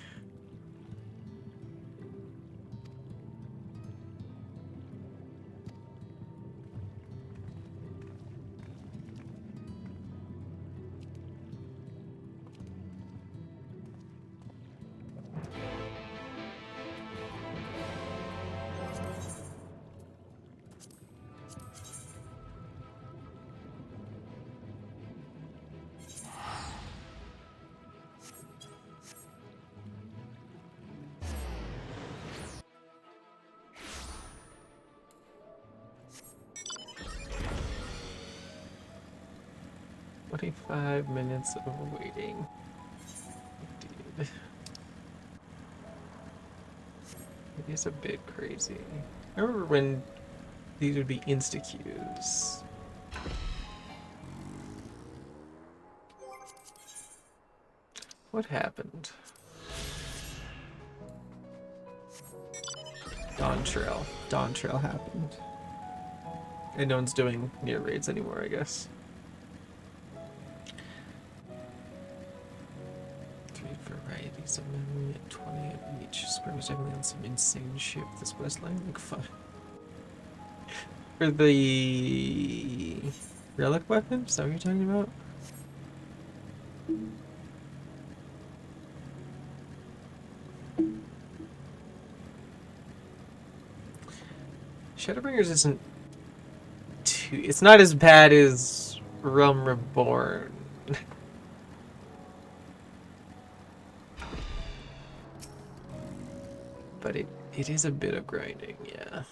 "25 minutes of waiting." Indeed. It is a bit crazy. I remember when these would be insta-queues. What happened? Dawn Trail. Dawn Trail happened. And no one's doing near raids anymore, I guess. 3 varieties of memory at 20 of each. Square was definitely on some insane ship this Westline. Like, fun. For the relic weapon? Is that what you're talking about? Shadowbringers isn't too... It's not as bad as Realm Reborn. But it is a bit of grinding, yeah.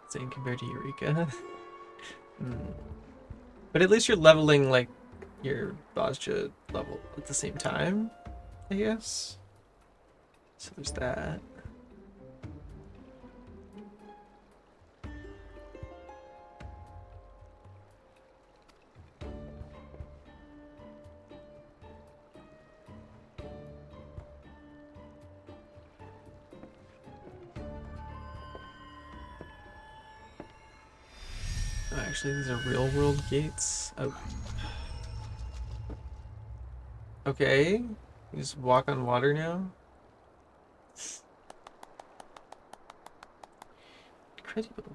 Same compared to Eureka. But at least you're leveling, like, your Bozja level at the same time, I guess. So there's that. Oh, actually, these are real world gates. Oh. Okay. You just walk on water now? Incredible.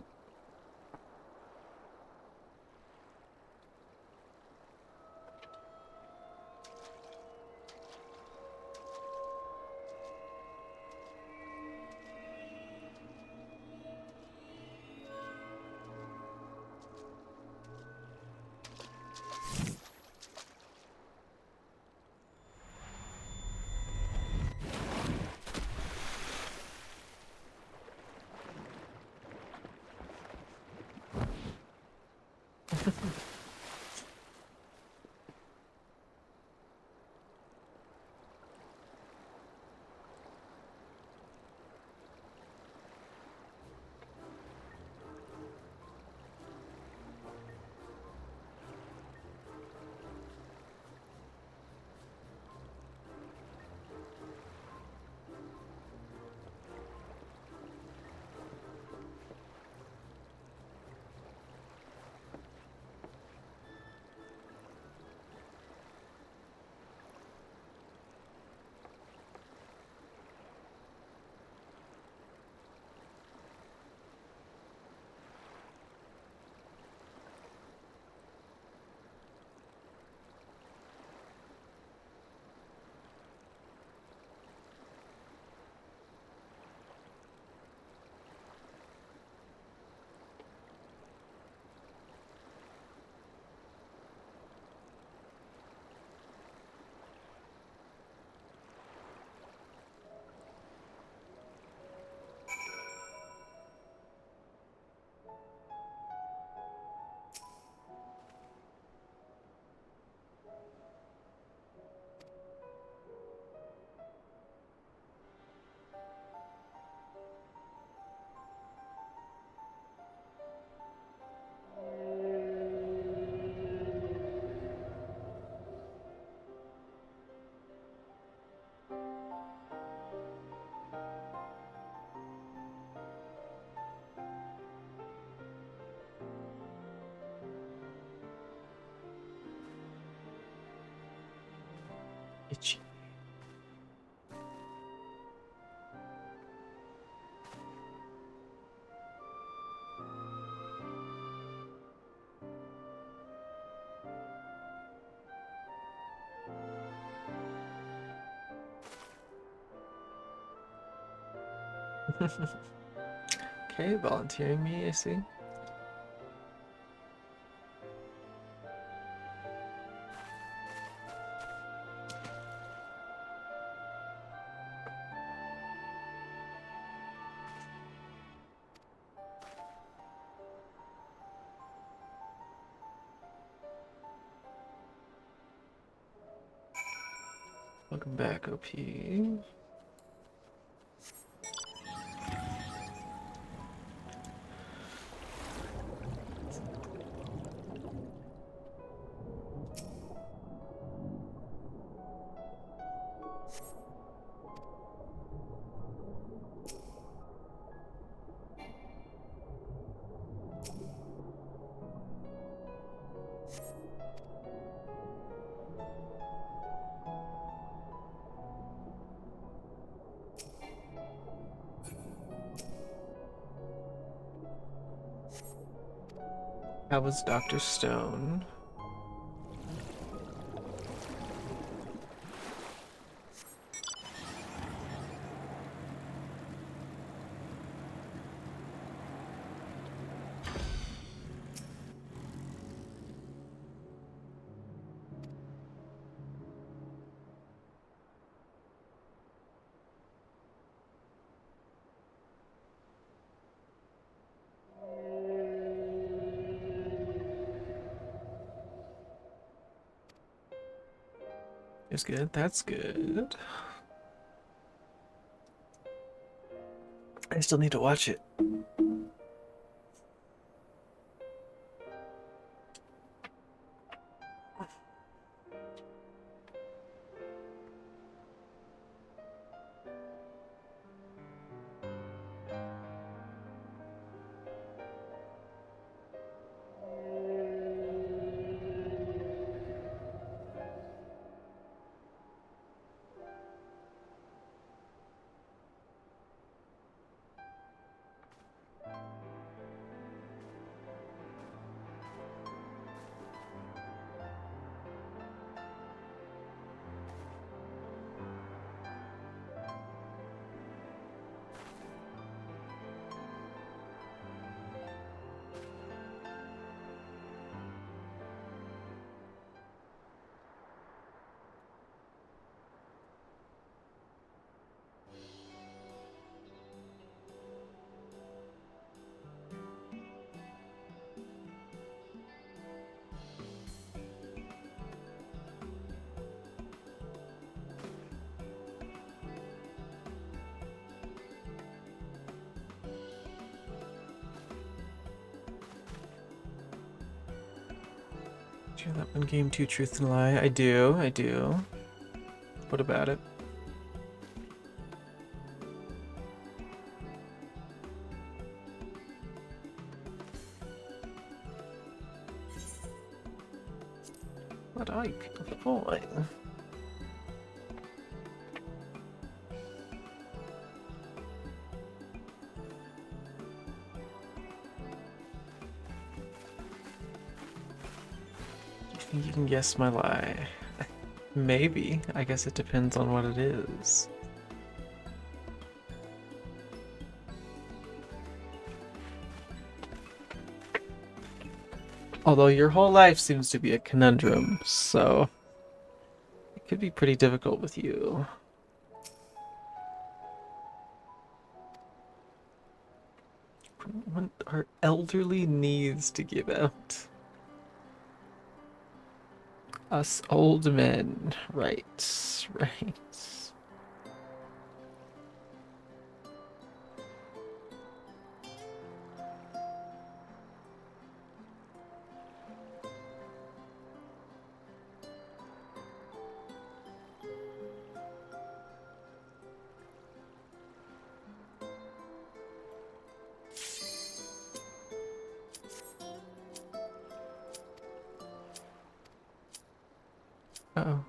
Okay, volunteering me, I see. Welcome back, OP. How was Dr. Stone? It's good. That's good. I still need to watch it. Do you have that one game too, Truth and Lie? I do. What about it? What are you people for? You can guess my lie. Maybe. I guess it depends on what it is. Although your whole life seems to be a conundrum, so it could be pretty difficult with you. What are elderly needs to give out? Us old men. Right. Uh-oh.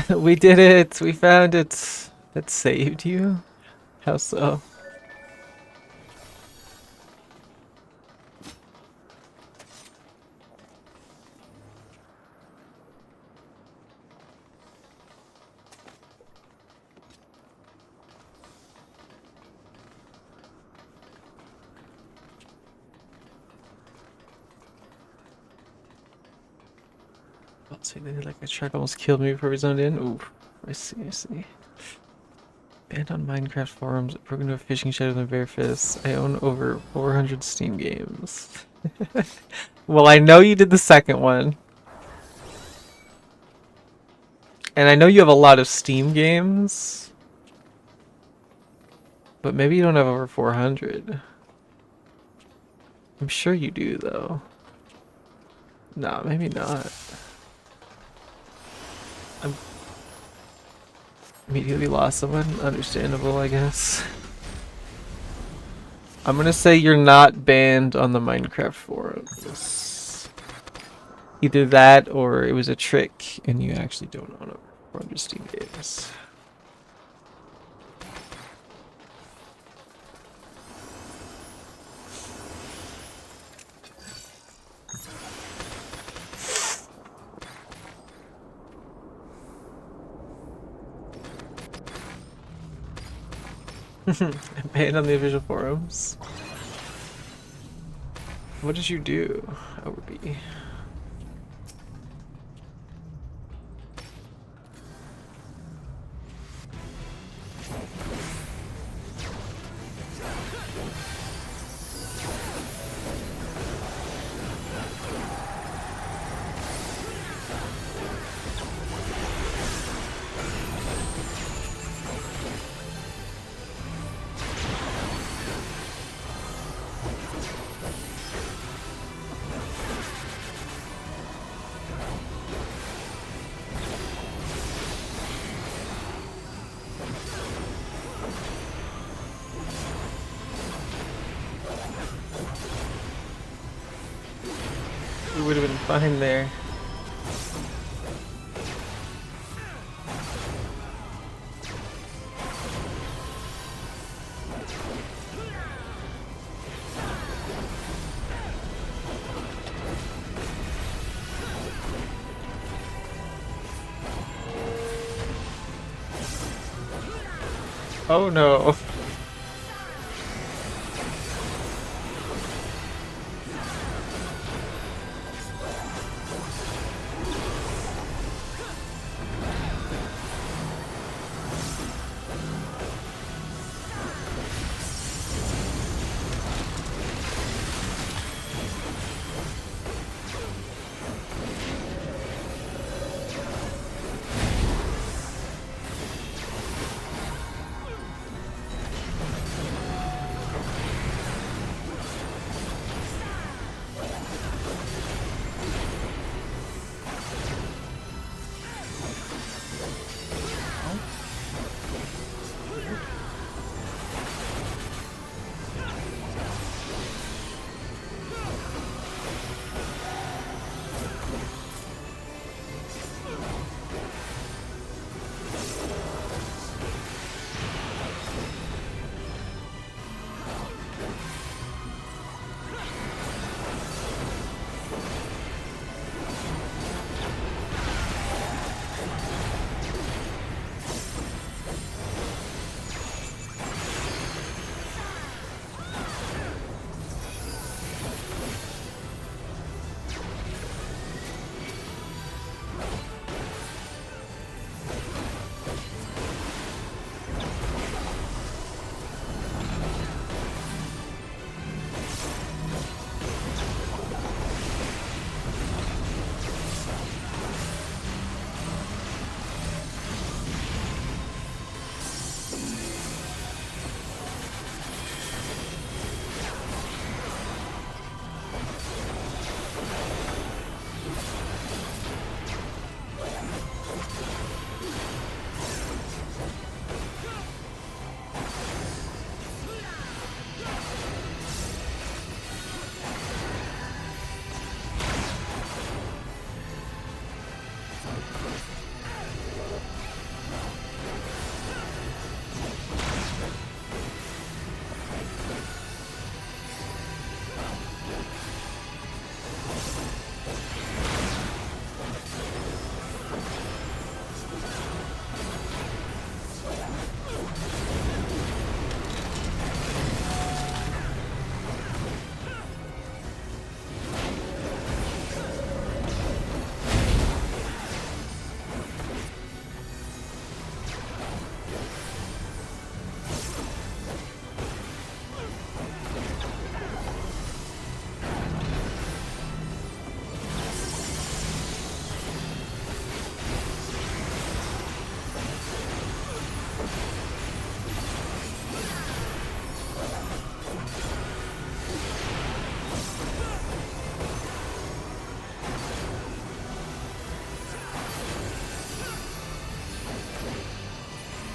We did it! We found it! That saved you? How so? I'll say they did like a truck almost killed me before we zoned in. Ooh, I see, I see. Banned on Minecraft forums, broken into a fishing shed with my bare fists. I own over 400 Steam games. Well, I know you did the second one. And I know you have a lot of Steam games. But maybe you don't have over 400. I'm sure you do, though. Nah, maybe not. I'm immediately lost someone. Understandable, I guess. I'm gonna say you're not banned on the Minecraft forums. Either that or it was a trick and you actually don't own over 400 Steam games. Banned on the official forums. What did you do, Overby? We would have been fine there. Oh no.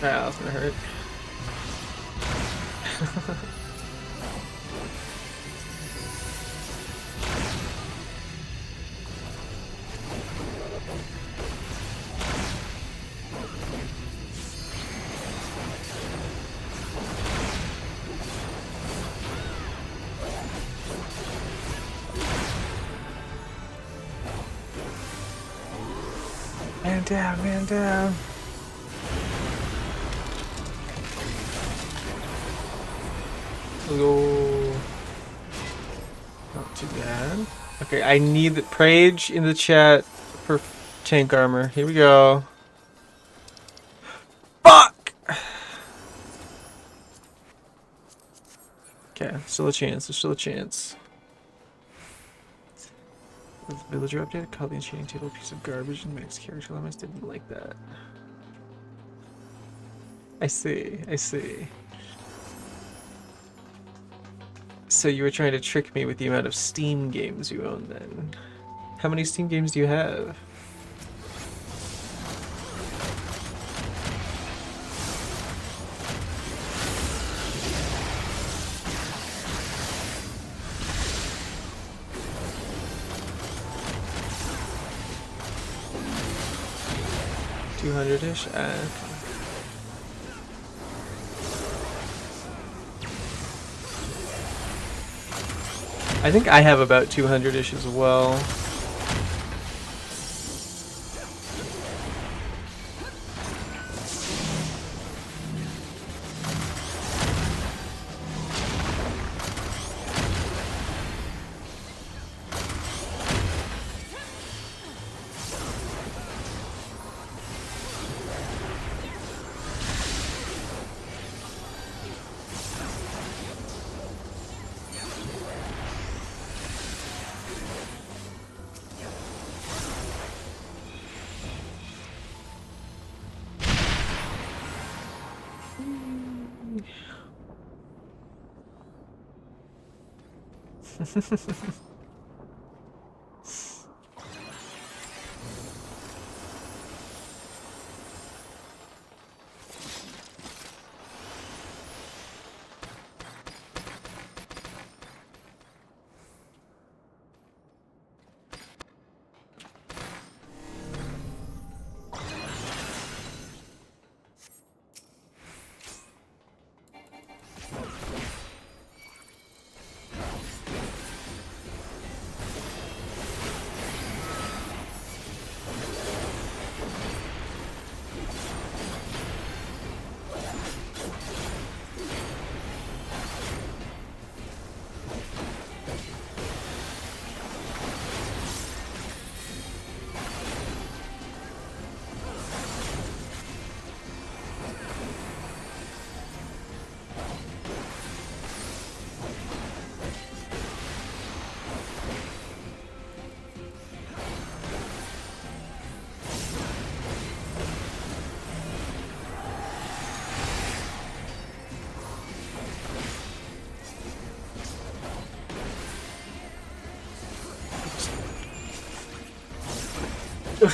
Ah, that's gonna hurt. Man down, man down. Go. Not too bad. Okay, I need the Prage in the chat for tank armor. Here we go. Fuck! Okay, still a chance. There's still a chance. The villager update called the enchanting table a piece of garbage and Max character limits didn't like that. I see, I see. So you were trying to trick me with the amount of Steam games you own then. How many Steam games do you have? $200-ish? I think I have about 200-ish as well.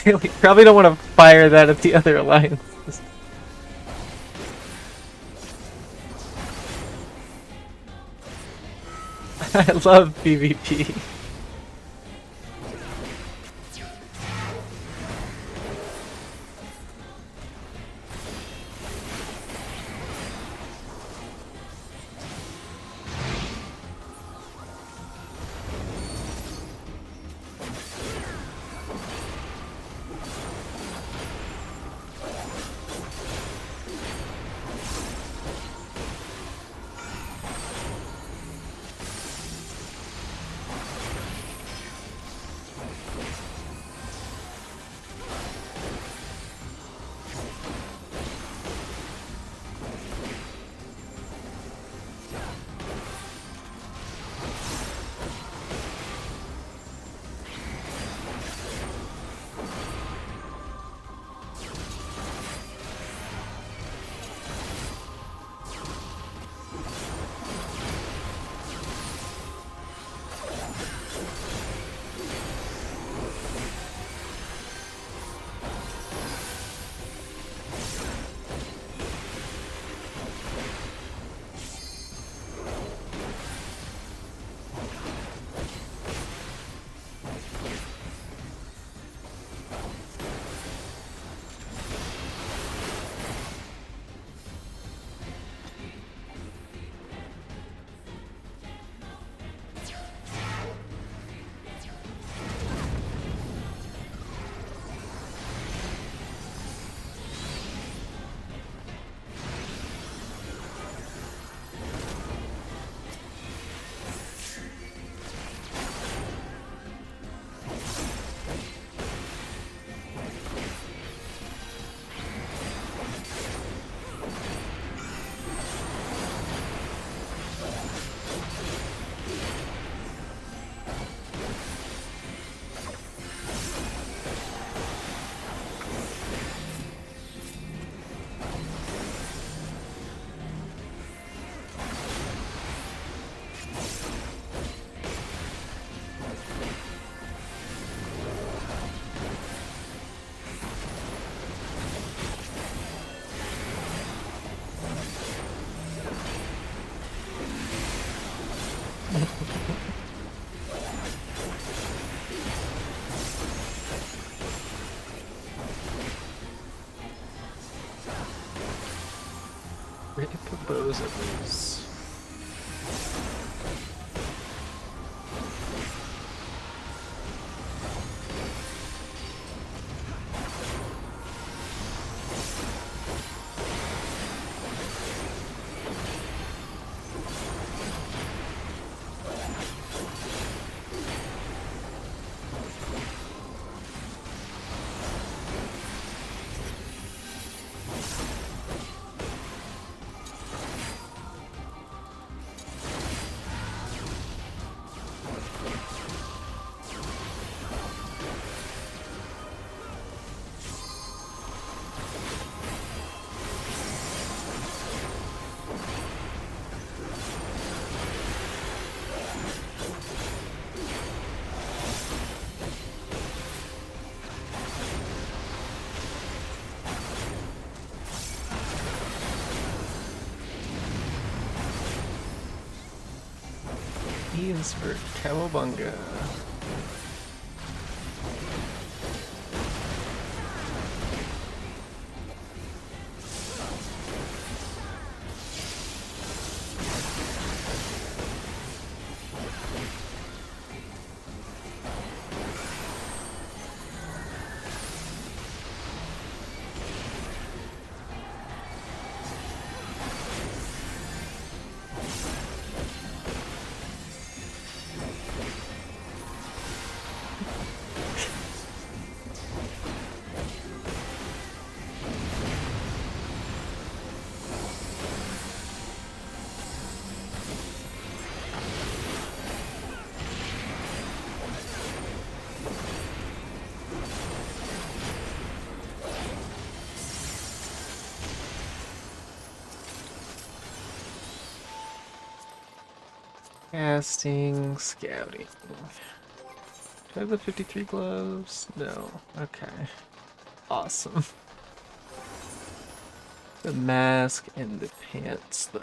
We probably don't want to fire that at the other alliances. I love PvP. Rip bozos. Ian's for Cowabunga. Casting, scouting. Do I have the 53 gloves? No. Okay. Awesome. The mask and the pants, though.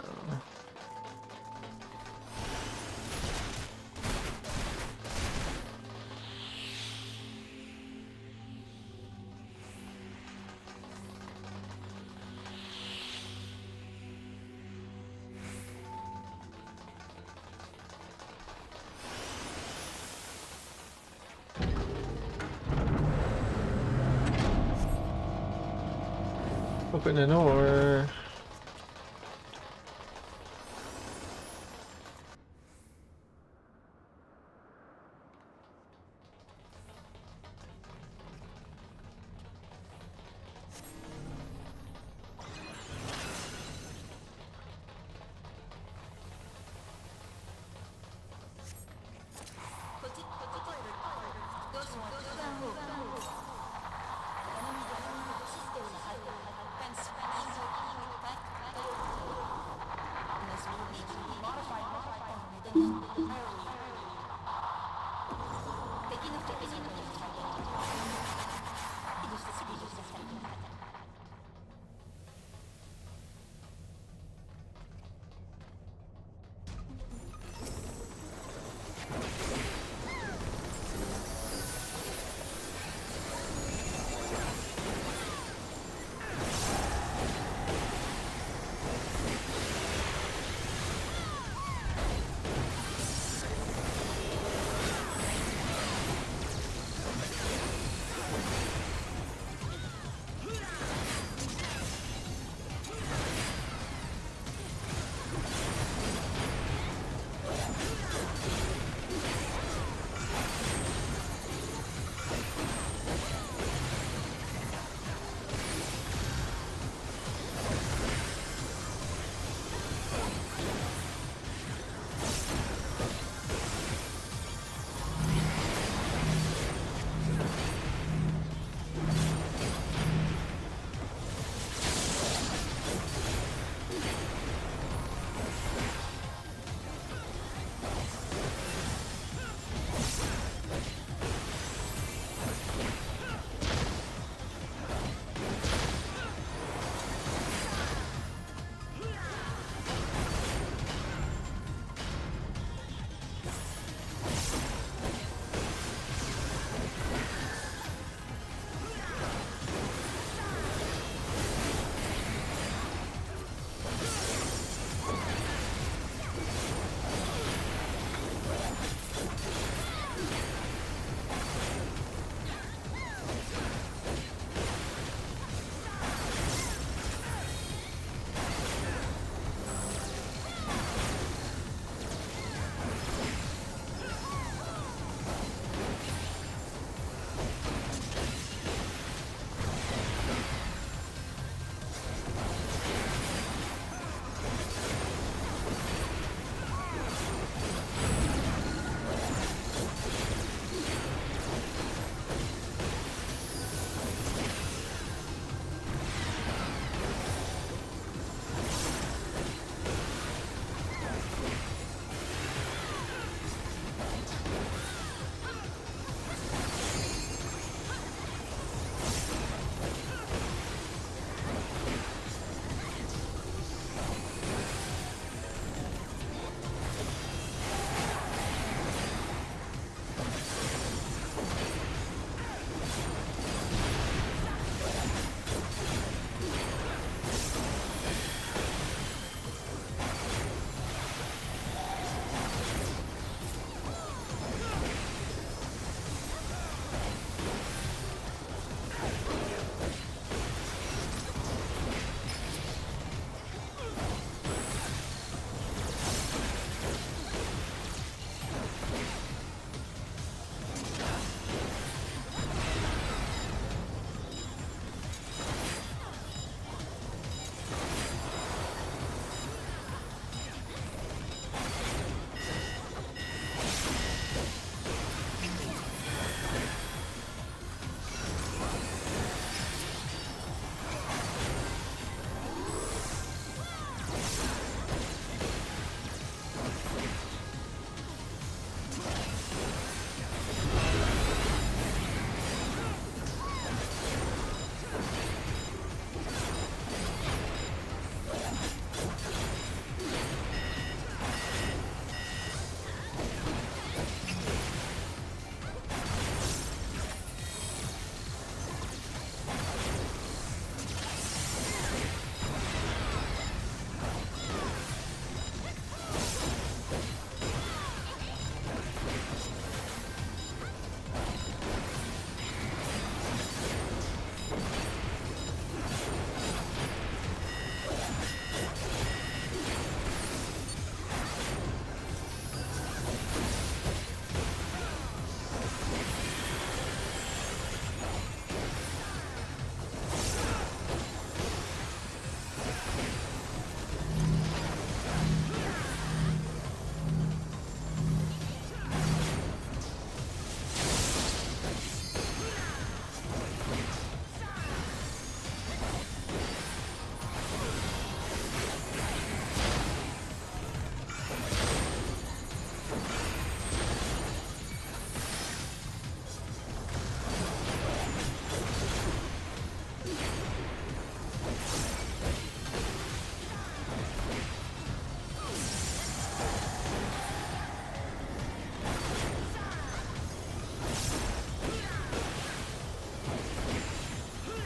Open an door.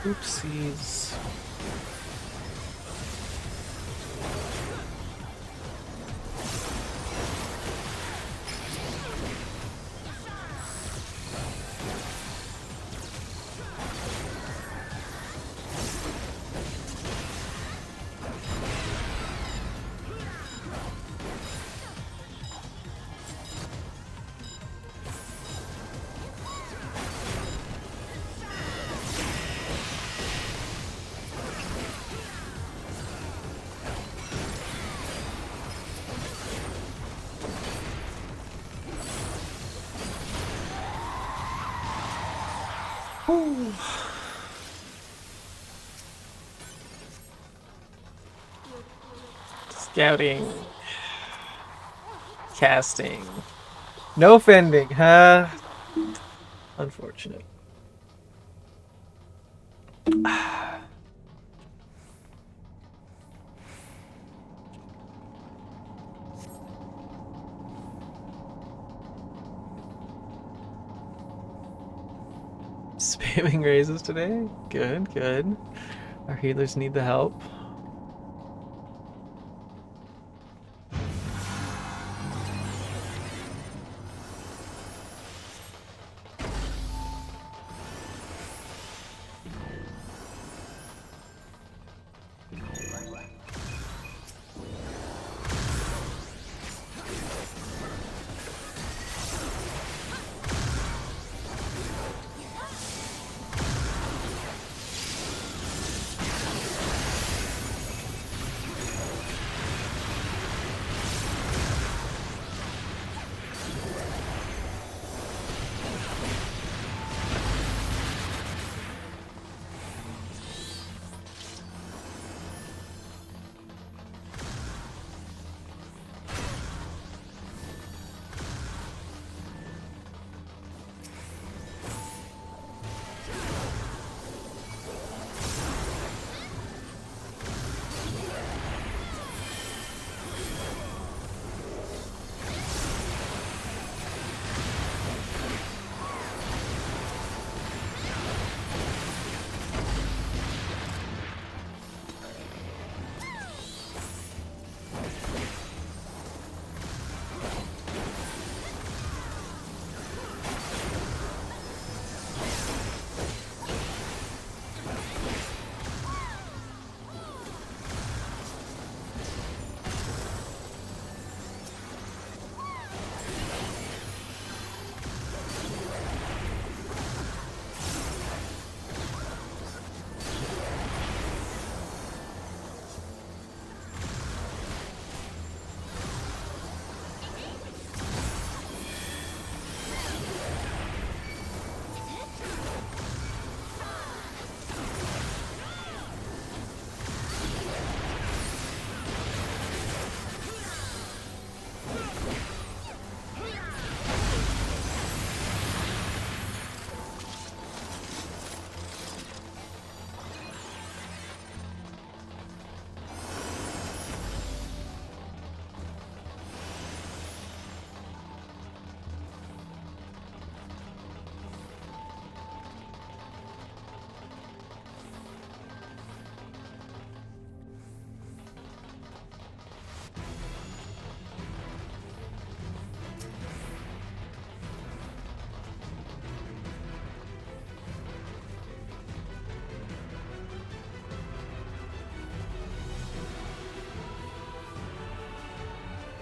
Oopsies. Whew. Scouting. Casting. No fending, huh? Unfortunate. Spamming raises today? Good, good. Our healers need the help.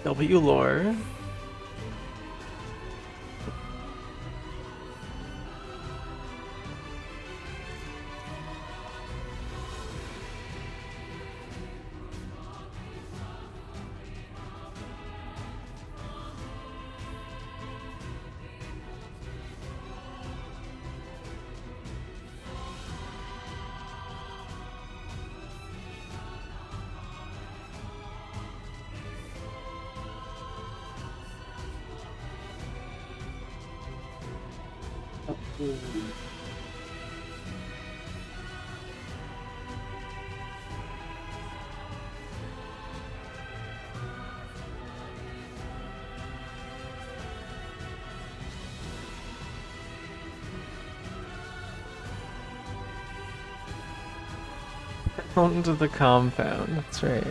W lore. Out into the compound, that's right.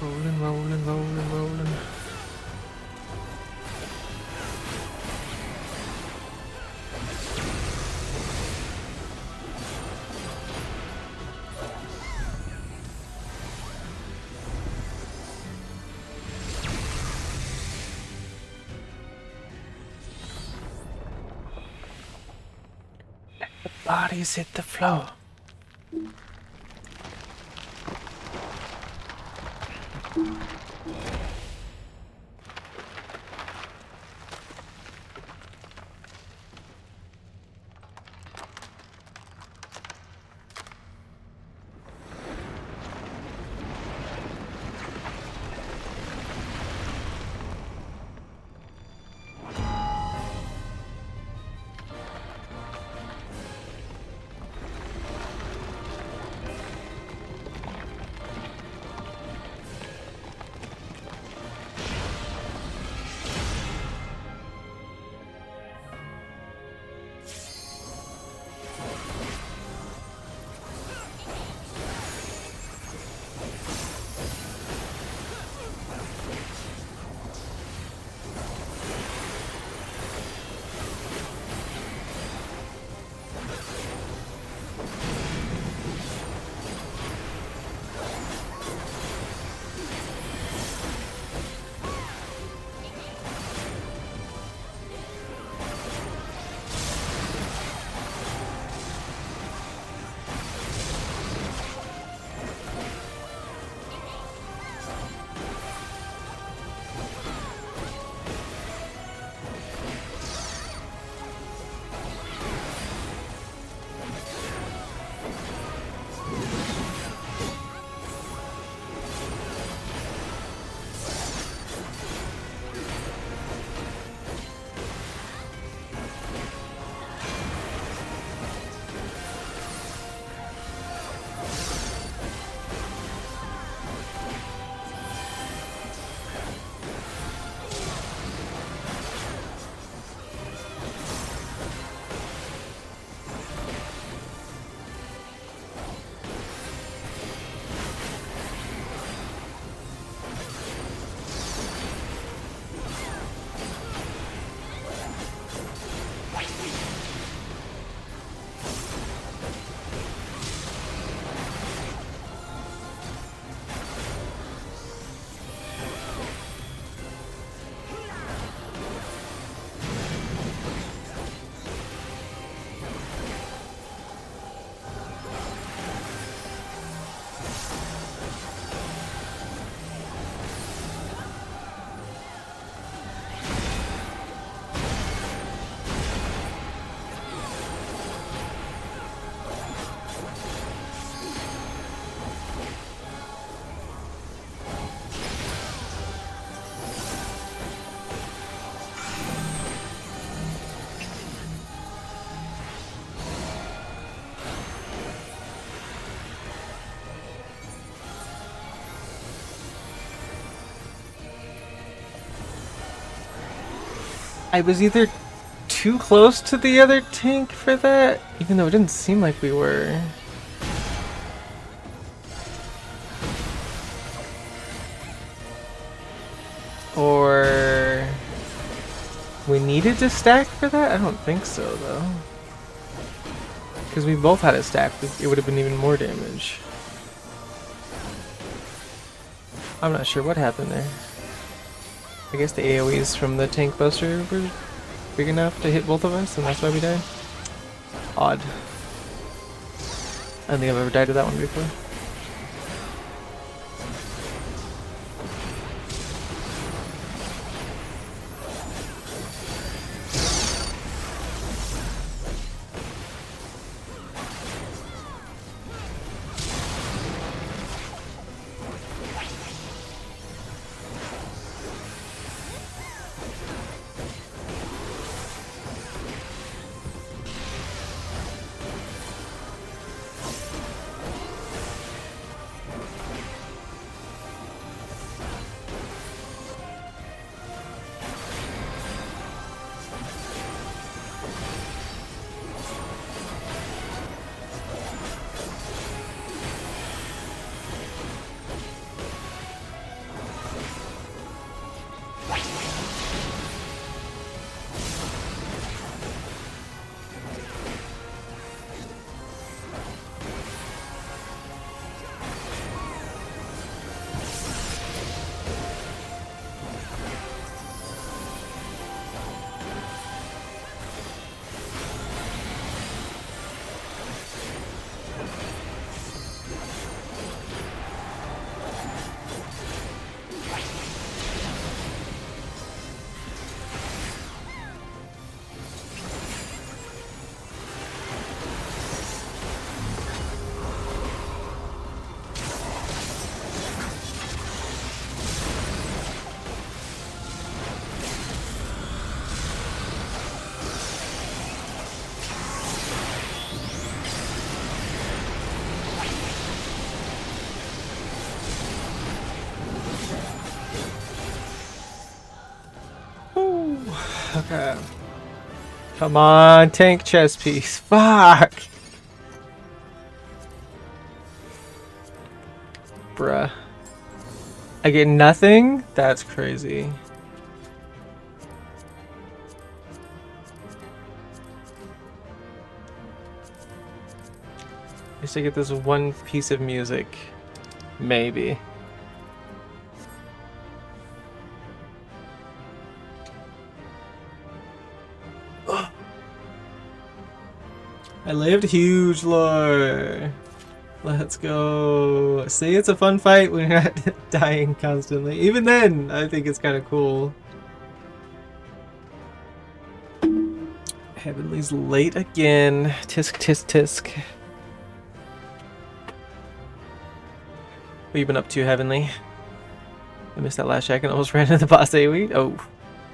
Rolling, rolling, rolling, rolling. Let the bodies hit the floor. I was either too close to the other tank for that, even though it didn't seem like we were. Or we needed to stack for that? I don't think so, though. Because we both had a stack, it would have been even more damage. I'm not sure what happened there. I guess the AoEs from the tank buster were big enough to hit both of us, and that's why we died. Odd. I don't think I've ever died to that one before. Okay. Come on, tank chest piece. Fuck! Bruh. I get nothing? That's crazy. I used to get this one piece of music. Maybe. I lived huge lore. Let's go. See, it's a fun fight when you're not dying constantly. Even then, I think it's kind of cool. Heavenly's late again. Tisk, tisk, tisk. What you been up to, Heavenly? I missed that last check and almost ran into the boss AoE. Oh,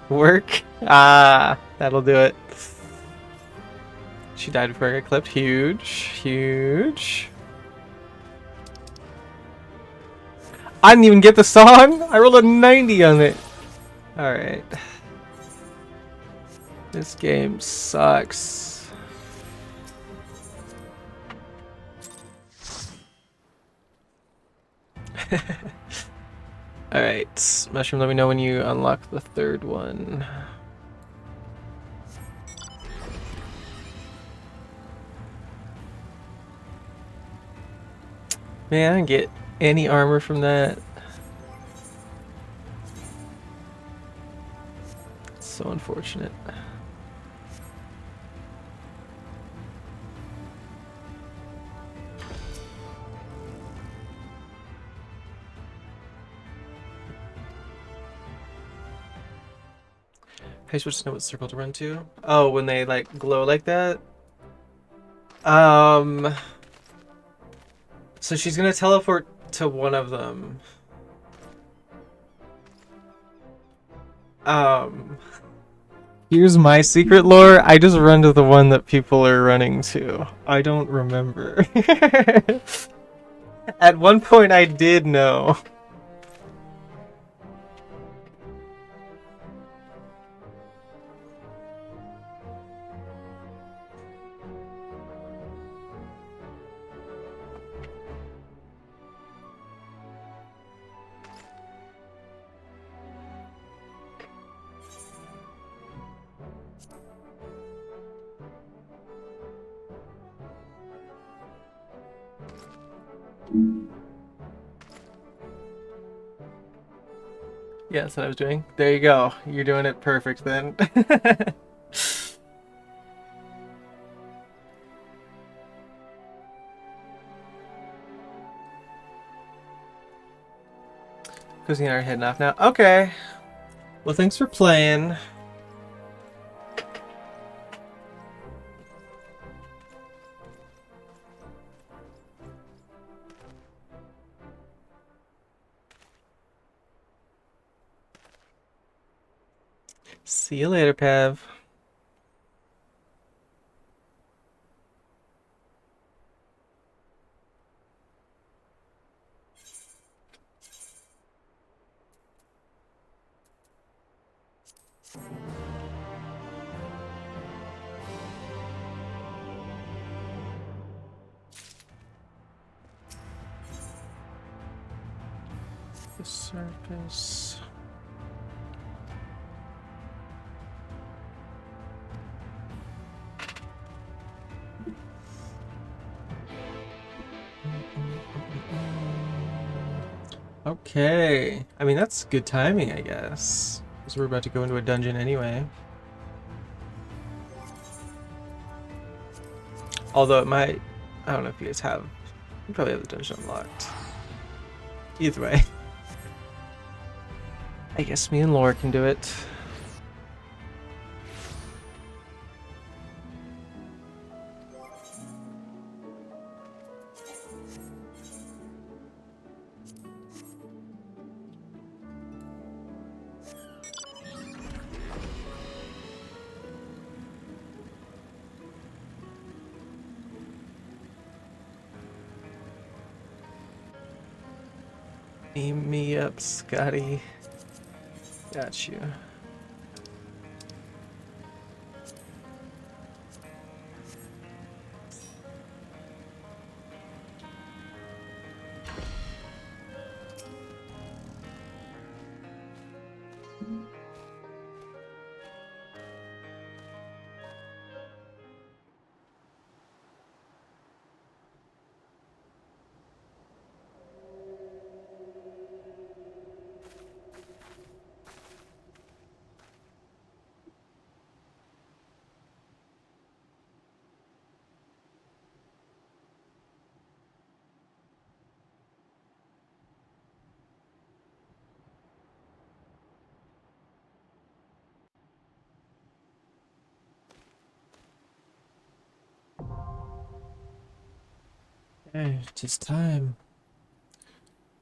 work? Ah, that'll do it. She died before I got clipped. Huge, huge. I didn't even get the song. I rolled a 90 on it. Alright. This game sucks. Alright. Mushroom, let me know when you unlock the third one. Man, I didn't get any armor from that. It's so unfortunate. How are you supposed to know what circle to run to? Oh, when they like glow like that? So she's gonna teleport to one of them. Here's my secret lore. I just run to the one that people are running to. I don't remember. At one point I did know. Yeah, that's what I was doing. There you go. You're doing it perfect then. Cozy and I are heading off now. Okay. Well, thanks for playing. See you later, Pav. The surface. Okay. I mean, that's good timing, I guess. Because we're about to go into a dungeon anyway. Although it might... I don't know if you guys have... You probably have the dungeon unlocked. Either way. I guess me and Laura can do it. Beam me up, Scotty. Got you. Okay, it's time.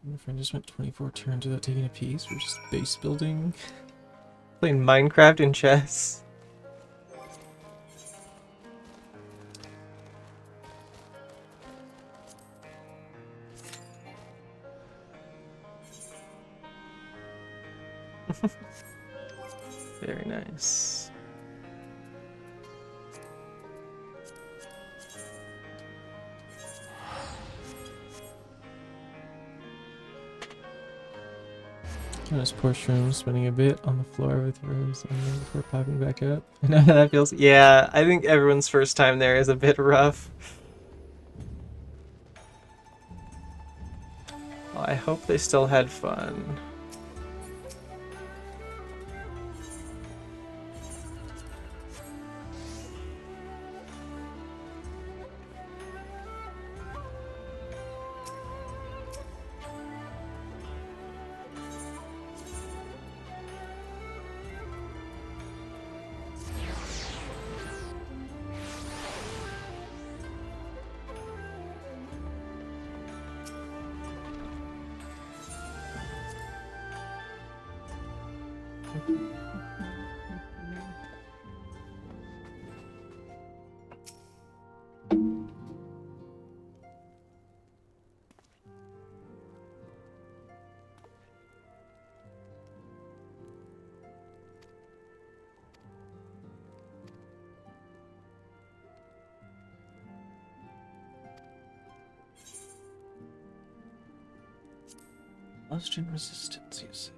My friend just went 24 turns without taking a piece. We're just base building. Playing Minecraft and chess. Very nice. Notice poor Shroom spinning a bit on the floor with Rose and then before popping back up. I know how that feels. Yeah, I think everyone's first time there is a bit rough. Well, I hope they still had fun. Combustion resistance, you say?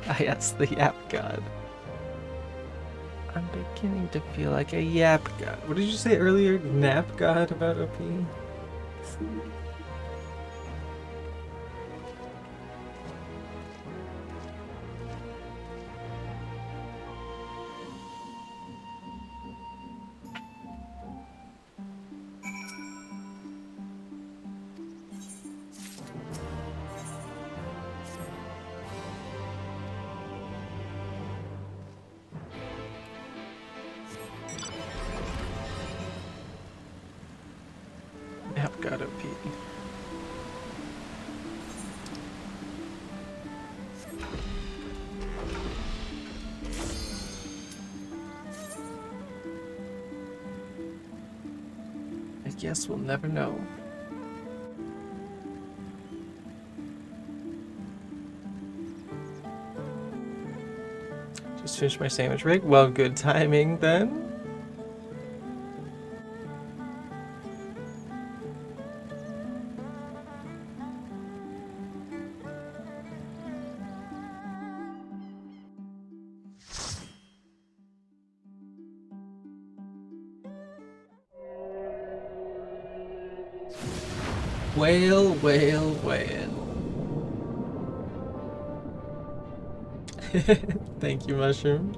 Ah, yes, the Yap God. I'm beginning to feel like a Yap God. What did you say earlier? Nap God about OP? Nap God OP. I guess we'll never know. Just finished my sandwich rig. Well, good timing then. Whale, whale, whale. Thank you, Mushroom.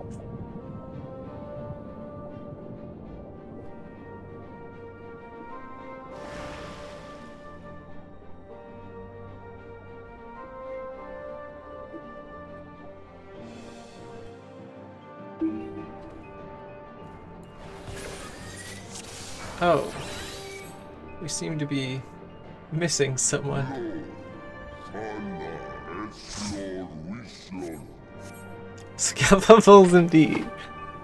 Oh. We seem to be missing someone. Scalpables indeed.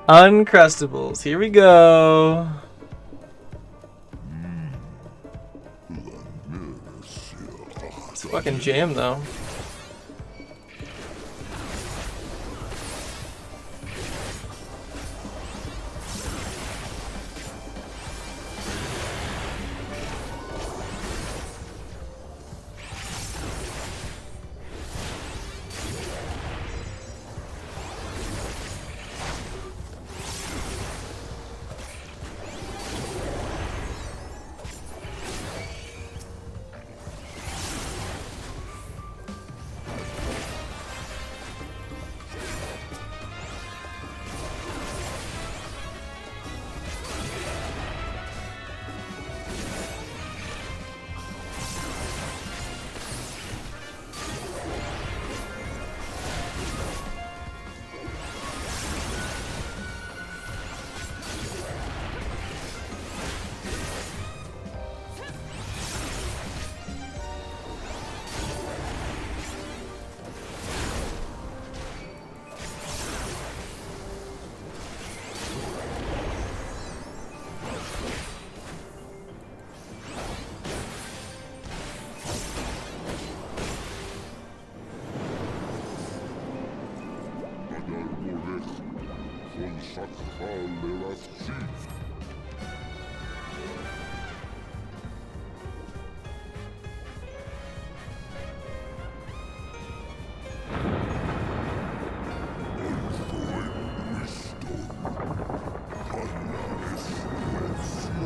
Uncrustables. Here we go. It's a fucking jam though.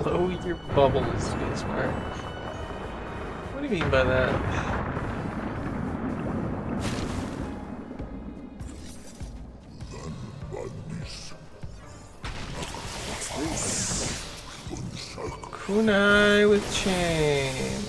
Blow your bubbles, be smart. What do you mean by that? Kunai with chain.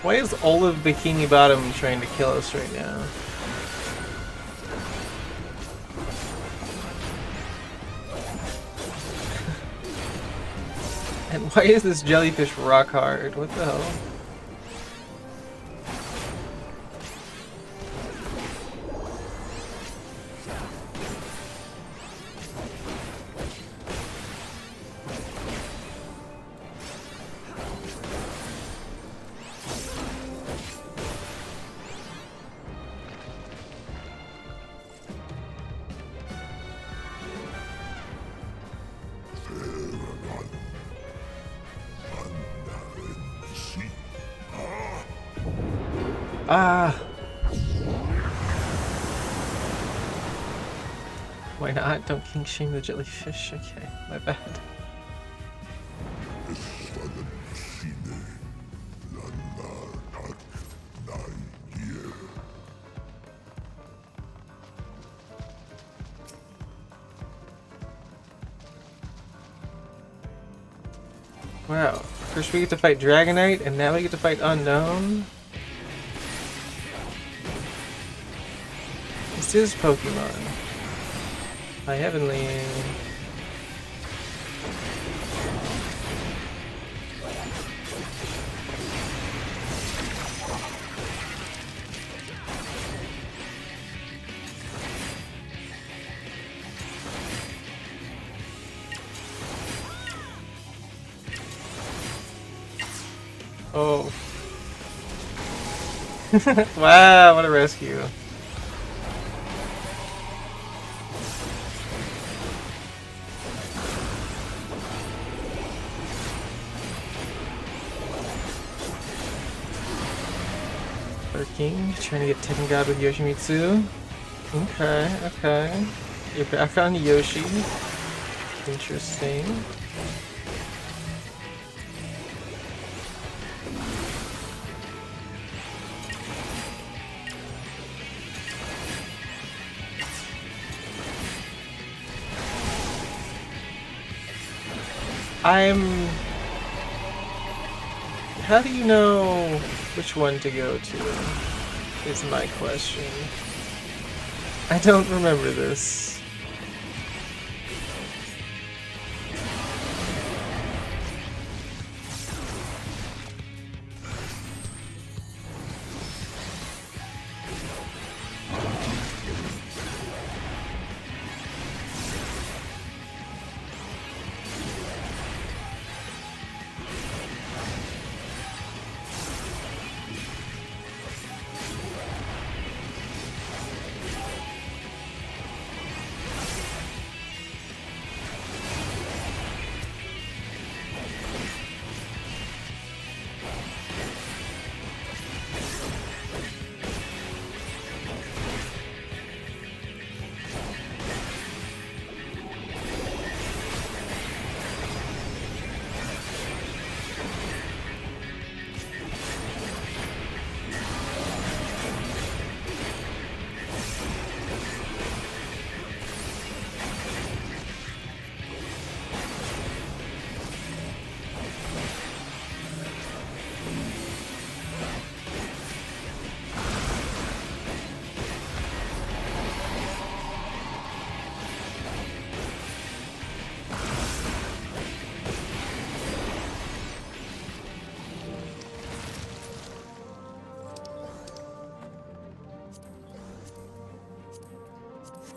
Why is Olive Bikini Bottom trying to kill us right now? And why is this jellyfish rock hard? What the hell? Ah! Why not? Don't king shame the jellyfish. Okay, my bad. Wow. First we get to fight Dragonite, and now we get to fight Unknown? This is Pokemon. Hi, Heavenly. Oh. Wow, what a rescue. King, trying to get Tekken God with Yoshimitsu. Okay, okay. You're back on Yoshi. Interesting. How do you know which one to go to? Is my question. I don't remember this.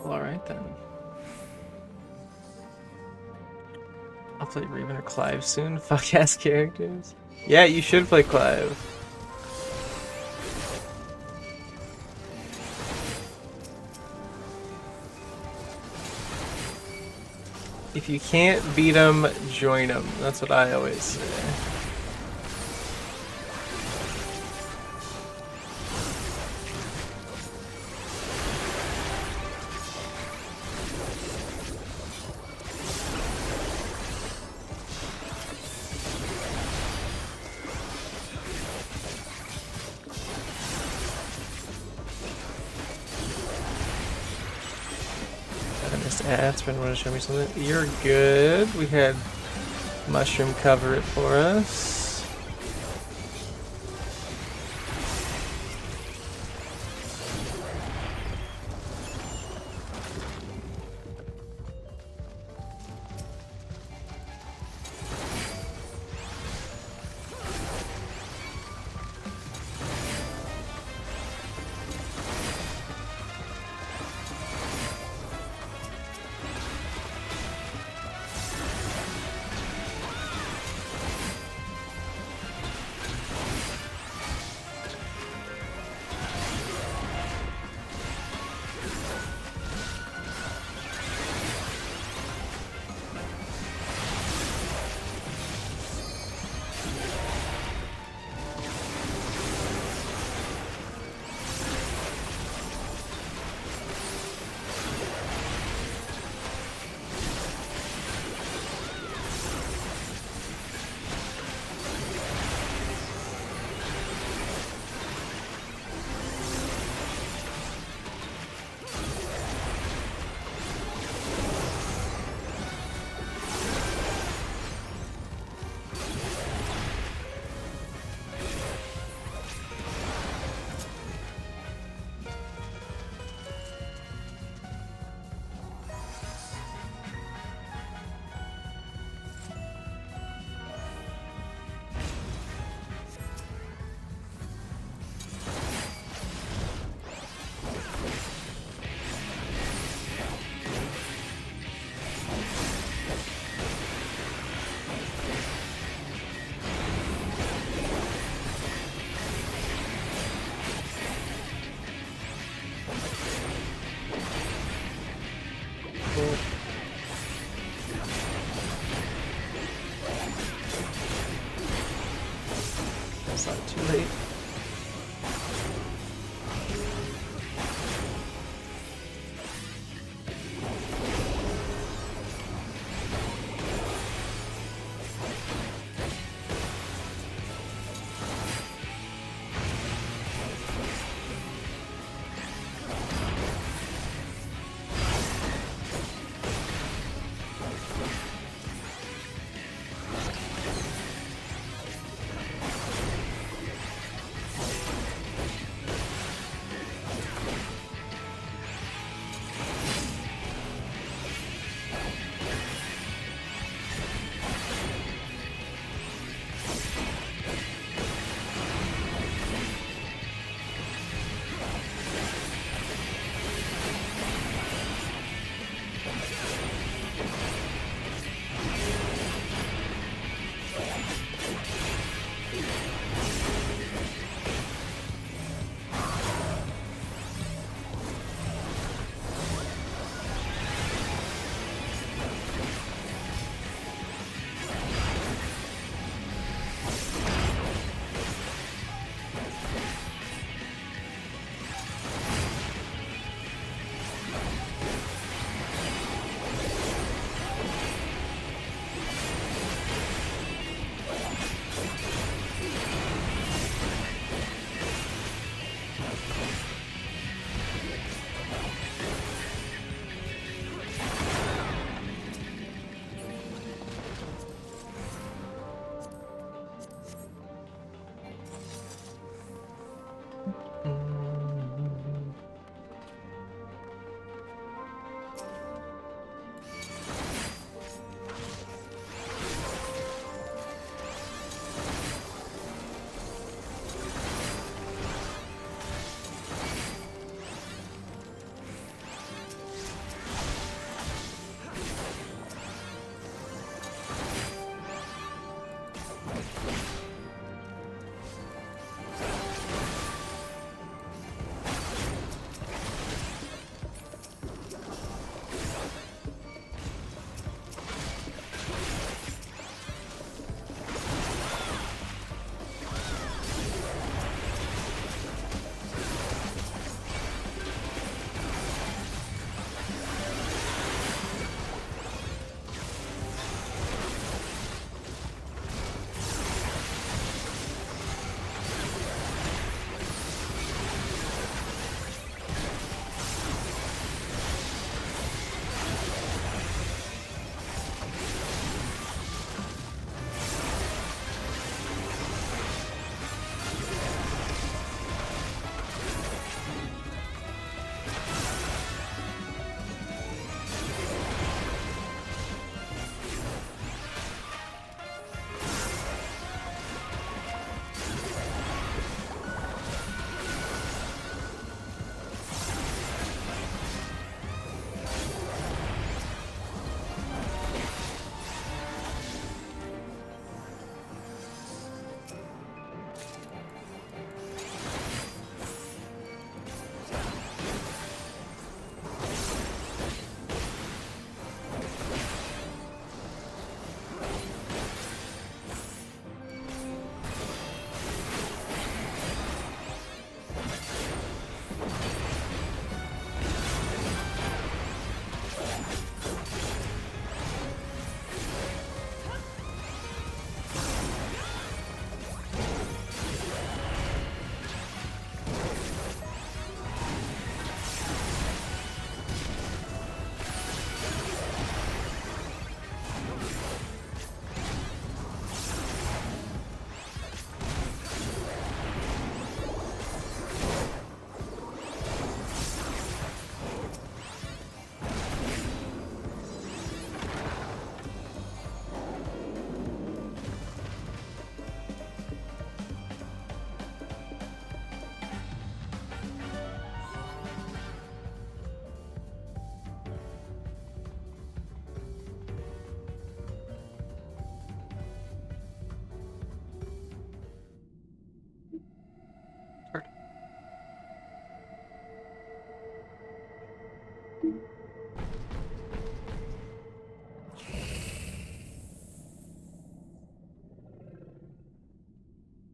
Alright then. I'll play Raven or Clive soon. Fuck ass characters. Yeah, you should play Clive. If you can't beat him, join him. That's what I always say. Aspirin, want to show me something? You're good. We had Mushroom cover it for us. Cool. That's not too late.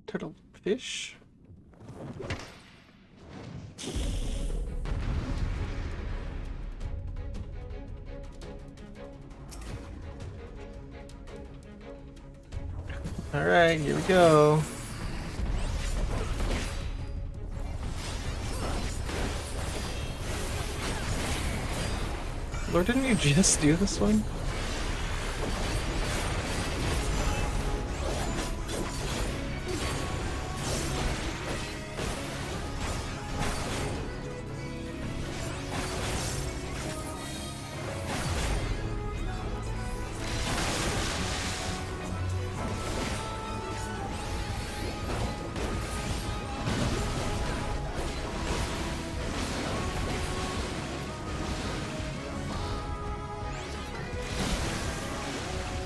Turtle fish. All right, here we go. Lord, didn't you just do this one?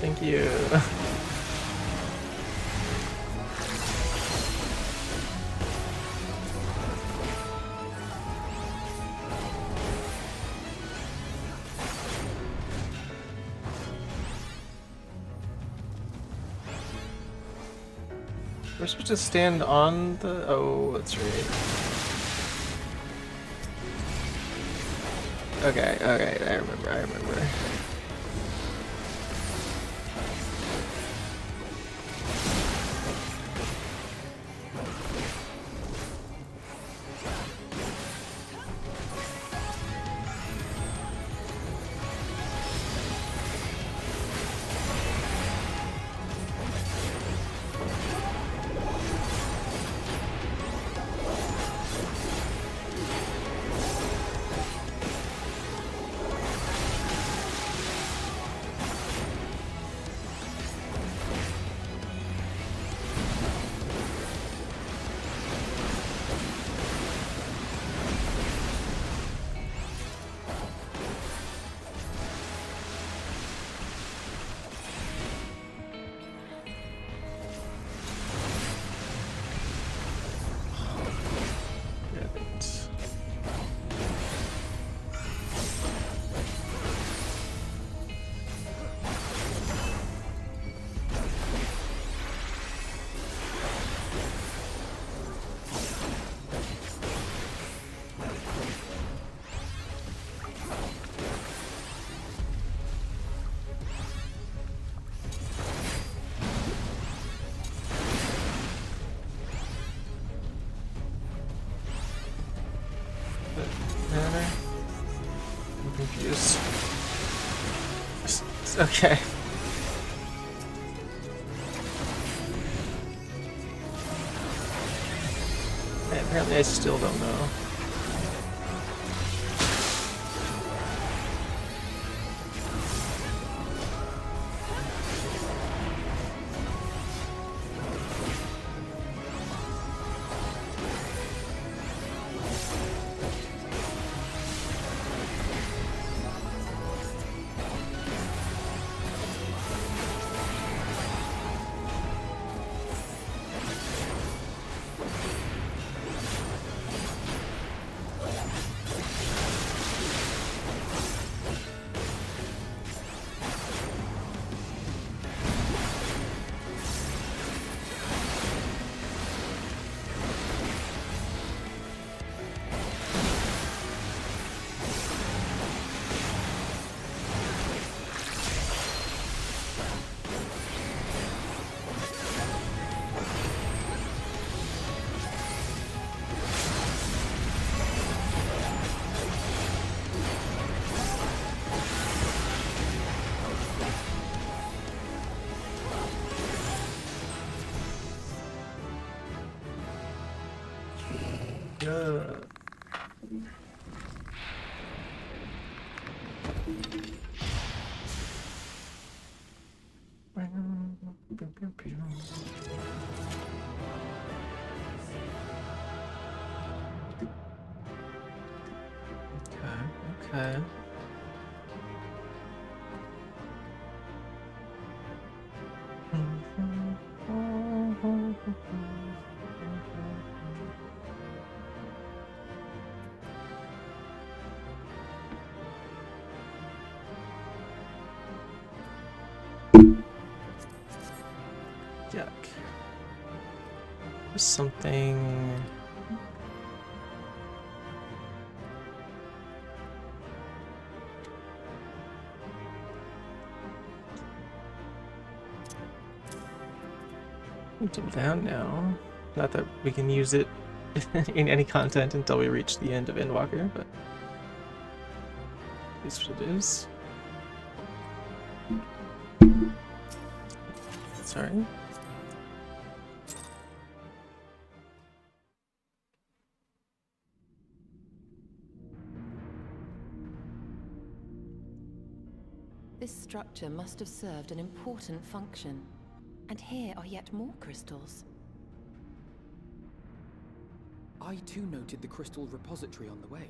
Thank you. We're supposed to stand on the... Oh, that's right. Okay, okay, I remember. I'm confused. Okay. Apparently I still don't know. Okay. Yuck. There's something. Until down now. Not that we can use it in any content until we reach the end of Endwalker, but it's what it is. Sorry. This structure must have served an important function. And here are yet more crystals. I too noted the crystal repository on the way.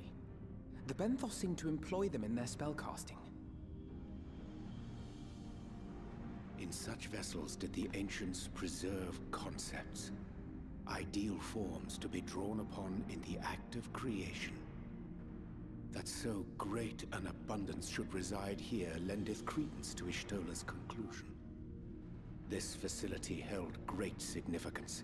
The Benthos seem to employ them in their spellcasting. In such vessels did the ancients preserve concepts, ideal forms to be drawn upon in the act of creation. That so great an abundance should reside here lendeth credence to Ishtola's conclusion. This facility held great significance.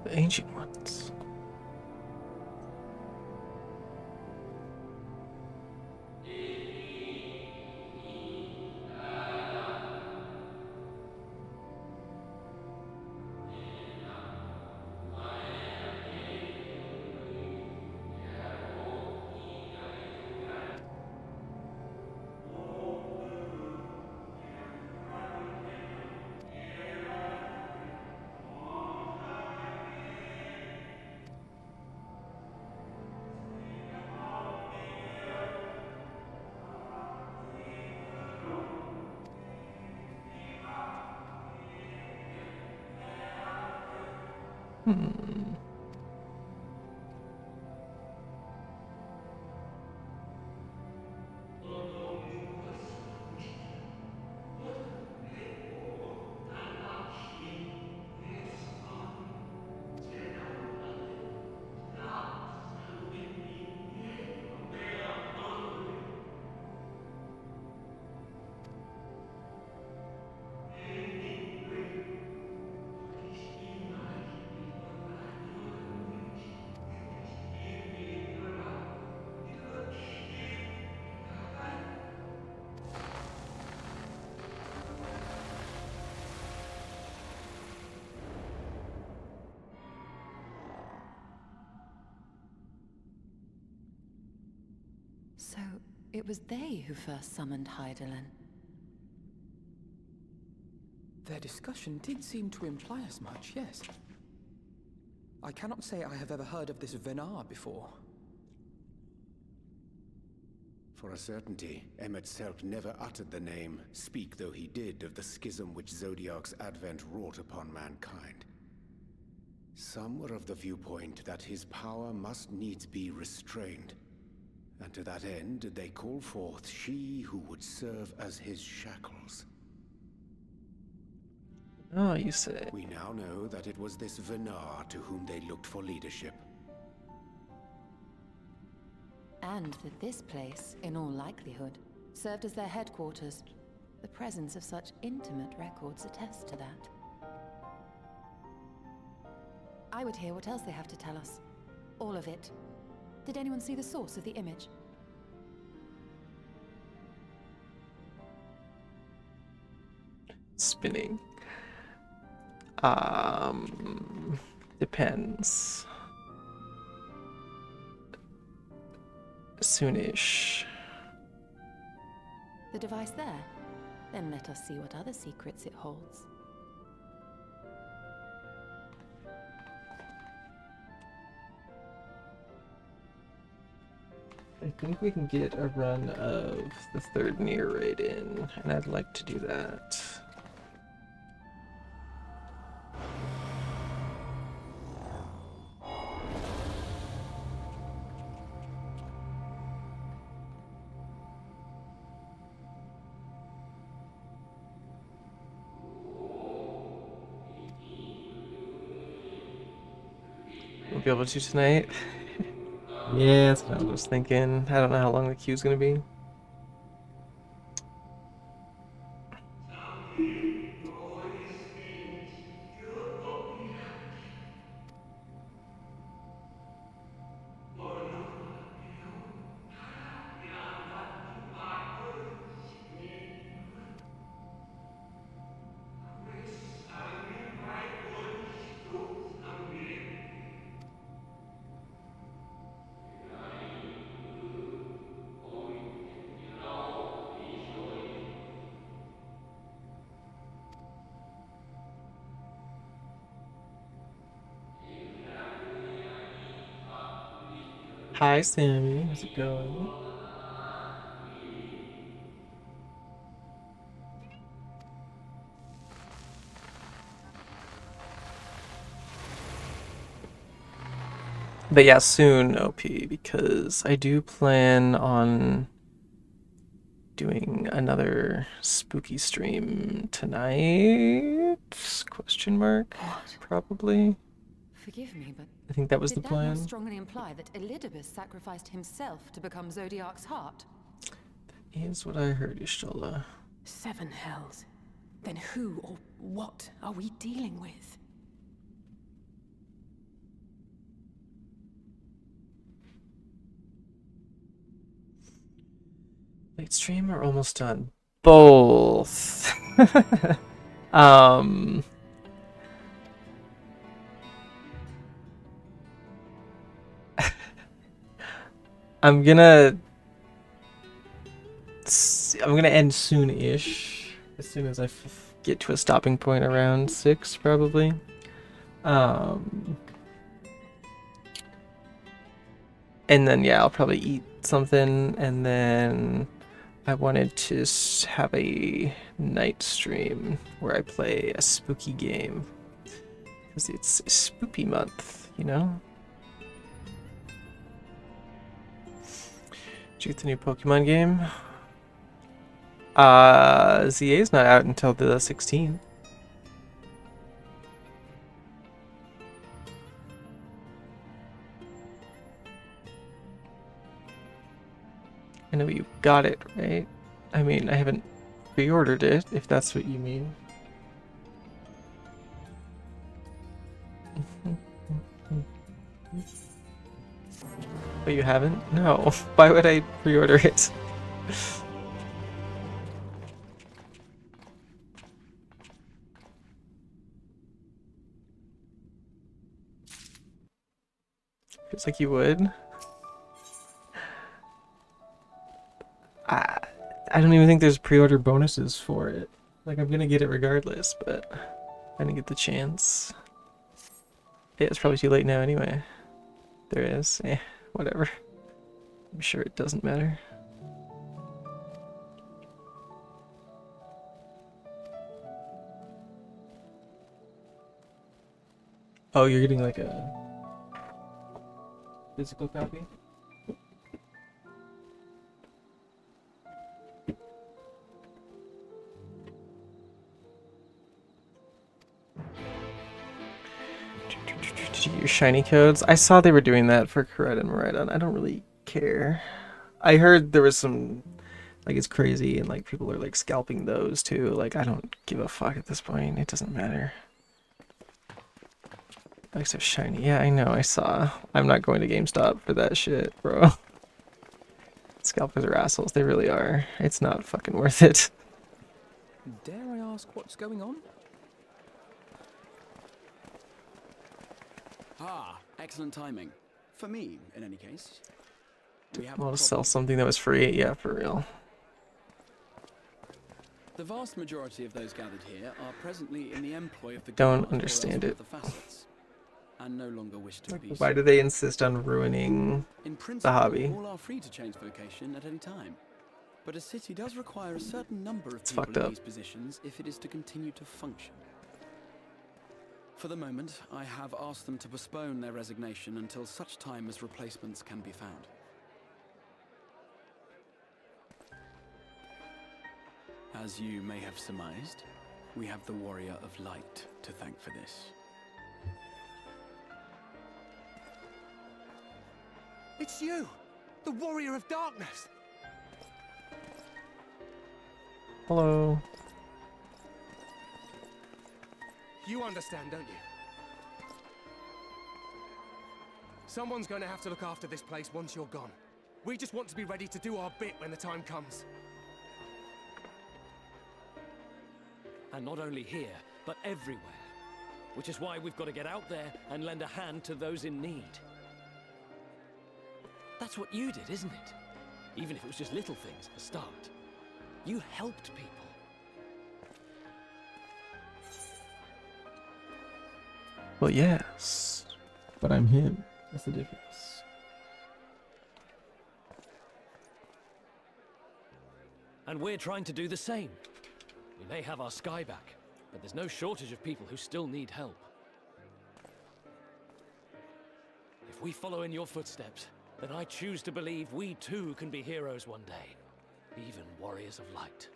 The ancient ones. So, it was they who first summoned Hydaelyn. Their discussion did seem to imply as much, yes. I cannot say I have ever heard of this Venar before. For a certainty, Emet-Selch never uttered the name, speak though he did of the schism which Zodiark's advent wrought upon mankind. Some were of the viewpoint that his power must needs be restrained, and to that end they call forth she who would serve as his shackles. Oh, you say. We now know that it was this Venar to whom they looked for leadership. And that this place, in all likelihood, served as their headquarters. The presence of such intimate records attests to that. I would hear what else they have to tell us. All of it. Did anyone see the source of the image? Spinning. Depends. Soonish. The device there? Then let us see what other secrets it holds. I think we can get a run of the third Nier raid in, and I'd like to do that. won't be able to tonight. Yeah, that's what I was thinking. I don't know how long the queue's gonna be. Hi, Sammy. How's it going? But yeah, soon, OP, because I do plan on doing another spooky stream tonight? Question mark? Probably. Forgive me, but I think that was did the that plan. not strongly imply that Elidibus sacrificed himself to become Zodiac's heart? Is what I heard, Ishtola. 7 hells. Then who or what are we dealing with? Late stream or almost done? Both. um... I'm gonna end soon-ish, as soon as I get to a stopping point around 6, probably. And then yeah, I'll probably eat something, and then I wanted to have a night stream where I play a spooky game, because it's a spooky month, you know? Did you get the new Pokemon game? ZA's not out until the 16th. I know you got it, right? I mean, I haven't pre-ordered it, if that's what you mean. Oh, you haven't? No. Why would I pre-order it? Feels like you would. I don't even think there's pre-order bonuses for it. Like, I'm gonna get it regardless, but I didn't get the chance. Yeah, it's probably too late now anyway. There is. Whatever. I'm sure it doesn't matter. Oh, you're getting like a physical copy? Did you get your shiny codes? I saw they were doing that for Coretta and Maridon. I don't really care. I heard there was some, like, it's crazy and like people are like scalping those too. Like, I don't give a fuck at this point. It doesn't matter. Except shiny. Yeah, I know. I saw. I'm not going to GameStop for that shit, bro. Scalpers are assholes. They really are. It's not fucking worth it. Dare I ask what's going on? Ah, excellent timing. For me, in any case. We have I want to sell something that was free. Yeah, for real. The vast majority of those gathered here are presently in the employ of the Don't Guard understand or it. the facets, and no longer wish to be. Why do they insist on ruining In the principle, hobby? all are free to change vocation at any time, but a city does require a certain number of It's people fucked in up. these positions if it is to continue to function. For the moment, I have asked them to postpone their resignation until such time as replacements can be found. As you may have surmised, we have the Warrior of Light to thank for this. It's you! The Warrior of Darkness! Hello. You understand, don't you? Someone's going to have to look after this place once you're gone. We just want to be ready to do our bit when the time comes. And not only here, but everywhere. Which is why we've got to get out there and lend a hand to those in need. That's what you did, isn't it? Even if it was just little things at the start. You helped people. Well, yes. But I'm him. That's the difference. And we're trying to do the same. We may have our sky back, but there's no shortage of people who still need help. If we follow in your footsteps, then I choose to believe we too can be heroes one day. Even warriors of light.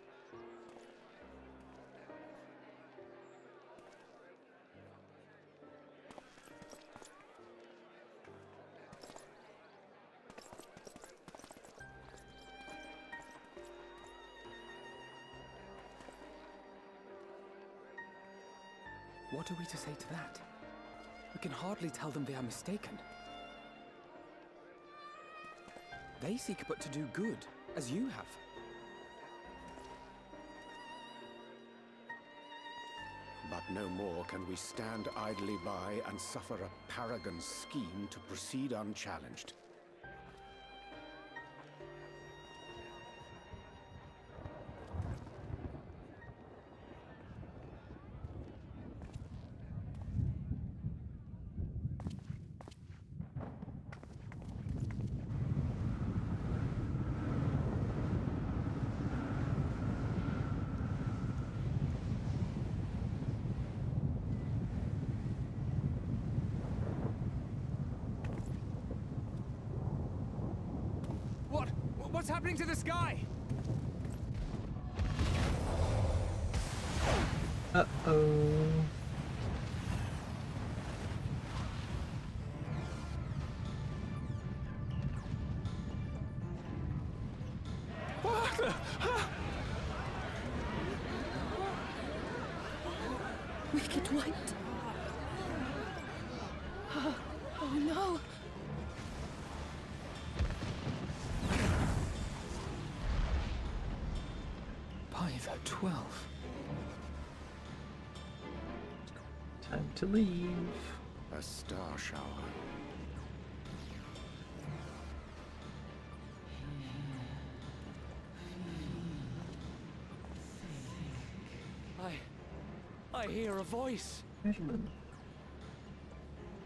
What are we to say to that? We can hardly tell them they are mistaken. They seek but to do good, as you have. But no more can we stand idly by and suffer a paragon's scheme to proceed unchallenged. What's happening to the sky? Uh-oh. Wicked White. Oh no. By the 12. Time to leave. A star shower. I hear a voice.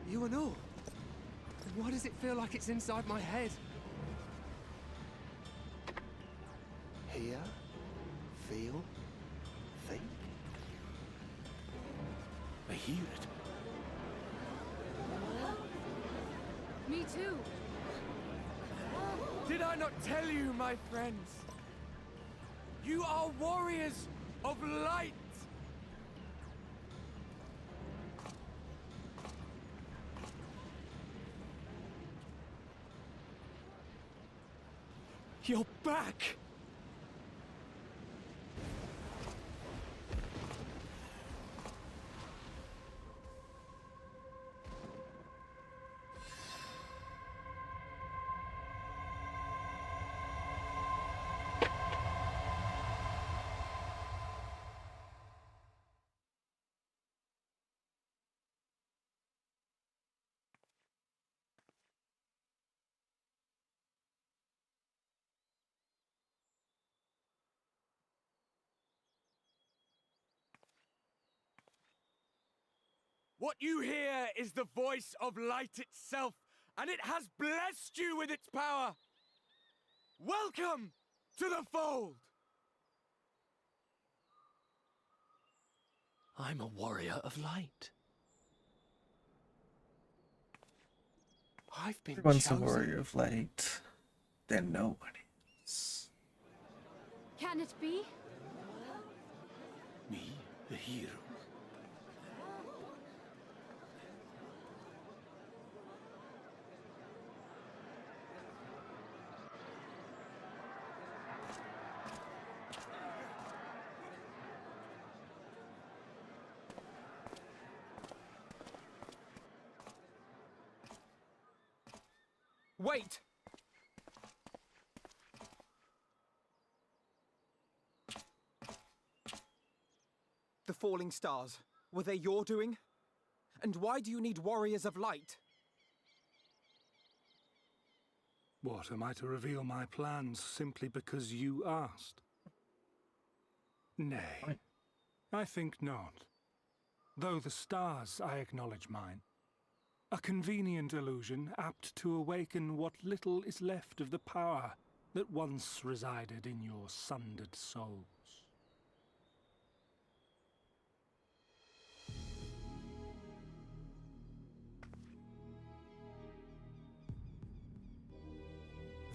You and all. Why does it feel like it's inside my head? Hear? Feel? Think? I hear it. Me too. Did I not tell you, my friends? You are warriors of light! You're back! What you hear is the voice of light itself, and it has blessed you with its power. Welcome to the fold! I'm a warrior of light. I've been Everyone's a chosen. warrior of light. Then no one is. Can it be? Me, a hero. Wait! The falling stars, were they your doing? And why do you need warriors of light? What, am I to reveal my plans simply because you asked? Nay, I think not. Though the stars, I acknowledge mine. A convenient illusion apt to awaken what little is left of the power that once resided in your sundered souls.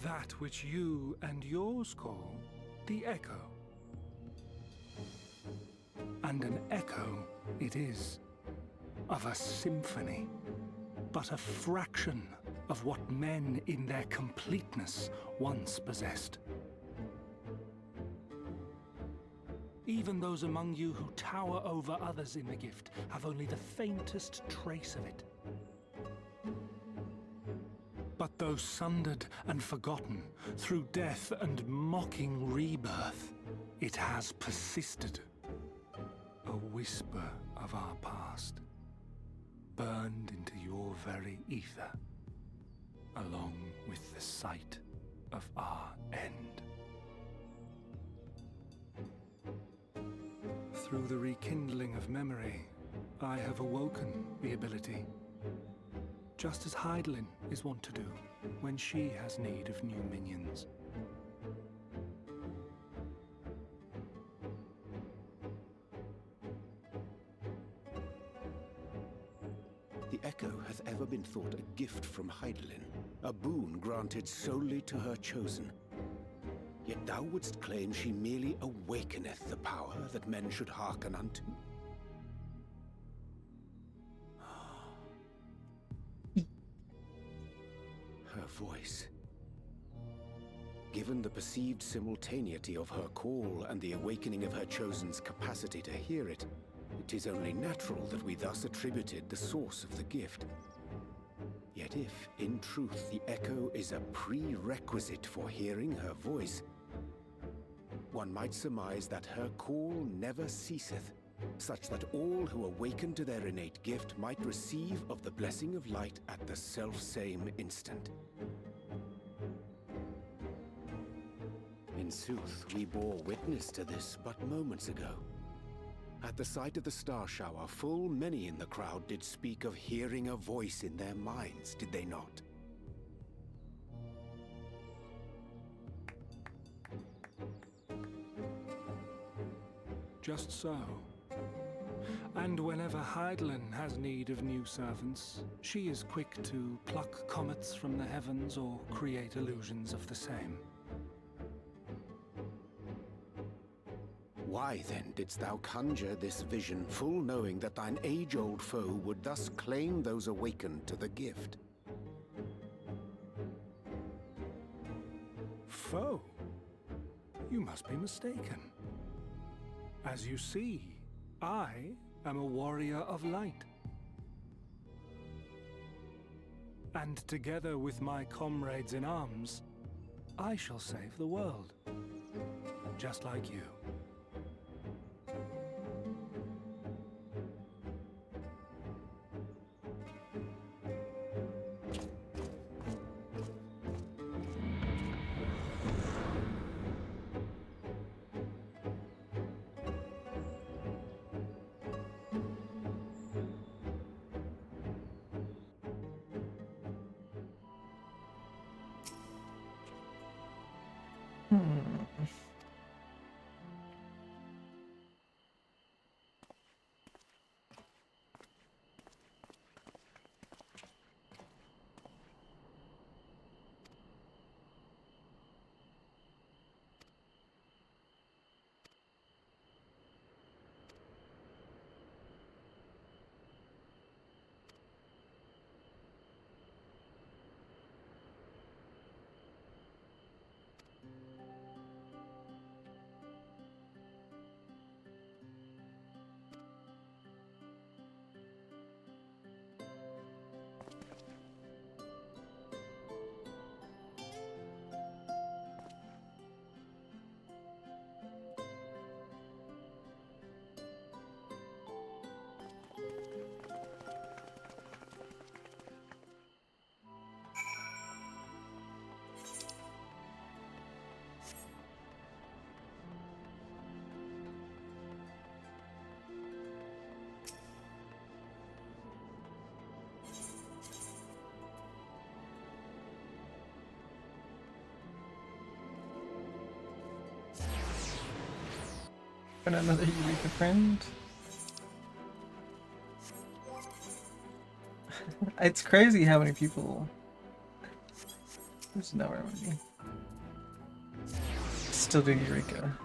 That which you and yours call the echo. And an echo it is, of a symphony, but a fraction of what men in their completeness once possessed. Even those among you who tower over others in the gift have only the faintest trace of it. But though sundered and forgotten through death and mocking rebirth, it has persisted. A whisper of our past, burned into your very ether, along with the sight of our end. Through the rekindling of memory, I have awoken the ability, just as Hydaelyn is wont to do when she has need of new minions. The Echo hath ever been thought a gift from Hydaelyn, a boon granted solely to her chosen. Yet thou wouldst claim she merely awakeneth the power that men should hearken unto? Her voice. Given the perceived simultaneity of her call and the awakening of her chosen's capacity to hear it, it is only natural that we thus attributed the source of the gift. Yet if, in truth, the echo is a prerequisite for hearing her voice, one might surmise that her call never ceaseth, such that all who awaken to their innate gift might receive of the blessing of light at the self-same instant. In sooth, we bore witness to this but moments ago. At the sight of the star shower, full many in the crowd did speak of hearing a voice in their minds, did they not? Just so. And whenever Hydaelyn has need of new servants, she is quick to pluck comets from the heavens or create illusions of the same. Why then didst thou conjure this vision, full knowing that thine age-old foe would thus claim those awakened to the gift? Foe? You must be mistaken. As you see, I am a warrior of light. And together with my comrades in arms, I shall save the world. Just like you. And another Eureka friend. It's crazy how many people. There's nowhere with me. Still do Eureka.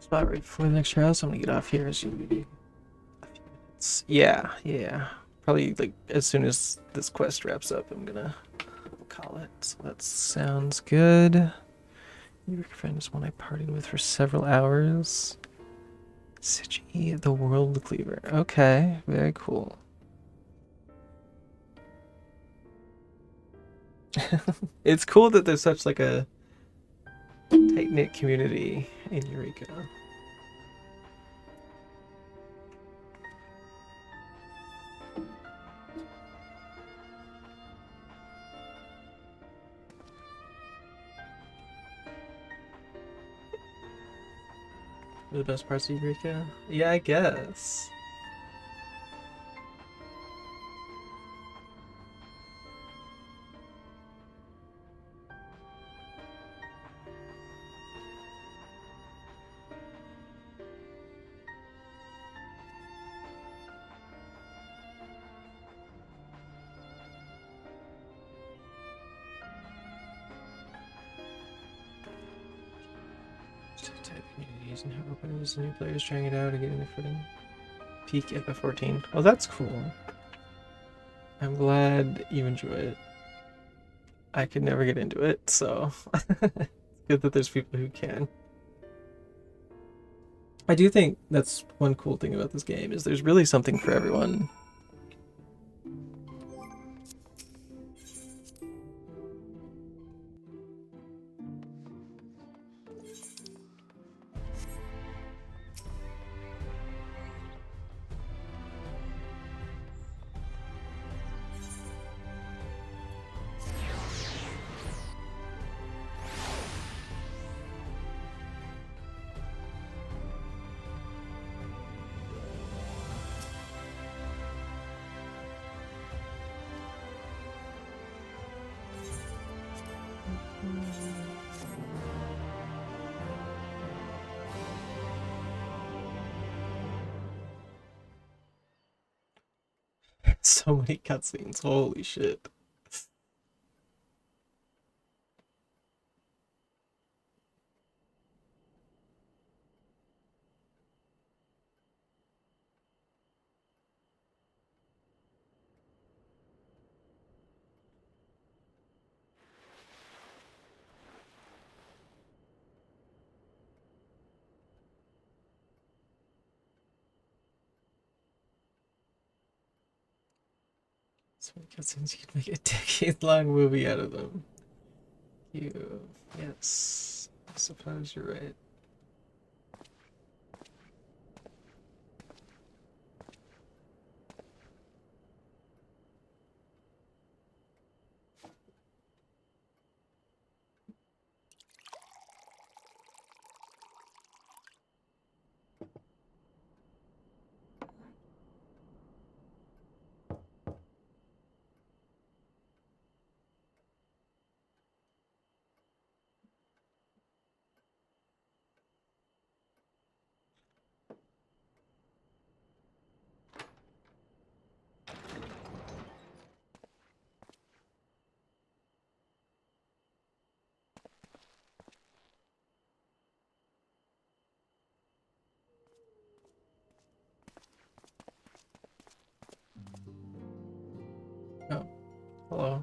Spot right before the next trial, so I'm gonna get off here. Yeah. Probably like as soon as this quest wraps up, I'm gonna call it. So that sounds good. Your friend is one I partied with for several hours. Sigi, the World Cleaver. Okay, very cool. It's cool that there's such like a tight-knit community in Eureka. The best parts of Eureka? Yeah, I guess. Communities and how open it is to new players trying it out and getting their footing. Peak FF14. Oh, that's cool. I'm glad you enjoy it. I could never get into it, so it's good that there's people who can. I do think that's one cool thing about this game is there's really something for everyone. So many cutscenes, holy shit. So many cutscenes, you could make a decade-long movie out of them. Yes, I suppose you're right. Oh, hello.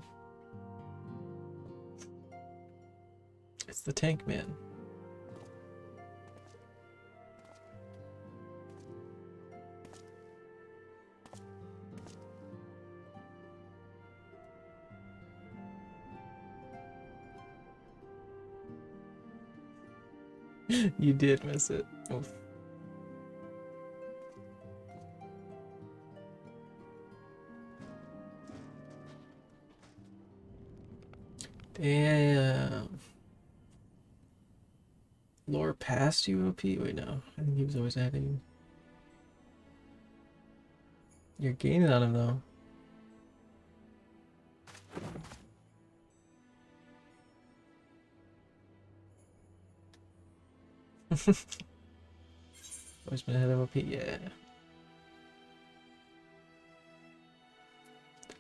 It's the Tank Man. You did miss it. Oof. Damn. Lore past UOP? Wait, no. I think he was always adding. You're gaining on him, though. Always been ahead of OP, yeah.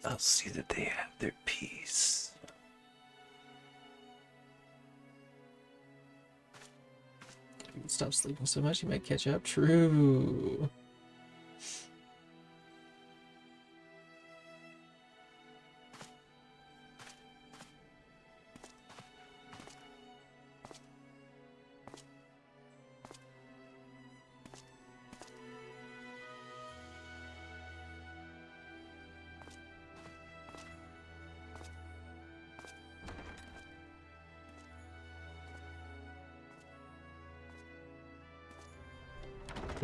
I'll see that they have their peace. If you can stop sleeping so much, you might catch up. True.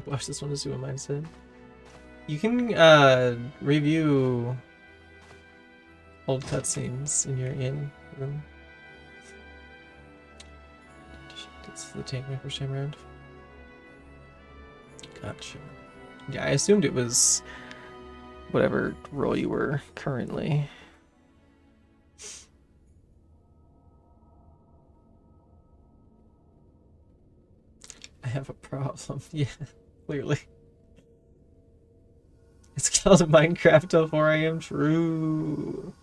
Watch this one to see what mine said. You can review old cutscenes in your room. It's the Tank Man first time around. Gotcha. Yeah, I assumed it was whatever role you were currently. I have a problem. Yeah, clearly. It's called Minecraft till 4 AM. True.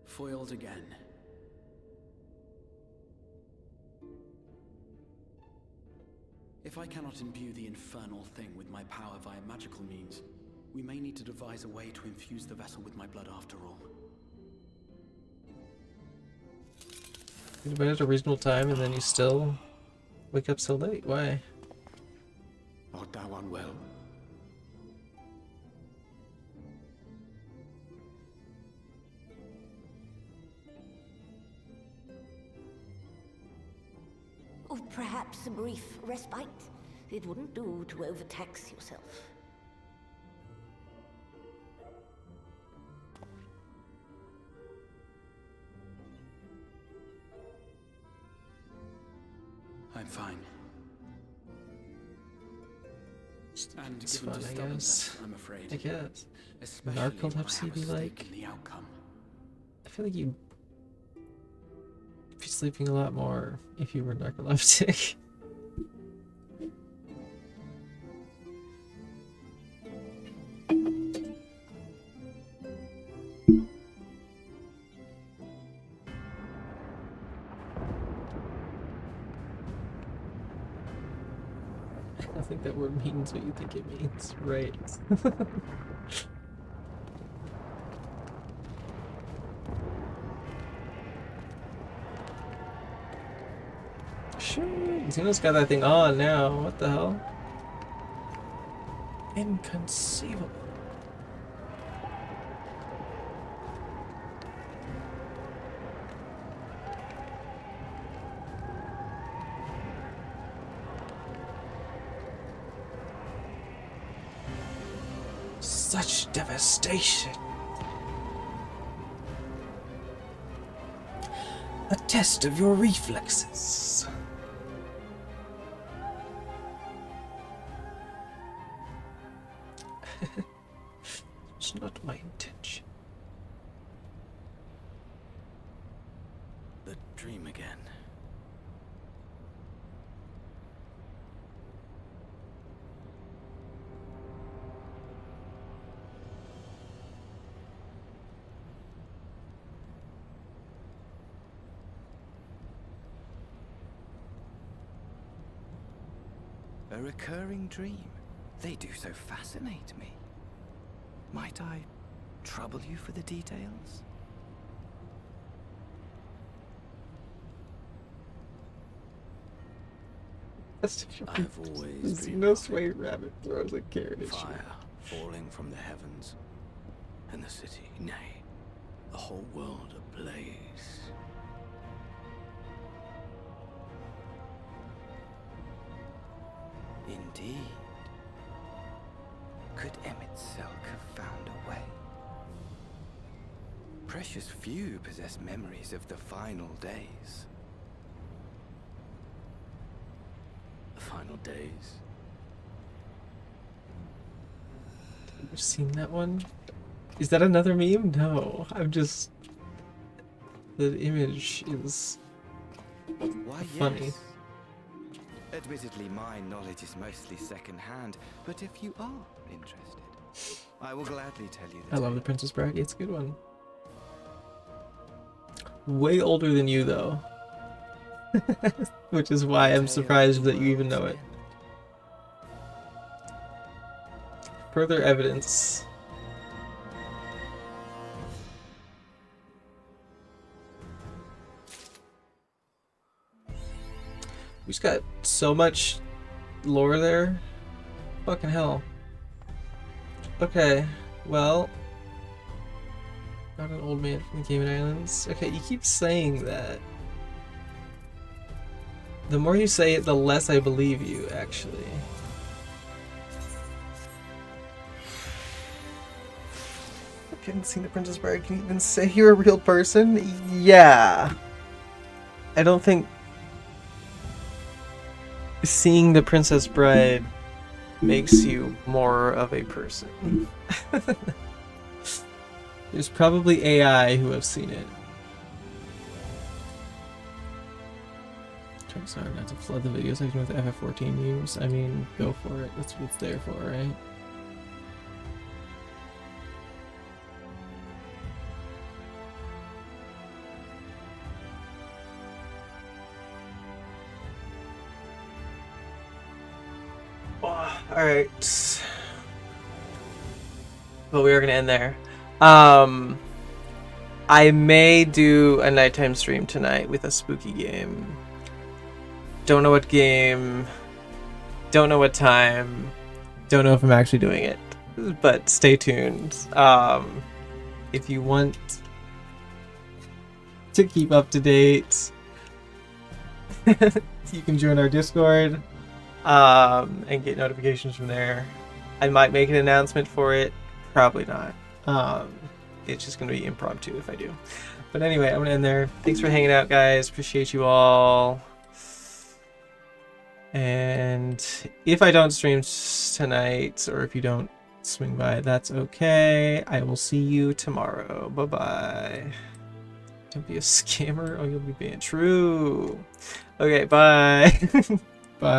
Foiled again. If I cannot imbue the infernal thing with my power via magical means, we may need to devise a way to infuse the vessel with my blood after all. You went at a reasonable time and then you still wake up so late. Why? Art thou unwell? Or perhaps a brief respite? It wouldn't do to overtax yourself. I'm fine. And It's given fun, to I stubbornness, guess. I'm afraid. I guess. Especially when I have a Narcolepsy be stake like? in the outcome. I feel like you'd be sleeping a lot more if you were narcoleptic. I think that word means what you think it means, right? Sure, Xeno's got that thing on now. What the hell? Inconceivable. Such devastation. A test of your reflexes. It's not my intention. The dream again. A recurring dream. They do so fascinate me. Might I trouble you for the details? I've always dreamed no sway rabbit throws a carrot at fire falling from the heavens, and the city, nay, the whole world ablaze. Indeed. Could Emmett Selk have found a way? Precious few possess memories of the final days. The final days? Have you seen that one? Is that another meme? No, I'm just... The image is Why, funny. yes. Admittedly, my knowledge is mostly second-hand, but if you are interested, I will gladly tell you I love The Princess Bride. It's a good one. Way older than you, though. Which is why I'm surprised that you even know it. Further evidence. We just got so much lore there. Fucking hell. Okay, well. Not an old man from the Cayman Islands. Okay, you keep saying that. The more you say it, the less I believe you, actually. I haven't seen The Princess Bride. Can you even say you're a real person? Yeah. I don't think seeing The Princess Bride makes you more of a person. There's probably AI who have seen it. Try so hard not to flood the video section with FF14 memes. I mean, go for it. That's what it's there for, right? Alright. But we are going to end there. I may do a nighttime stream tonight with a spooky game. Don't know what game. Don't know what time. Don't know if I'm actually doing it. But stay tuned. If you want to keep up to date, you can join our Discord and get notifications from there. I might make an announcement for it. Probably not. It's just going to be impromptu if I do. But anyway, I'm going to end there. Thanks for hanging out, guys. Appreciate you all. And if I don't stream tonight, or if you don't swing by, that's okay. I will see you tomorrow. Bye-bye. Don't be a scammer. Oh, you'll be banned. True. Okay, bye.